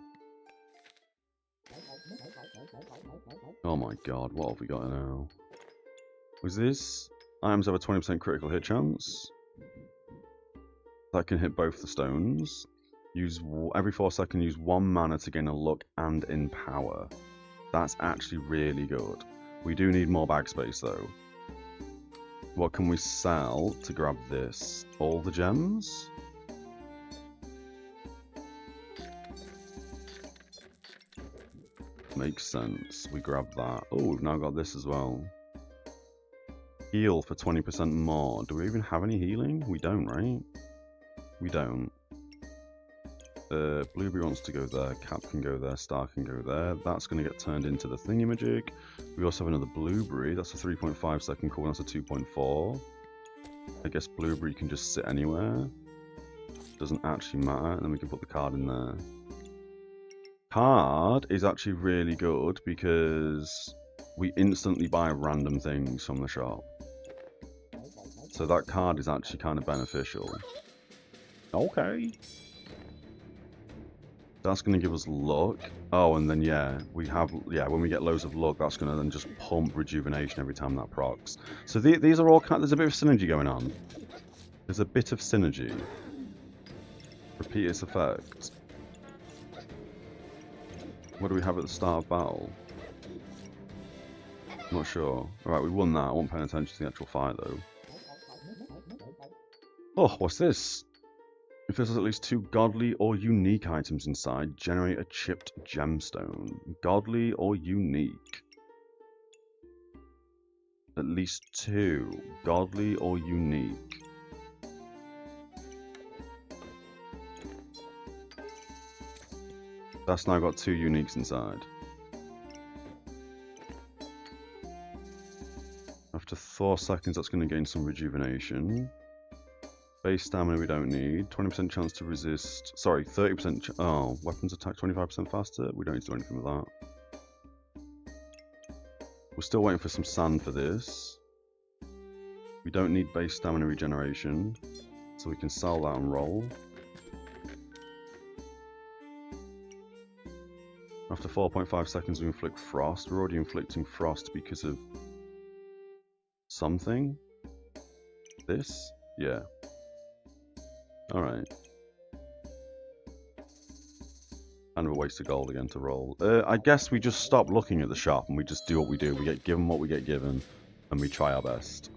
Oh my god, what have we got now? Was this? Items have a 20% critical hit chance. That can hit both the stones. Use every 4 seconds, use 1 mana to gain a luck and empower. That's actually really good. We do need more bag space though. What can we sell to grab this? All the gems? Makes sense. We grab that. Oh, we've now got this as well. Heal for 20% more. Do we even have any healing? We don't, right? We don't. Blueberry wants to go there, Cap can go there, Star can go there. That's going to get turned into the thingamajig. We also have another Blueberry. That's a 3.5 second cooldown, that's a 2.4. I guess Blueberry can just sit anywhere. Doesn't actually matter. And then we can put the card in there. Card is actually really good because we instantly buy random things from the shop. So that card is actually kind of beneficial. Okay. That's going to give us luck. Oh, and then yeah, when we get loads of luck, that's going to then just pump rejuvenation every time that procs. So these are all kind of, there's a bit of synergy going on. There's a bit of synergy. Repeat its effect. What do we have at the start of battle? I'm not sure. Alright, we won that. I wasn't paying attention to the actual fight though. Oh, what's this? If there's at least 2 godly or unique items inside, generate a chipped gemstone. Godly or unique? At least 2. Godly or unique? That's now got 2 uniques inside. After 4 seconds, that's going to gain some rejuvenation. Base stamina we don't need. 20% chance to resist. Sorry, 30%. Oh, weapons attack 25% faster. We don't need to do anything with that. We're still waiting for some sand for this. We don't need base stamina regeneration, so we can sell that and roll. After 4.5 seconds, we inflict frost. We're already inflicting frost because of something. This? Yeah. Alright. Kind of a waste of gold again to roll. I guess we just stop looking at the shop and we just do what we do. We get given what we get given and we try our best.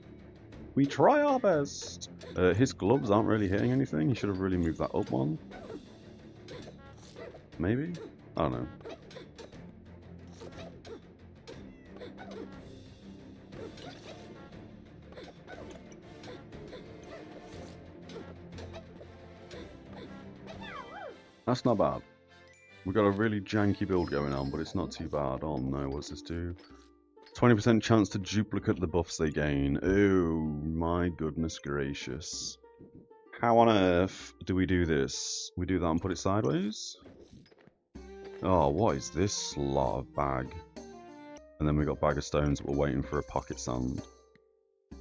We try our best! His gloves aren't really hitting anything. He should have really moved that up one. Maybe? I don't know. That's not bad. We've got a really janky build going on, but it's not too bad. Oh no, what's this do? 20% chance to duplicate the buffs they gain. Oh my goodness gracious. How on earth do we do this? We do that and put it sideways? Oh, what is this slot of bag? And then we got bag of stones, but we're waiting for a pocket sand.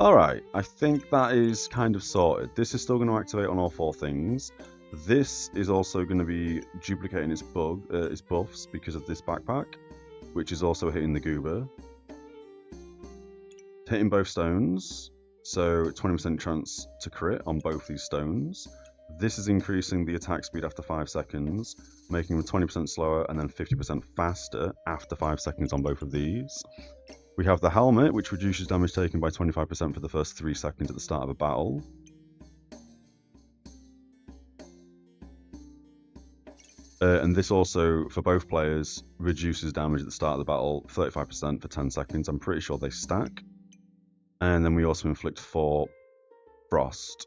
Alright, I think that is kind of sorted. This is still going to activate on all 4 things. This is also going to be duplicating its buffs because of this backpack, which is also hitting the goober. Hitting both stones, so 20% chance to crit on both these stones. This is increasing the attack speed after 5 seconds, making them 20% slower and then 50% faster after 5 seconds on both of these. We have the helmet, which reduces damage taken by 25% for the first 3 seconds at the start of a battle. And this also, for both players, reduces damage at the start of the battle 35% for 10 seconds. I'm pretty sure they stack. And then we also inflict 4 frost.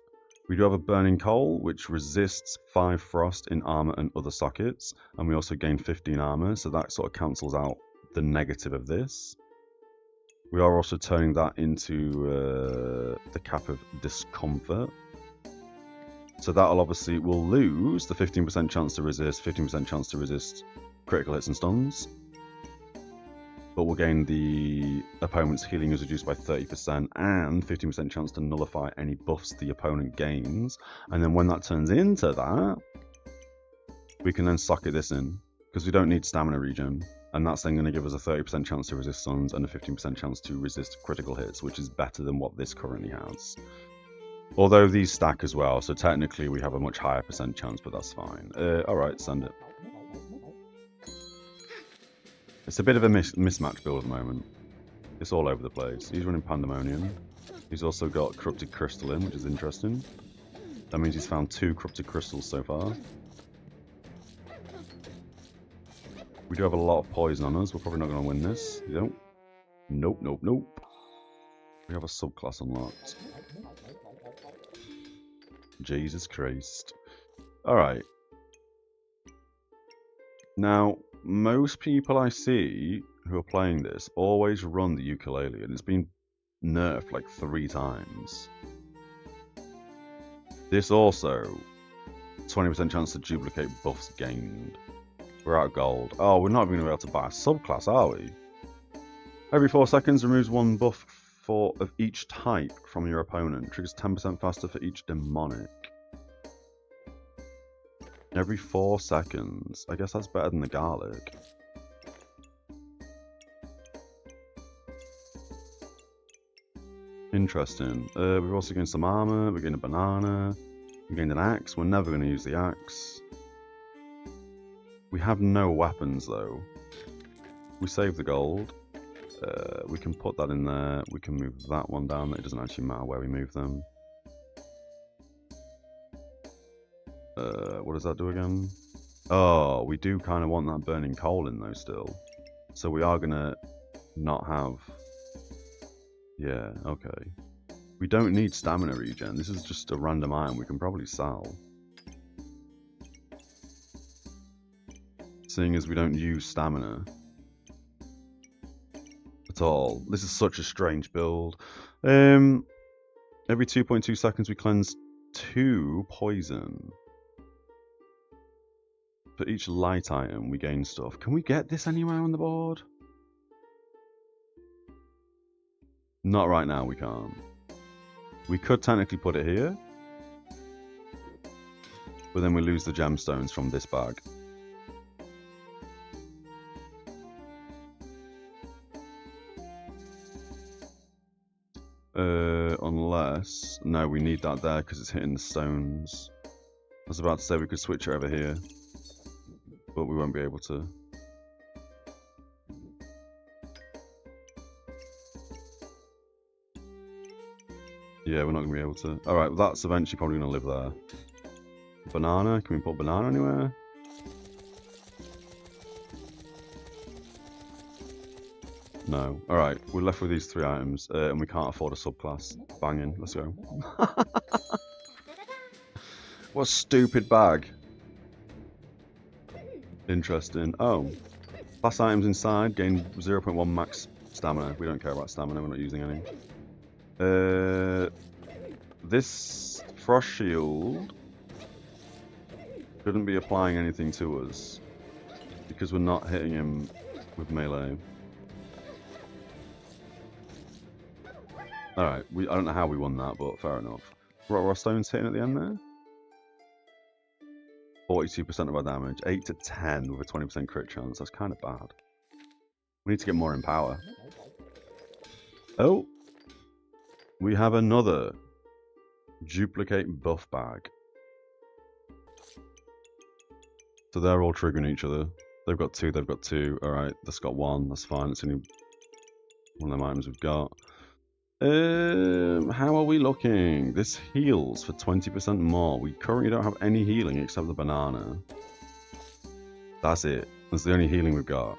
We do have a burning coal, which resists 5 frost in armor and other sockets. And we also gain 15 armor, so that sort of cancels out the negative of this. We are also turning that into the cap of discomfort. So that'll obviously, we'll lose the 15% chance to resist, 15% chance to resist critical hits and stuns. but we'll gain the opponent's healing is reduced by 30% and 15% chance to nullify any buffs the opponent gains. And then when that turns into that, we can then socket this in, because we don't need stamina regen. And that's then going to give us a 30% chance to resist suns and a 15% chance to resist critical hits, which is better than what this currently has. Although these stack as well, so technically we have a much higher percent chance, but that's fine. Alright, send it. It's a bit of a mismatch build at the moment. It's all over the place. He's running Pandemonium. He's also got Corrupted Crystal in, which is interesting. That means he's found 2 Corrupted Crystals so far. We do have a lot of poison on us. We're probably not going to win this. Nope. Nope, nope, nope. We have a subclass unlocked. Jesus Christ. Alright. Now, most people I see who are playing this always run the ukulele, and it's been nerfed like 3 times. This also, 20% chance to duplicate buffs gained. We're out of gold. Oh, we're not even going to be able to buy a subclass, are we? Every 4 seconds, removes 1 buff of each type from your opponent. Triggers 10% faster for each demonic. Every 4 seconds. I guess that's better than the garlic. Interesting. We've also gained some armor. We gained a banana. We gained an axe. We're never going to use the axe. We have no weapons though. We save the gold. We can put that in there. We can move that one down. It doesn't actually matter where we move them. What does that do again? Oh, we do kind of want that burning coal in though still. So we are going to not have... Yeah, okay. We don't need stamina regen. This is just a random item we can probably sell. Seeing as we don't use stamina at all. This is such a strange build. Every 2.2 seconds we cleanse 2 poison. For each light item we gain stuff. Can we get this anywhere on the board? Not right now, we can't. We could technically put it here. But then we lose the gemstones from this bag. Unless... No, we need that there because it's hitting the stones. I was about to say we could switch it over here. But we won't be able to. Yeah, we're not going to be able to. Alright, well, that's eventually probably going to live there. Banana, can we put banana anywhere? No. Alright, we're left with these 3 items, and we can't afford a subclass. Banging, let's go. What a stupid bag. Interesting. Oh. Class items inside, gain 0.1 max stamina. We don't care about stamina, we're not using any. This Frost Shield shouldn't be applying anything to us because we're not hitting him with melee. Alright, I don't know how we won that, but fair enough. What are stones hitting at the end there? 42% of our damage, 8 to 10 with a 20% crit chance. That's kind of bad. We need to get more in power. Oh! We have another duplicate buff bag. So they're all triggering each other. They've got 2, they've got 2. Alright, that's got 1, that's fine. It's only one of them items we've got. How are we looking? This heals for 20% more. We currently don't have any healing except the banana. That's it. That's the only healing we've got.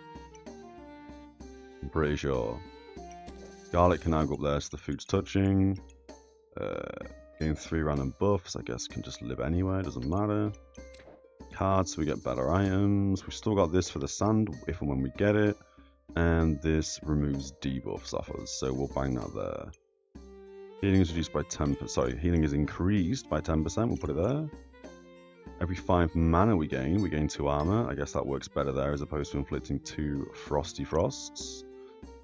I'm pretty sure. Garlic can now go up there so the food's touching. Gain 3 random buffs. I guess can just live anywhere. Doesn't matter. Cards so we get better items. We've still got this for the sand if and when we get it. And this removes debuffs off us, so we'll bang that there. Healing is reduced by 10%. Sorry, healing is increased by 10%. We'll put it there. Every 5 mana we gain 2 armor. I guess that works better there as opposed to inflicting 2 frosty frosts.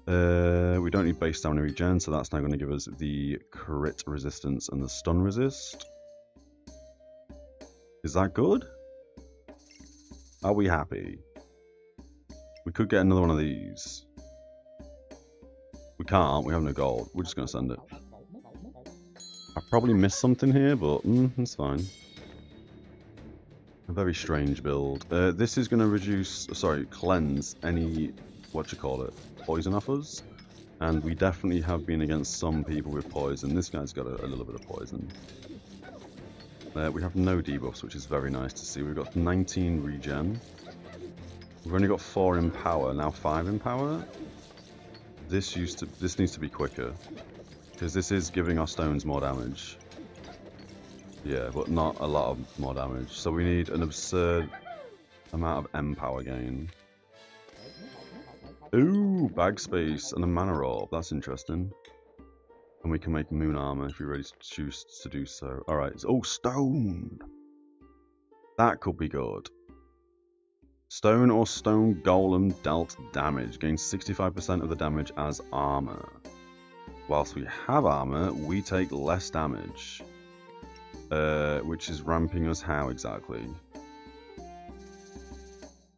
We don't need base stamina regen, so that's now going to give us the crit resistance and the stun resist. Is that good? Are we happy? We could get another one of these. We can't, we have no gold. We're just going to send it. I probably missed something here, but it's fine. A very strange build. This is going to reduce, cleanse any, poison off us. And we definitely have been against some people with poison. This guy's got a little bit of poison. We have no debuffs, which is very nice to see. We've got 19 regen. We've only got 4 in power, now 5 in power. This needs to be quicker, because this is giving our stones more damage. Yeah, but not a lot of more damage. So we need an absurd amount of M power gain. Ooh, bag space and a mana orb. That's interesting. And we can make moon armor if we really choose to do so. Alright, oh, stone! That could be good. Stone or stone golem dealt damage. Gains 65% of the damage as armor. Whilst we have armor, we take less damage. Which is ramping us how exactly?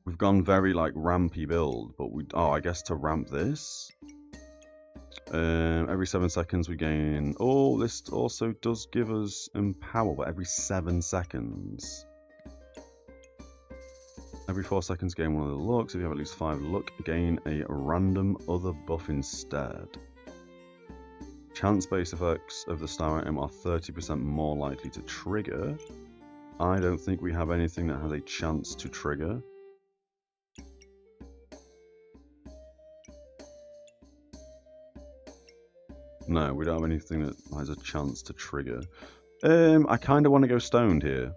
We've gone very like rampy build, but I guess to ramp this. Every 7 seconds we gain. Oh, this also does give us empower, but every 7 seconds. Every 4 seconds gain one of the looks. If you have at least 5 luck, gain a random other buff instead. Chance-based effects of the star item are 30% more likely to trigger. I don't think we have anything that has a chance to trigger. No, we don't have anything that has a chance to trigger. I kind of want to go stoned here.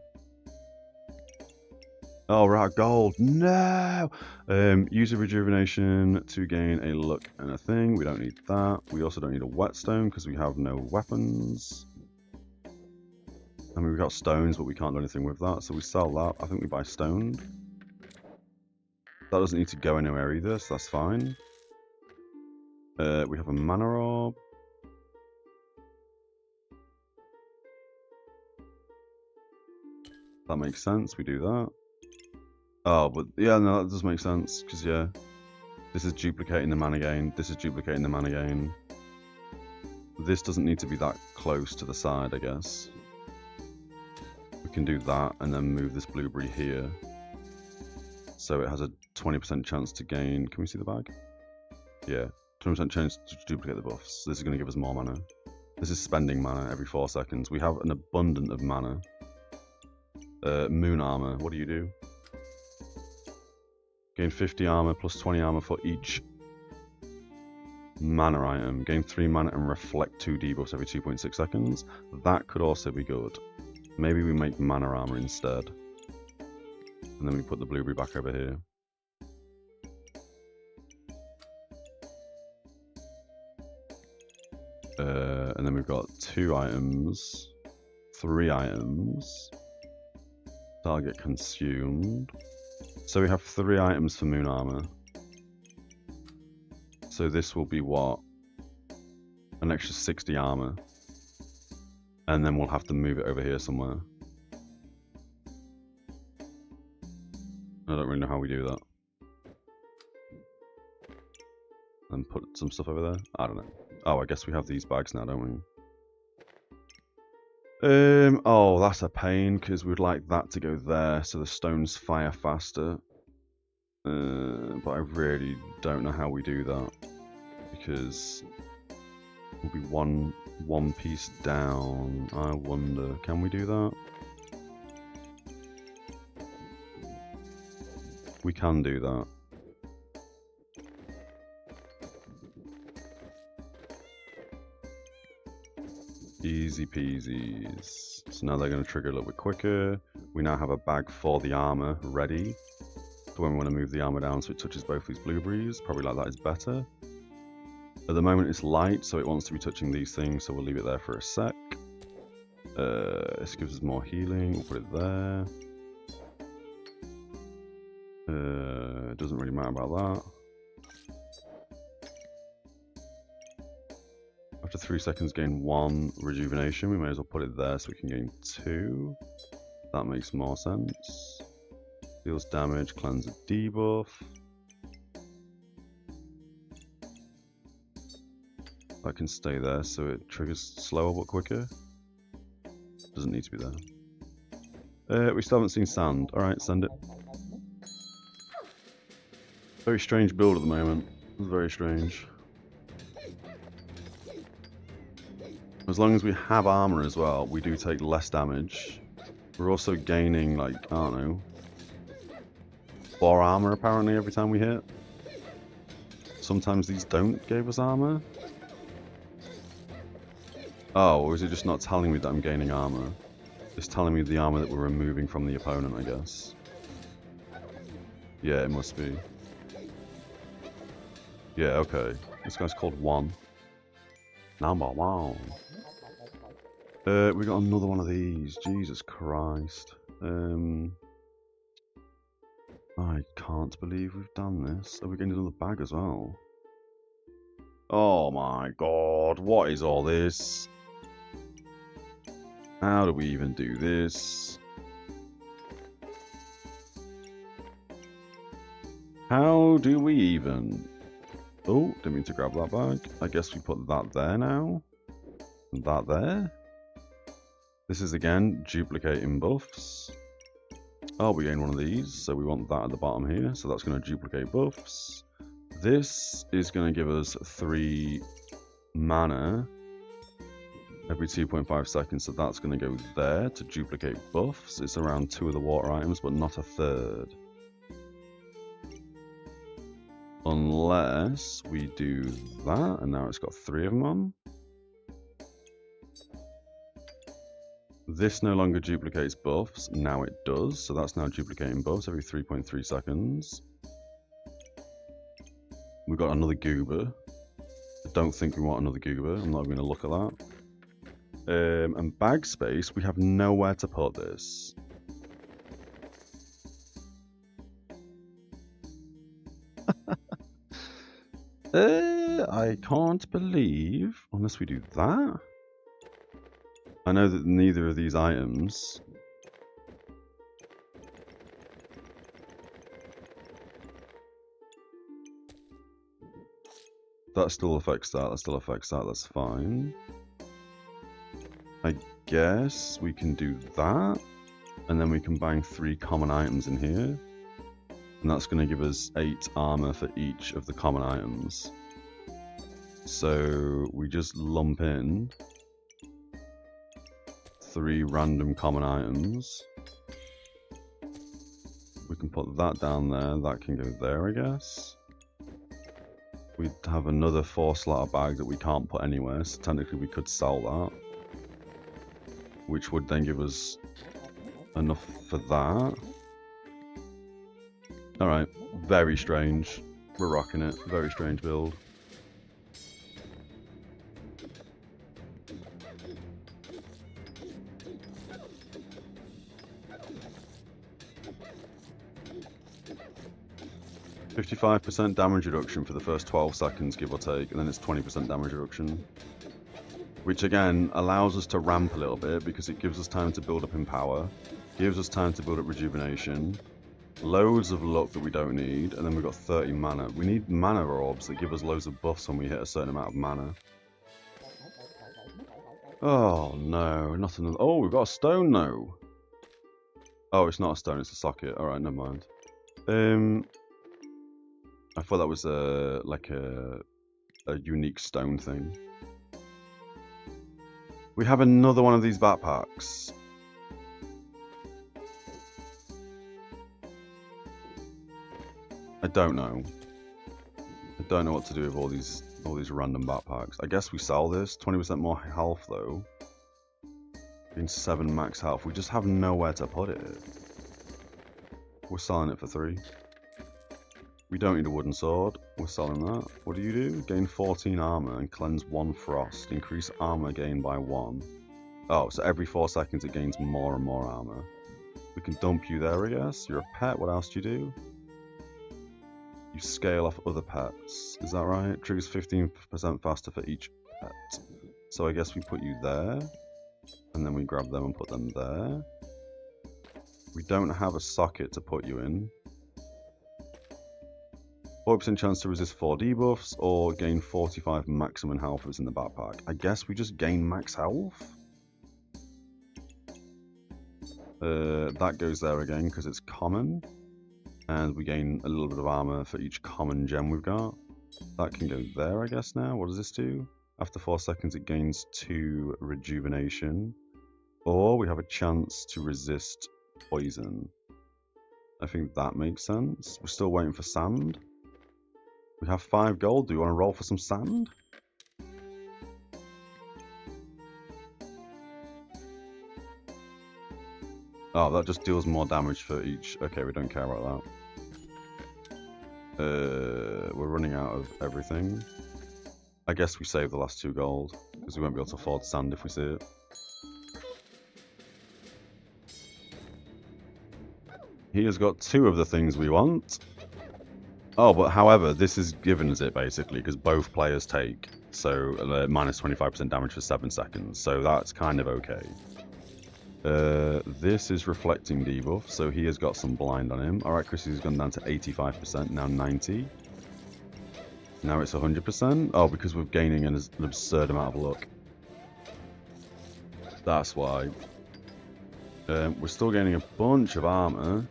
Oh, right, gold. No! Use a rejuvenation to gain a luck and a thing. We don't need that. We also don't need a whetstone because we have no weapons. I mean, we've got stones, but we can't do anything with that. So we sell that. I think we buy stoned. That doesn't need to go anywhere either, so that's fine. We have a mana orb. That makes sense. We do that. Oh, but yeah, no, that does make sense, because yeah, this is duplicating the mana gain, this is duplicating the mana gain. This doesn't need to be that close to the side, I guess. We can do that, and then move this blueberry here. So it has a 20% chance to gain, can we see the bag? Yeah, 20% chance to duplicate the buffs. This is going to give us more mana. This is spending mana every 4 seconds. We have an abundance of mana. Moon armor, what do you do? Gain 50 armor plus 20 armor for each mana item. Gain 3 mana and reflect 2 debuffs every 2.6 seconds. That could also be good. Maybe we make mana armor instead. And then we put the blueberry back over here. And then we've got 2 items. 3 items. Target consumed. So we have 3 items for moon armor. So this will be what? An extra 60 armor. And then we'll have to move it over here somewhere. I don't really know how we do that. And put some stuff over there? I don't know. Oh, I guess we have these bags now, don't we? Oh, that's a pain, because we'd like that to go there so the stones fire faster. But I really don't know how we do that, because we'll be one piece down. I wonder, can we do that? We can do that. Easy peasies. So now they're going to trigger a little bit quicker. We now have a bag for the armor ready for when we want to move the armor down so it touches both these blueberries. Probably like that is better. At the moment it's light, so it wants to be touching these things, so we'll leave it there for a sec. This gives us more healing. We'll put it there. It doesn't really matter about that. After 3 seconds, gain 1 rejuvenation. We may as well put it there so we can gain 2. That makes more sense. Deals damage, cleanse a debuff. That can stay there so it triggers slower but quicker. Doesn't need to be there. We still haven't seen sand. Alright, send it. Very strange build at the moment. It's very strange. As long as we have armor as well, we do take less damage. We're also gaining, like, I don't know, 4 armor apparently every time we hit. Sometimes these don't give us armor. Oh, or is it just not telling me that I'm gaining armor? It's telling me the armor that we're removing from the opponent, I guess. Yeah, it must be. Yeah, okay. This guy's called 1. Number 1. We got another one of these. Jesus Christ. I can't believe we've done this. Are we getting another bag as well? Oh my god, what is all this? How do we even do this? How do we even... Oh, didn't mean to grab that bag. I guess we put that there now. And that there. This is again duplicating buffs. Oh, we gain one of these, so we want that at the bottom here. So that's going to duplicate buffs. This is going to give us 3 mana every 2.5 seconds, so that's going to go there to duplicate buffs. It's around 2 of the water items, but not a third. Unless we do that, and now it's got 3 of them on. This no longer duplicates buffs, now it does, so that's now duplicating buffs every 3.3 seconds. We've got another goober. I don't think we want another goober, I'm not going to look at that. And bag space, we have nowhere to put this. I can't believe, unless we do that. I know that neither of these items that still affects that, that's fine. I guess we can do that, and then we combine 3 common items in here. And that's going to give us 8 armor for each of the common items. So we just lump in 3 random common items. We can put that down there, that can go there, I guess. We'd have another 4 slot bag that we can't put anywhere, so technically we could sell that. Which would then give us enough for that. Alright, very strange. We're rocking it. Very strange build. %55 damage reduction for the first 12 seconds, give or take, and then it's 20% damage reduction. Which again allows us to ramp a little bit because it gives us time to build up in power, gives us time to build up rejuvenation, loads of luck that we don't need, and then we've got 30 mana. We need mana orbs that give us loads of buffs when we hit a certain amount of mana. Oh no, not another. Oh, we've got a stone though. Oh, it's not a stone, it's a socket. Alright, never mind. I thought that was like a unique stone thing. We have another one of these backpacks. I don't know. I don't know what to do with all these random backpacks. I guess we sell this. 20% more health though. In 7 max health. We just have nowhere to put it. We're selling it for 3. We don't need a wooden sword. We're selling that. What do you do? Gain 14 armor and cleanse 1 frost. Increase armor gain by 1. Oh, so every 4 seconds it gains more and more armor. We can dump you there, I guess. You're a pet. What else do you do? You scale off other pets. Is that right? Triggers 15% faster for each pet. So I guess we put you there. And then we grab them and put them there. We don't have a socket to put you in. 40% chance to resist 4 debuffs or gain 45 maximum health is in the backpack. I guess we just gain max health. That goes there again because it's common. And we gain a little bit of armor for each common gem we've got. That can go there, I guess, now. What does this do? After 4 seconds, it gains 2 rejuvenation. Or we have a chance to resist poison. I think that makes sense. We're still waiting for sand. We have 5 gold. Do you want to roll for some sand? Oh, that just deals more damage for each. Okay, we don't care about that. We're running out of everything. I guess we save the last 2 gold, because we won't be able to afford sand if we see it. He has got 2 of the things we want. Oh, but however, this is given as it basically, because both players take. So, minus 25% damage for 7 seconds. So that's kind of okay. This is reflecting debuff, so he has got some blind on him. Alright, Chrissy's gone down to 85%, now 90. Now it's 100%. Oh, because we're gaining an absurd amount of luck. That's why. We're still gaining a bunch of armor.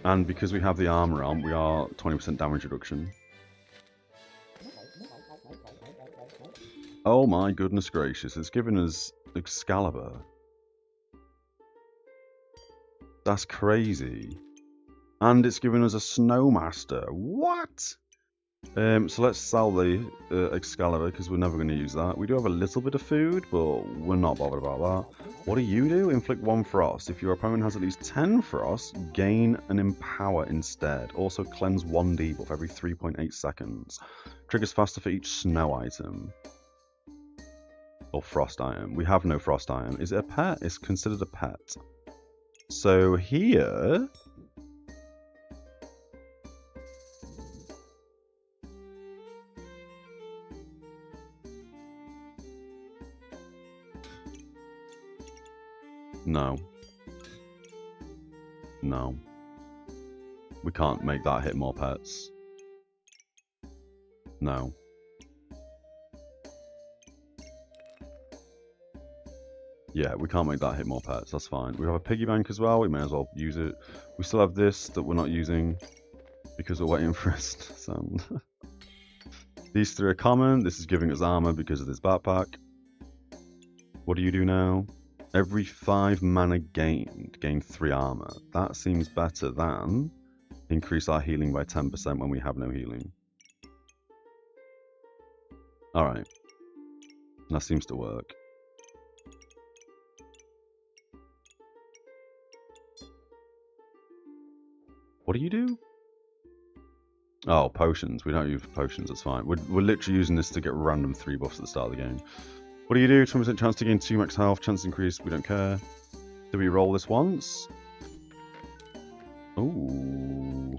And because we have the armor on, we are 20% damage reduction. Oh my goodness gracious, it's given us Excalibur. That's crazy. And it's given us a Snowmaster. What? So let's sell the Excalibur because we're never going to use that. We do have a little bit of food, but we're not bothered about that. What do you do? Inflict 1 frost. If your opponent has at least 10 frost, gain an empower instead. Also cleanse 1 debuff every 3.8 seconds. Triggers faster for each snow item. Or frost item. We have no frost item. Is it a pet? It's considered a pet. So here... No. No. We can't make that hit more pets. No. Yeah, we can't make that hit more pets. That's fine. We have a piggy bank as well. We may as well use it. We still have this that we're not using because we're waiting for us to sound. These 3 are common. This is giving us armor because of this backpack. What do you do now? Every 5 mana gained, gain 3 armor. That seems better than increase our healing by 10% when we have no healing. Alright. That seems to work. What do you do? Oh, potions. We don't use potions, that's fine. We're literally using this to get random 3 buffs at the start of the game. What do you do? 20% chance to gain 2 max health, chance increase, we don't care. Do we roll this once? Ooh.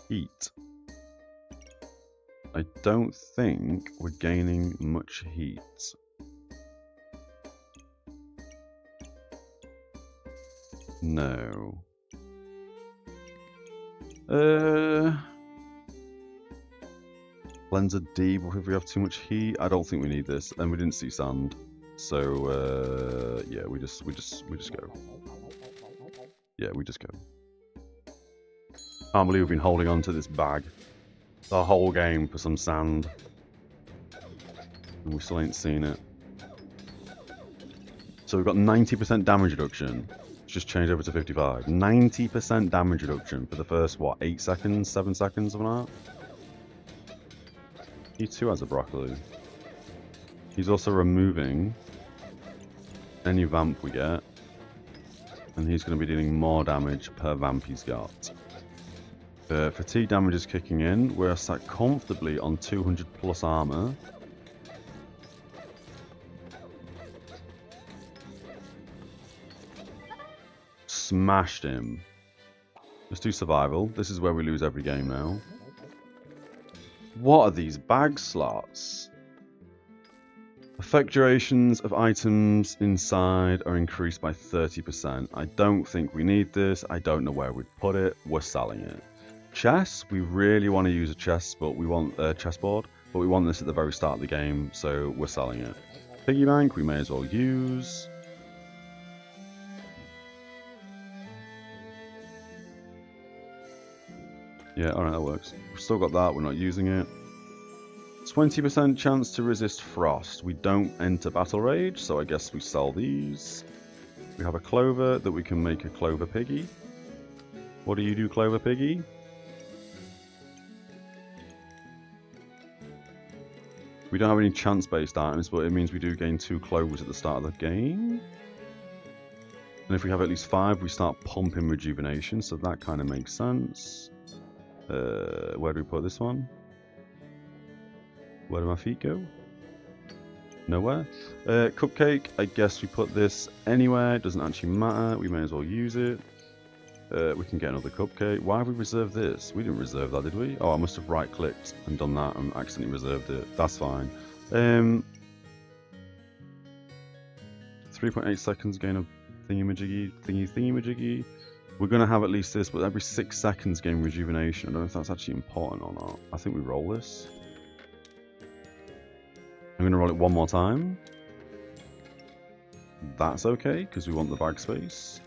Heat. I don't think we're gaining much heat. No. Cleanse a debuff if we have too much heat. I don't think we need this, and we didn't see sand, so yeah, we just go. Yeah, we just go. Can't believe we've been holding on to this bag the whole game for some sand, and we still ain't seen it. So we've got 90% damage reduction. Let's just change over to 55. 90% damage reduction for the first what? 8 seconds, 7 seconds, something like that. He too has a broccoli. He's also removing any vamp we get. And he's going to be dealing more damage per vamp he's got. Fatigue damage is kicking in. We're sat comfortably on 200 plus armor. Smashed him. Let's do survival. This is where we lose every game now. What are these bag slots? Effect durations of items inside are increased by 30%. I don't think we need this. I don't know where we'd put it. We're selling it. Chess, we really want to use a chess, but we want a chessboard, but we want this at the very start of the game, so we're selling it. Piggy bank, we may as well use. Yeah, alright, that works. We've still got that, we're not using it. 20% chance to resist frost. We don't enter battle rage, so I guess we sell these. We have a clover that we can make a clover piggy. What do you do, clover piggy? We don't have any chance-based items, but it means we do gain 2 clovers at the start of the game. And if we have at least 5, we start pumping rejuvenation, so that kind of makes sense. Where do we put this one? Where do my feet go? Nowhere. Cupcake, I guess we put this anywhere. It doesn't actually matter. We may as well use it. We can get another cupcake. Why have we reserved this? We didn't reserve that, did we? Oh, I must have right-clicked and done that and accidentally reserved it. That's fine. 3.8 seconds gain of thingy-majiggy. We're going to have at least this, but every 6 seconds gain rejuvenation. I don't know if that's actually important or not. I think we roll this. I'm going to roll it one more time. That's okay, because we want the bag space.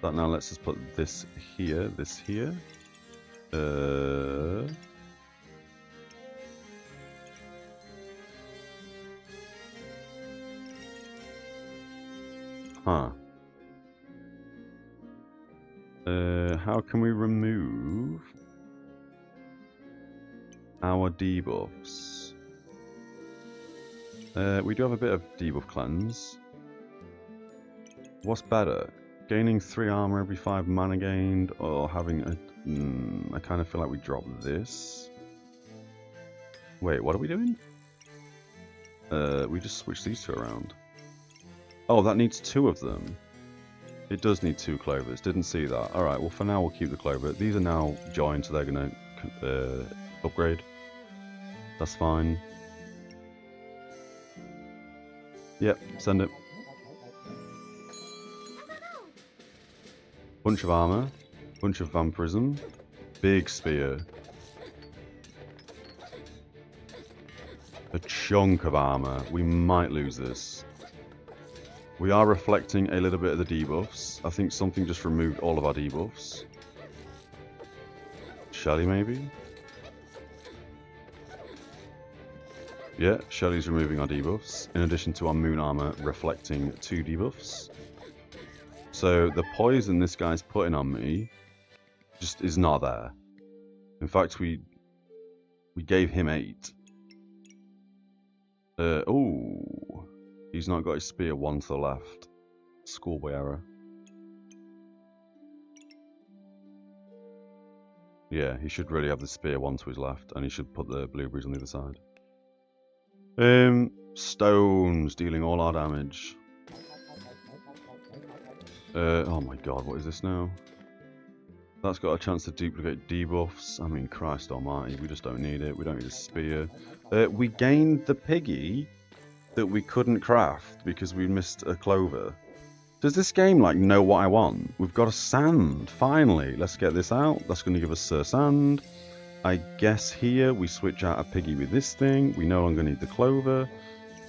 That now lets us put this here, this here. How can we remove our debuffs? We do have a bit of debuff cleanse. What's better? Gaining 3 armor every 5 mana gained, or having a... I kind of feel like we drop this. Wait, what are we doing? We just switch these 2 around. Oh, that needs 2 of them. It does need 2 clovers. Didn't see that. Alright, well for now we'll keep the clover. These are now joined, so they're going to upgrade. That's fine. Yep, send it. Bunch of armor. Bunch of vampirism. Big spear. A chunk of armor. We might lose this. We are reflecting a little bit of the debuffs. I think something just removed all of our debuffs. Shelly, maybe? Yeah, Shelly's removing our debuffs, in addition to our moon armor reflecting 2 debuffs. So the poison this guy's putting on me just is not there. In fact, we gave him 8. Oh, he's not got his spear 1 to the left. Schoolboy error. Yeah, he should really have the spear 1 to his left, and he should put the blueberries on the other side. Stones, dealing all our damage. Oh my god, what is this now? That's got a chance to duplicate debuffs. I mean, Christ almighty, we just don't need it. We don't need a spear. We gained the piggy that we couldn't craft because we missed a clover. Does this game, like, know what I want? We've got a sand, finally. Let's get this out. That's going to give us Sir Sand. I guess here we switch out a piggy with this thing. We no longer need the clover.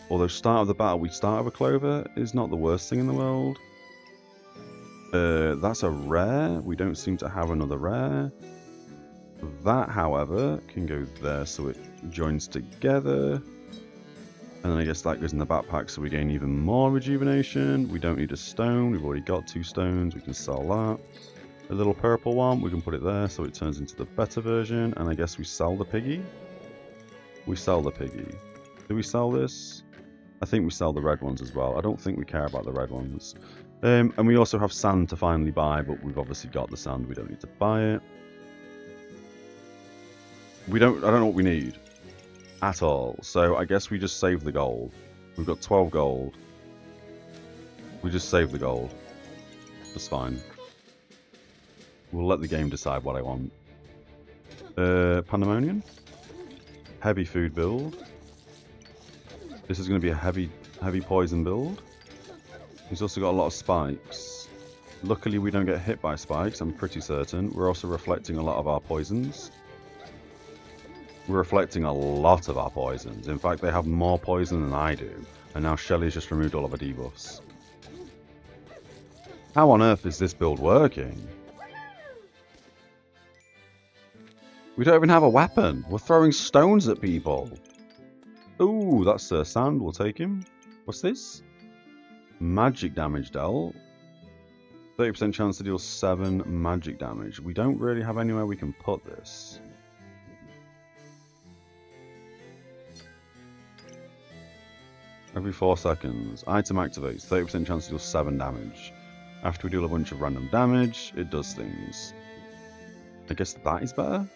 Although start of the battle we start with a clover is not the worst thing in the world. That's a rare. We don't seem to have another rare. That, however, can go there so it joins together. And then I guess that goes in the backpack so we gain even more rejuvenation. We don't need a stone. We've already got 2 stones. We can sell that. A little purple one, we can put it there so it turns into the better version. And I guess we sell the piggy. We sell the piggy. Do we sell this? I think we sell the red ones as well. I don't think we care about the red ones. And we also have sand to finally buy, but we've obviously got the sand. We don't need to buy it. I don't know what we need at all. So I guess we just save the gold. We've got 12 gold. We just save the gold. That's fine. We'll let the game decide what I want. Pandemonium? heavy food build. This is going to be a heavy poison build. He's also got a lot of spikes. Luckily, we don't get hit by spikes, I'm pretty certain. We're also reflecting a lot of our poisons. We're reflecting a lot of our poisons. In fact, they have more poison than I do. And now Shelly's just removed all of her debuffs. How on earth is this build working? We don't even have a weapon. We're throwing stones at people. Ooh, that's sand. We'll take him. What's this? Magic damage dealt. 30% chance to deal 7 magic damage. We don't really have anywhere we can put this. Every 4 seconds. Item activates. 30% chance to deal 7 damage. After we deal a bunch of random damage, it does things. I guess that is better?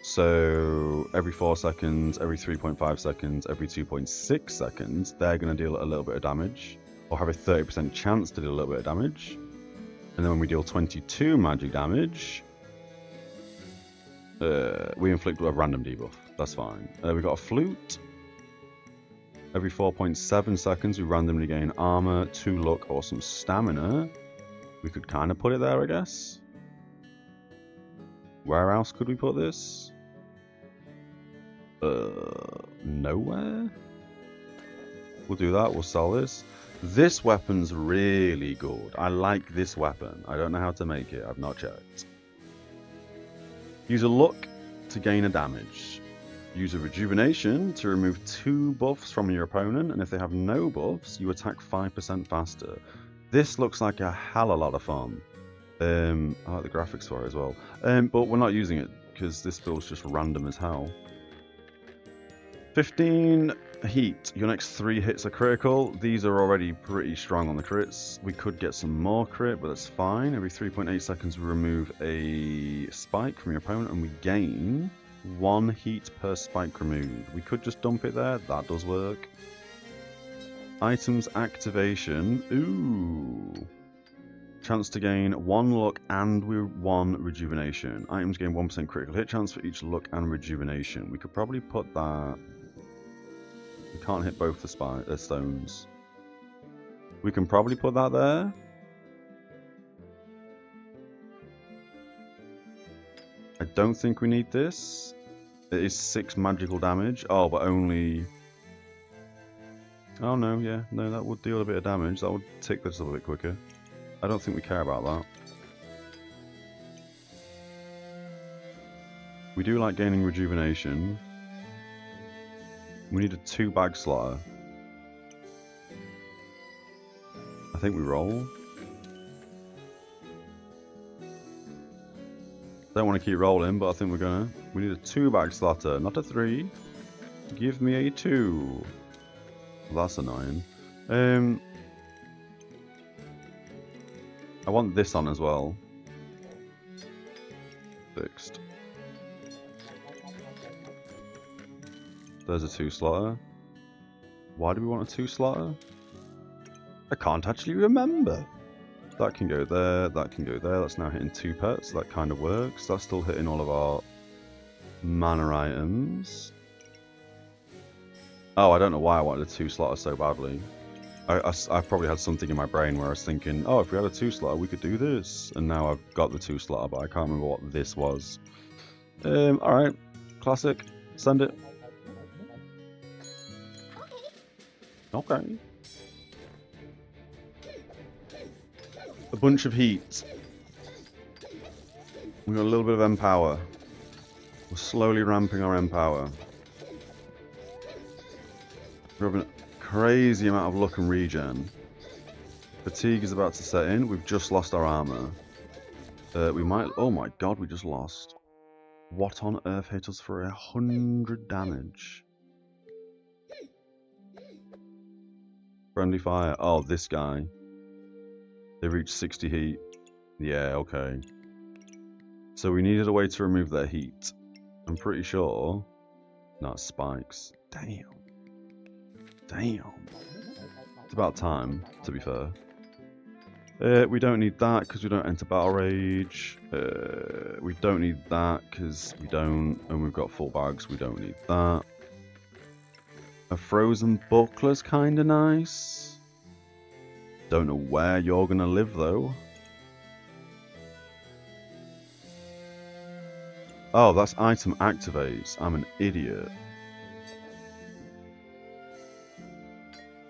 So, every 4 seconds, every 3.5 seconds, every 2.6 seconds, they're going to deal a little bit of damage. Or have a 30% chance to deal a little bit of damage. And then when we deal 22 magic damage, we inflict a random debuff. That's fine. We've got a flute. Every 4.7 seconds, we randomly gain armor, 2 luck, or some stamina. We could kind of put it there, I guess. Where else could we put this? Nowhere? We'll do that. We'll sell this. This weapon's really good. I like this weapon. I don't know how to make it. I've not checked. Use a luck to gain a damage. Use a rejuvenation to remove 2 buffs from your opponent, and if they have no buffs, you attack 5% faster. This looks like a hell of a lot of fun. I like the graphics for it as well. But we're not using it because this build's just random as hell. 15 heat. Your next 3 hits are critical. These are already pretty strong on the crits. We could get some more crit, but that's fine. Every 3.8 seconds we remove a spike from your opponent and we gain 1 heat per spike removed. We could just dump it there. That does work. Items activation. Ooh. Chance to gain 1 luck and 1 rejuvenation. Items gain 1% critical hit chance for each luck and rejuvenation. We could probably put that... We can't hit both the stones. We can probably put that there. I don't think we need this. It is 6 magical damage. Oh, but only... Oh no, yeah. No, that would deal a bit of damage. That would tick this a little bit quicker. I don't think we care about that. We do like gaining rejuvenation. We need a 2-bag slaughter. I think we roll. Don't want to keep rolling, but I think we're gonna. We need a 2-bag slaughter, not a 3. Give me a 2. Well, that's annoying. I want this on as well. Fixed. There's a 2 slaughter. Why do we want a 2 slaughter? I can't actually remember. That can go there, that can go there. That's now hitting 2 pets. That kind of works. That's still hitting all of our mana items. Oh, I don't know why I wanted a 2 slaughter so badly. I probably had something in my brain where I was thinking, oh, if we had a 2 slaughter, we could do this. And now I've got the 2 slaughter, but I can't remember what this was. Alright. Classic. Send it. Okay. A bunch of heat. We got a little bit of empower. We're slowly ramping our empower. We're having a crazy amount of luck and regen. Fatigue is about to set in. We've just lost our armor. We might... Oh my god, we just lost. What on earth hit us for 100 damage? Friendly fire. Oh, this guy. They reached 60 heat. Yeah, okay. So we needed a way to remove their heat. I'm pretty sure... No, it's spikes. Damn. Damn. It's about time, to be fair. We don't need that because we don't enter Battle Rage. We don't need that because we don't, and we've got full bags, we don't need that. A frozen buckler's kinda nice. Don't know where you're gonna live though. Oh, that's item activates. I'm an idiot.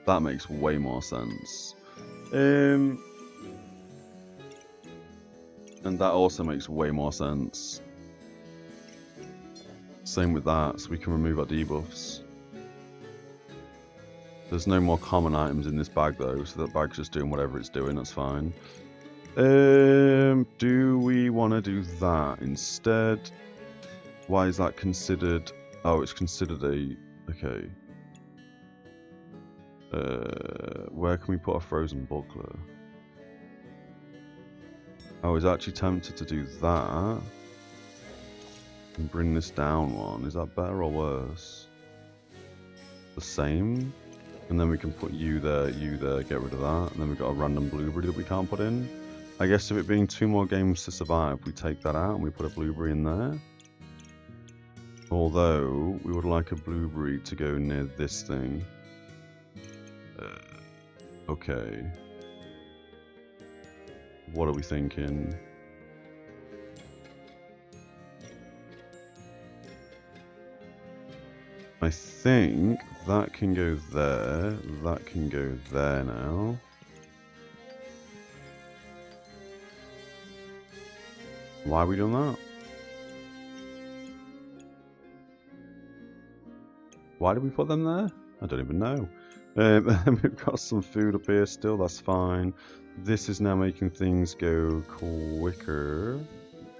That makes way more sense. And that also makes way more sense. Same with that, so we can remove our debuffs. There's no more common items in this bag though, so that bag's just doing whatever it's doing, that's fine. Do we want to do that instead? Why is that considered? Oh, it's considered a... Okay. Where can we put a frozen buckler? I was actually tempted to do that. And bring this down one. Is that better or worse? The same? And then we can put you there, get rid of that. And then we've got a random blueberry that we can't put in. I guess if it being 2 more games to survive, we take that out and we put a blueberry in there. Although, we would like a blueberry to go near this thing. Okay. What are we thinking? I think that can go there, that can go there now. Why are we doing that? Why did we put them there? I don't even know. We've got some food up here still, that's fine. This is now making things go quicker.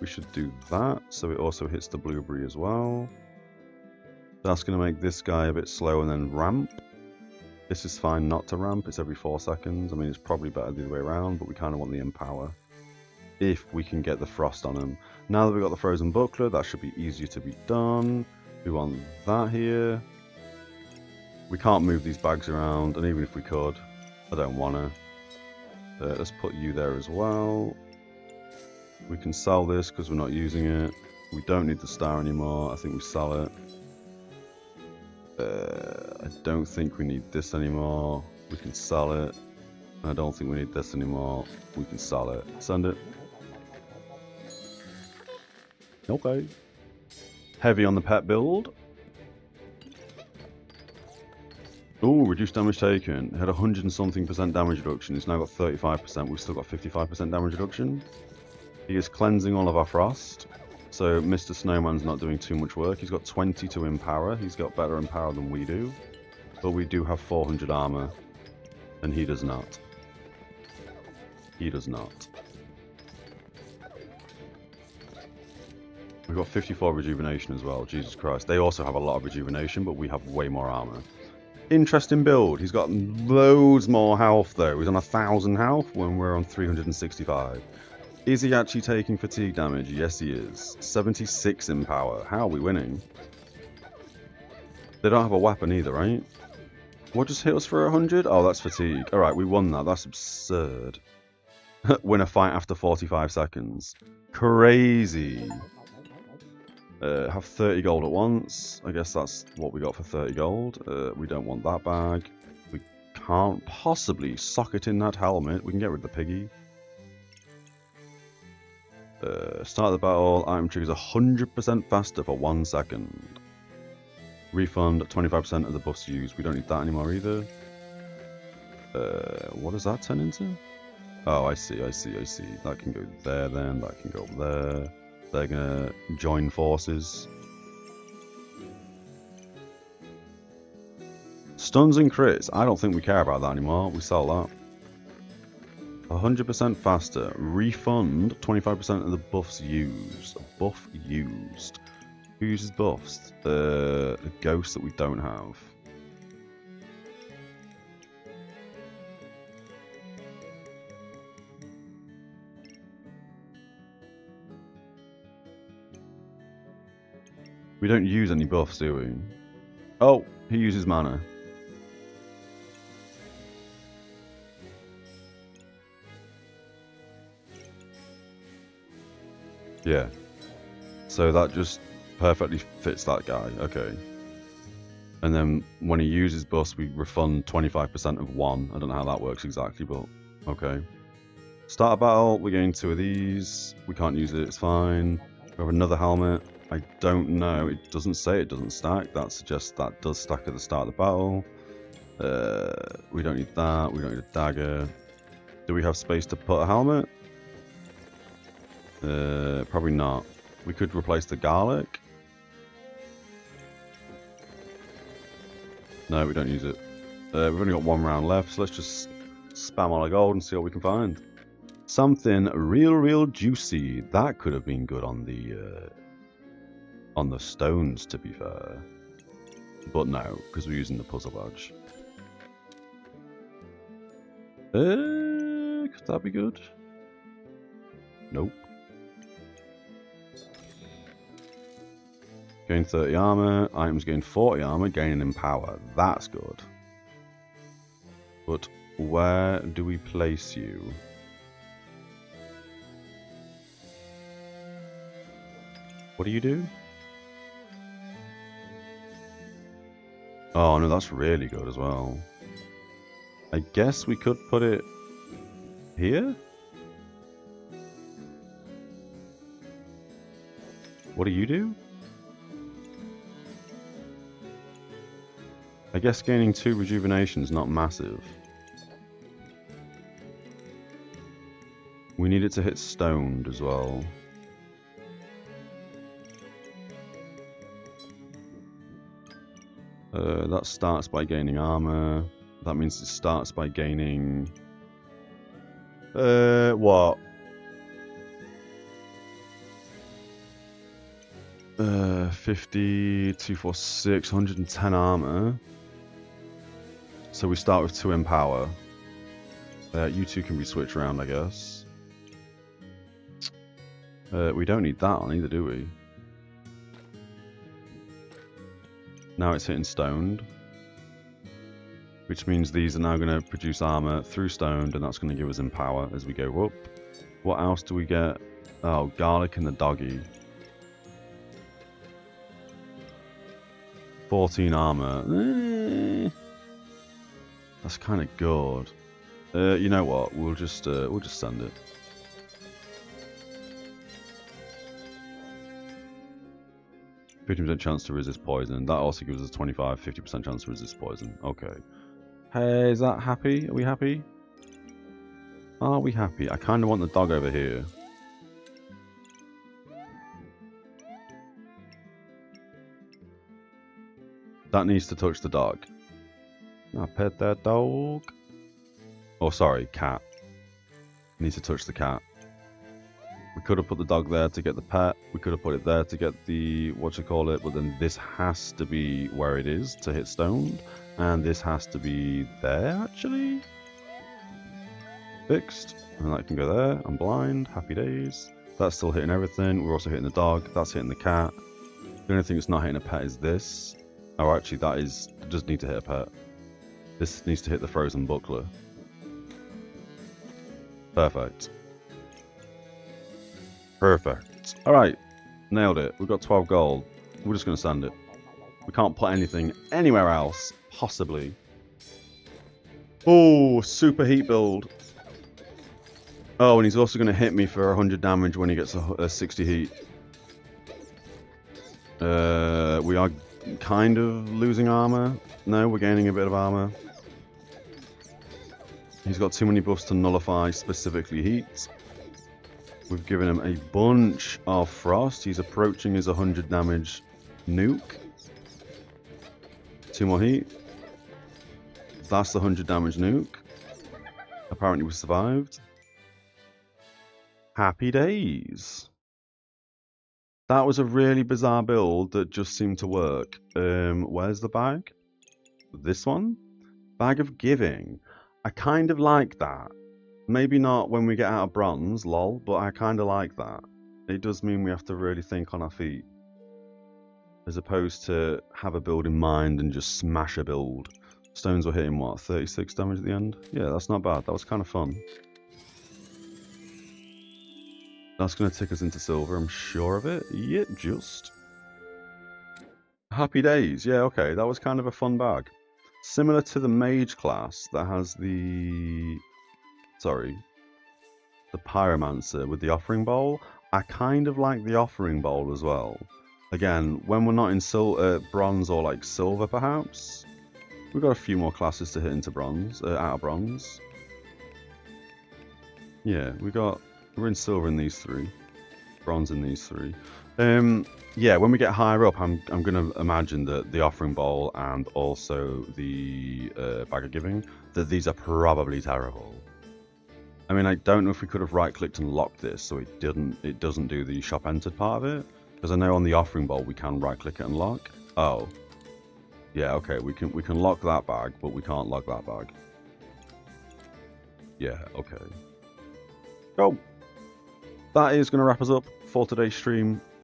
We should do that, so it also hits the blueberry as well. That's going to make this guy a bit slow and then ramp. This is fine not to ramp, it's every 4 seconds. I mean, it's probably better the other way around, but we kind of want the empower. If we can get the frost on him. Now that we've got the frozen buckler, that should be easier to be done. We want that here. We can't move these bags around, and even if we could, I don't want to. Let's put you there as well. We can sell this because we're not using it. We don't need the star anymore. I think we sell it. I don't think we need this anymore. We can sell it. I don't think we need this anymore. We can sell it. Send it. Okay. Heavy on the pet build. Ooh, reduced damage taken. It had 100 and something % damage reduction. It's now got 35%. We've still got 55% damage reduction. He is cleansing all of our frost. So Mr. Snowman's not doing too much work. He's got 22 in power. He's got better in power than we do. But we do have 400 armor. And he does not. He does not. We've got 54 rejuvenation as well. Jesus Christ. They also have a lot of rejuvenation, but we have way more armor. Interesting build. He's got loads more health though. He's on 1,000 health when we're on 365. Is he actually taking fatigue damage? Yes, he is. 76 in power. How are we winning? They don't have a weapon either, right? What just hit us for 100? Oh, that's fatigue. Alright, we won that. That's absurd. Win a fight after 45 seconds. Crazy. Have 30 gold at once. I guess that's what we got for 30 gold. We don't want that bag. We can't possibly socket in that helmet. We can get rid of the piggy. Start the battle. Item triggers 100% faster for 1 second. Refund 25% of the buffs used. We don't need that anymore either. What does that turn into? Oh, I see. That can go there then. That can go there. They're gonna join forces. Stuns and crits. I don't think we care about that anymore. We sell that. 100% faster. Refund 25% of the buffs used. Buff used. Who uses buffs? A ghost that we don't have. We don't use any buffs, do we? Oh, he uses mana. Yeah. So that just perfectly fits that guy. Okay. And then when he uses bus, we refund 25% of 1. I don't know how that works exactly, but okay. Start a battle. We're getting 2 of these. We can't use it. It's fine. We have another helmet. I don't know. It doesn't say it doesn't stack. That suggests that does stack at the start of the battle. We don't need that. We don't need a dagger. Do we have space to put a helmet? Probably not. We could replace the garlic. No, we don't use it. We've only got 1 round left, so let's just spam all our gold and see what we can find. Something real juicy. That could have been good on the stones, to be fair. But no, because we're using the puzzle badge. Could that be good? Nope. Gain 30 armor. Items gain 40 armor, gaining in power. That's good. But where do we place you? What do you do? Oh no, that's really good as well. I guess we could put it here? What do you do? I guess gaining 2 rejuvenation is not massive. We need it to hit stoned as well. That starts by gaining armor. That means it starts by gaining... what? 50, 246, 110 armor. So we start with 2 in power. You two can be switched around, I guess. We don't need that on either, do we? Now it's hitting stoned. Which means these are now going to produce armor through stoned, and that's going to give us in power as we go up. What else do we get? Oh, garlic and the doggy. 14 armor. That's kind of good. You know what? We'll just send it. %50 chance to resist poison. That also gives us a 25-50% chance to resist poison. Okay. Hey, is that happy? Are we happy? Are we happy? I kind of want the dog over here. That needs to touch the dog. I pet that dog. Oh, sorry, cat. Needs to touch the cat. We could have put the dog there to get the pet. We could have put it there to get the whatchamacallit, but then this has to be where it is to hit stoned. And this has to be there, actually. Fixed. And that can go there. I'm blind. Happy days. That's still hitting everything. We're also hitting the dog. That's hitting the cat. The only thing that's not hitting a pet is this. Oh, actually, that is... It does need to hit a pet. This needs to hit the frozen buckler. Perfect. Perfect. Alright. Nailed it. We've got 12 gold. We're just going to send it. We can't put anything anywhere else. Possibly. Oh, super heat build. Oh, and he's also going to hit me for 100 damage when he gets a 60 heat. We are kind of losing armor. No, we're gaining a bit of armor. He's got too many buffs to nullify specifically heat. We've given him a bunch of frost. He's approaching his 100 damage nuke. 2 more heat. That's the 100 damage nuke. Apparently we survived. Happy days. That was a really bizarre build that just seemed to work. Where's the bag? This one? Bag of Giving. I kind of like that. Maybe not when we get out of bronze, lol, but I kind of like that. It does mean we have to really think on our feet. As opposed to have a build in mind and just smash a build. Stones were hitting, what, 36 damage at the end? Yeah, that's not bad. That was kind of fun. That's going to tick us into silver, I'm sure of it. Yep, just. Happy days. Yeah, okay. That was kind of a fun bag. Similar to the mage class that has the... Sorry. The pyromancer with the offering bowl. I kind of like the offering bowl as well. Again, when we're not in bronze or like silver perhaps. We've got a few more classes to hit into bronze, out of bronze. Yeah, we're in silver in these three. Bronze in these three. Yeah, when we get higher up, I'm going to imagine that the offering bowl and also the bag of giving, that these are probably terrible. I mean, I don't know if we could have right-clicked and locked this so it doesn't do the shop entered part of it, because I know on the offering bowl we can right-click it and lock. Oh, yeah, okay, we can lock that bag, but we can't lock that bag. Yeah, okay. Oh, that is going to wrap us up for today's stream.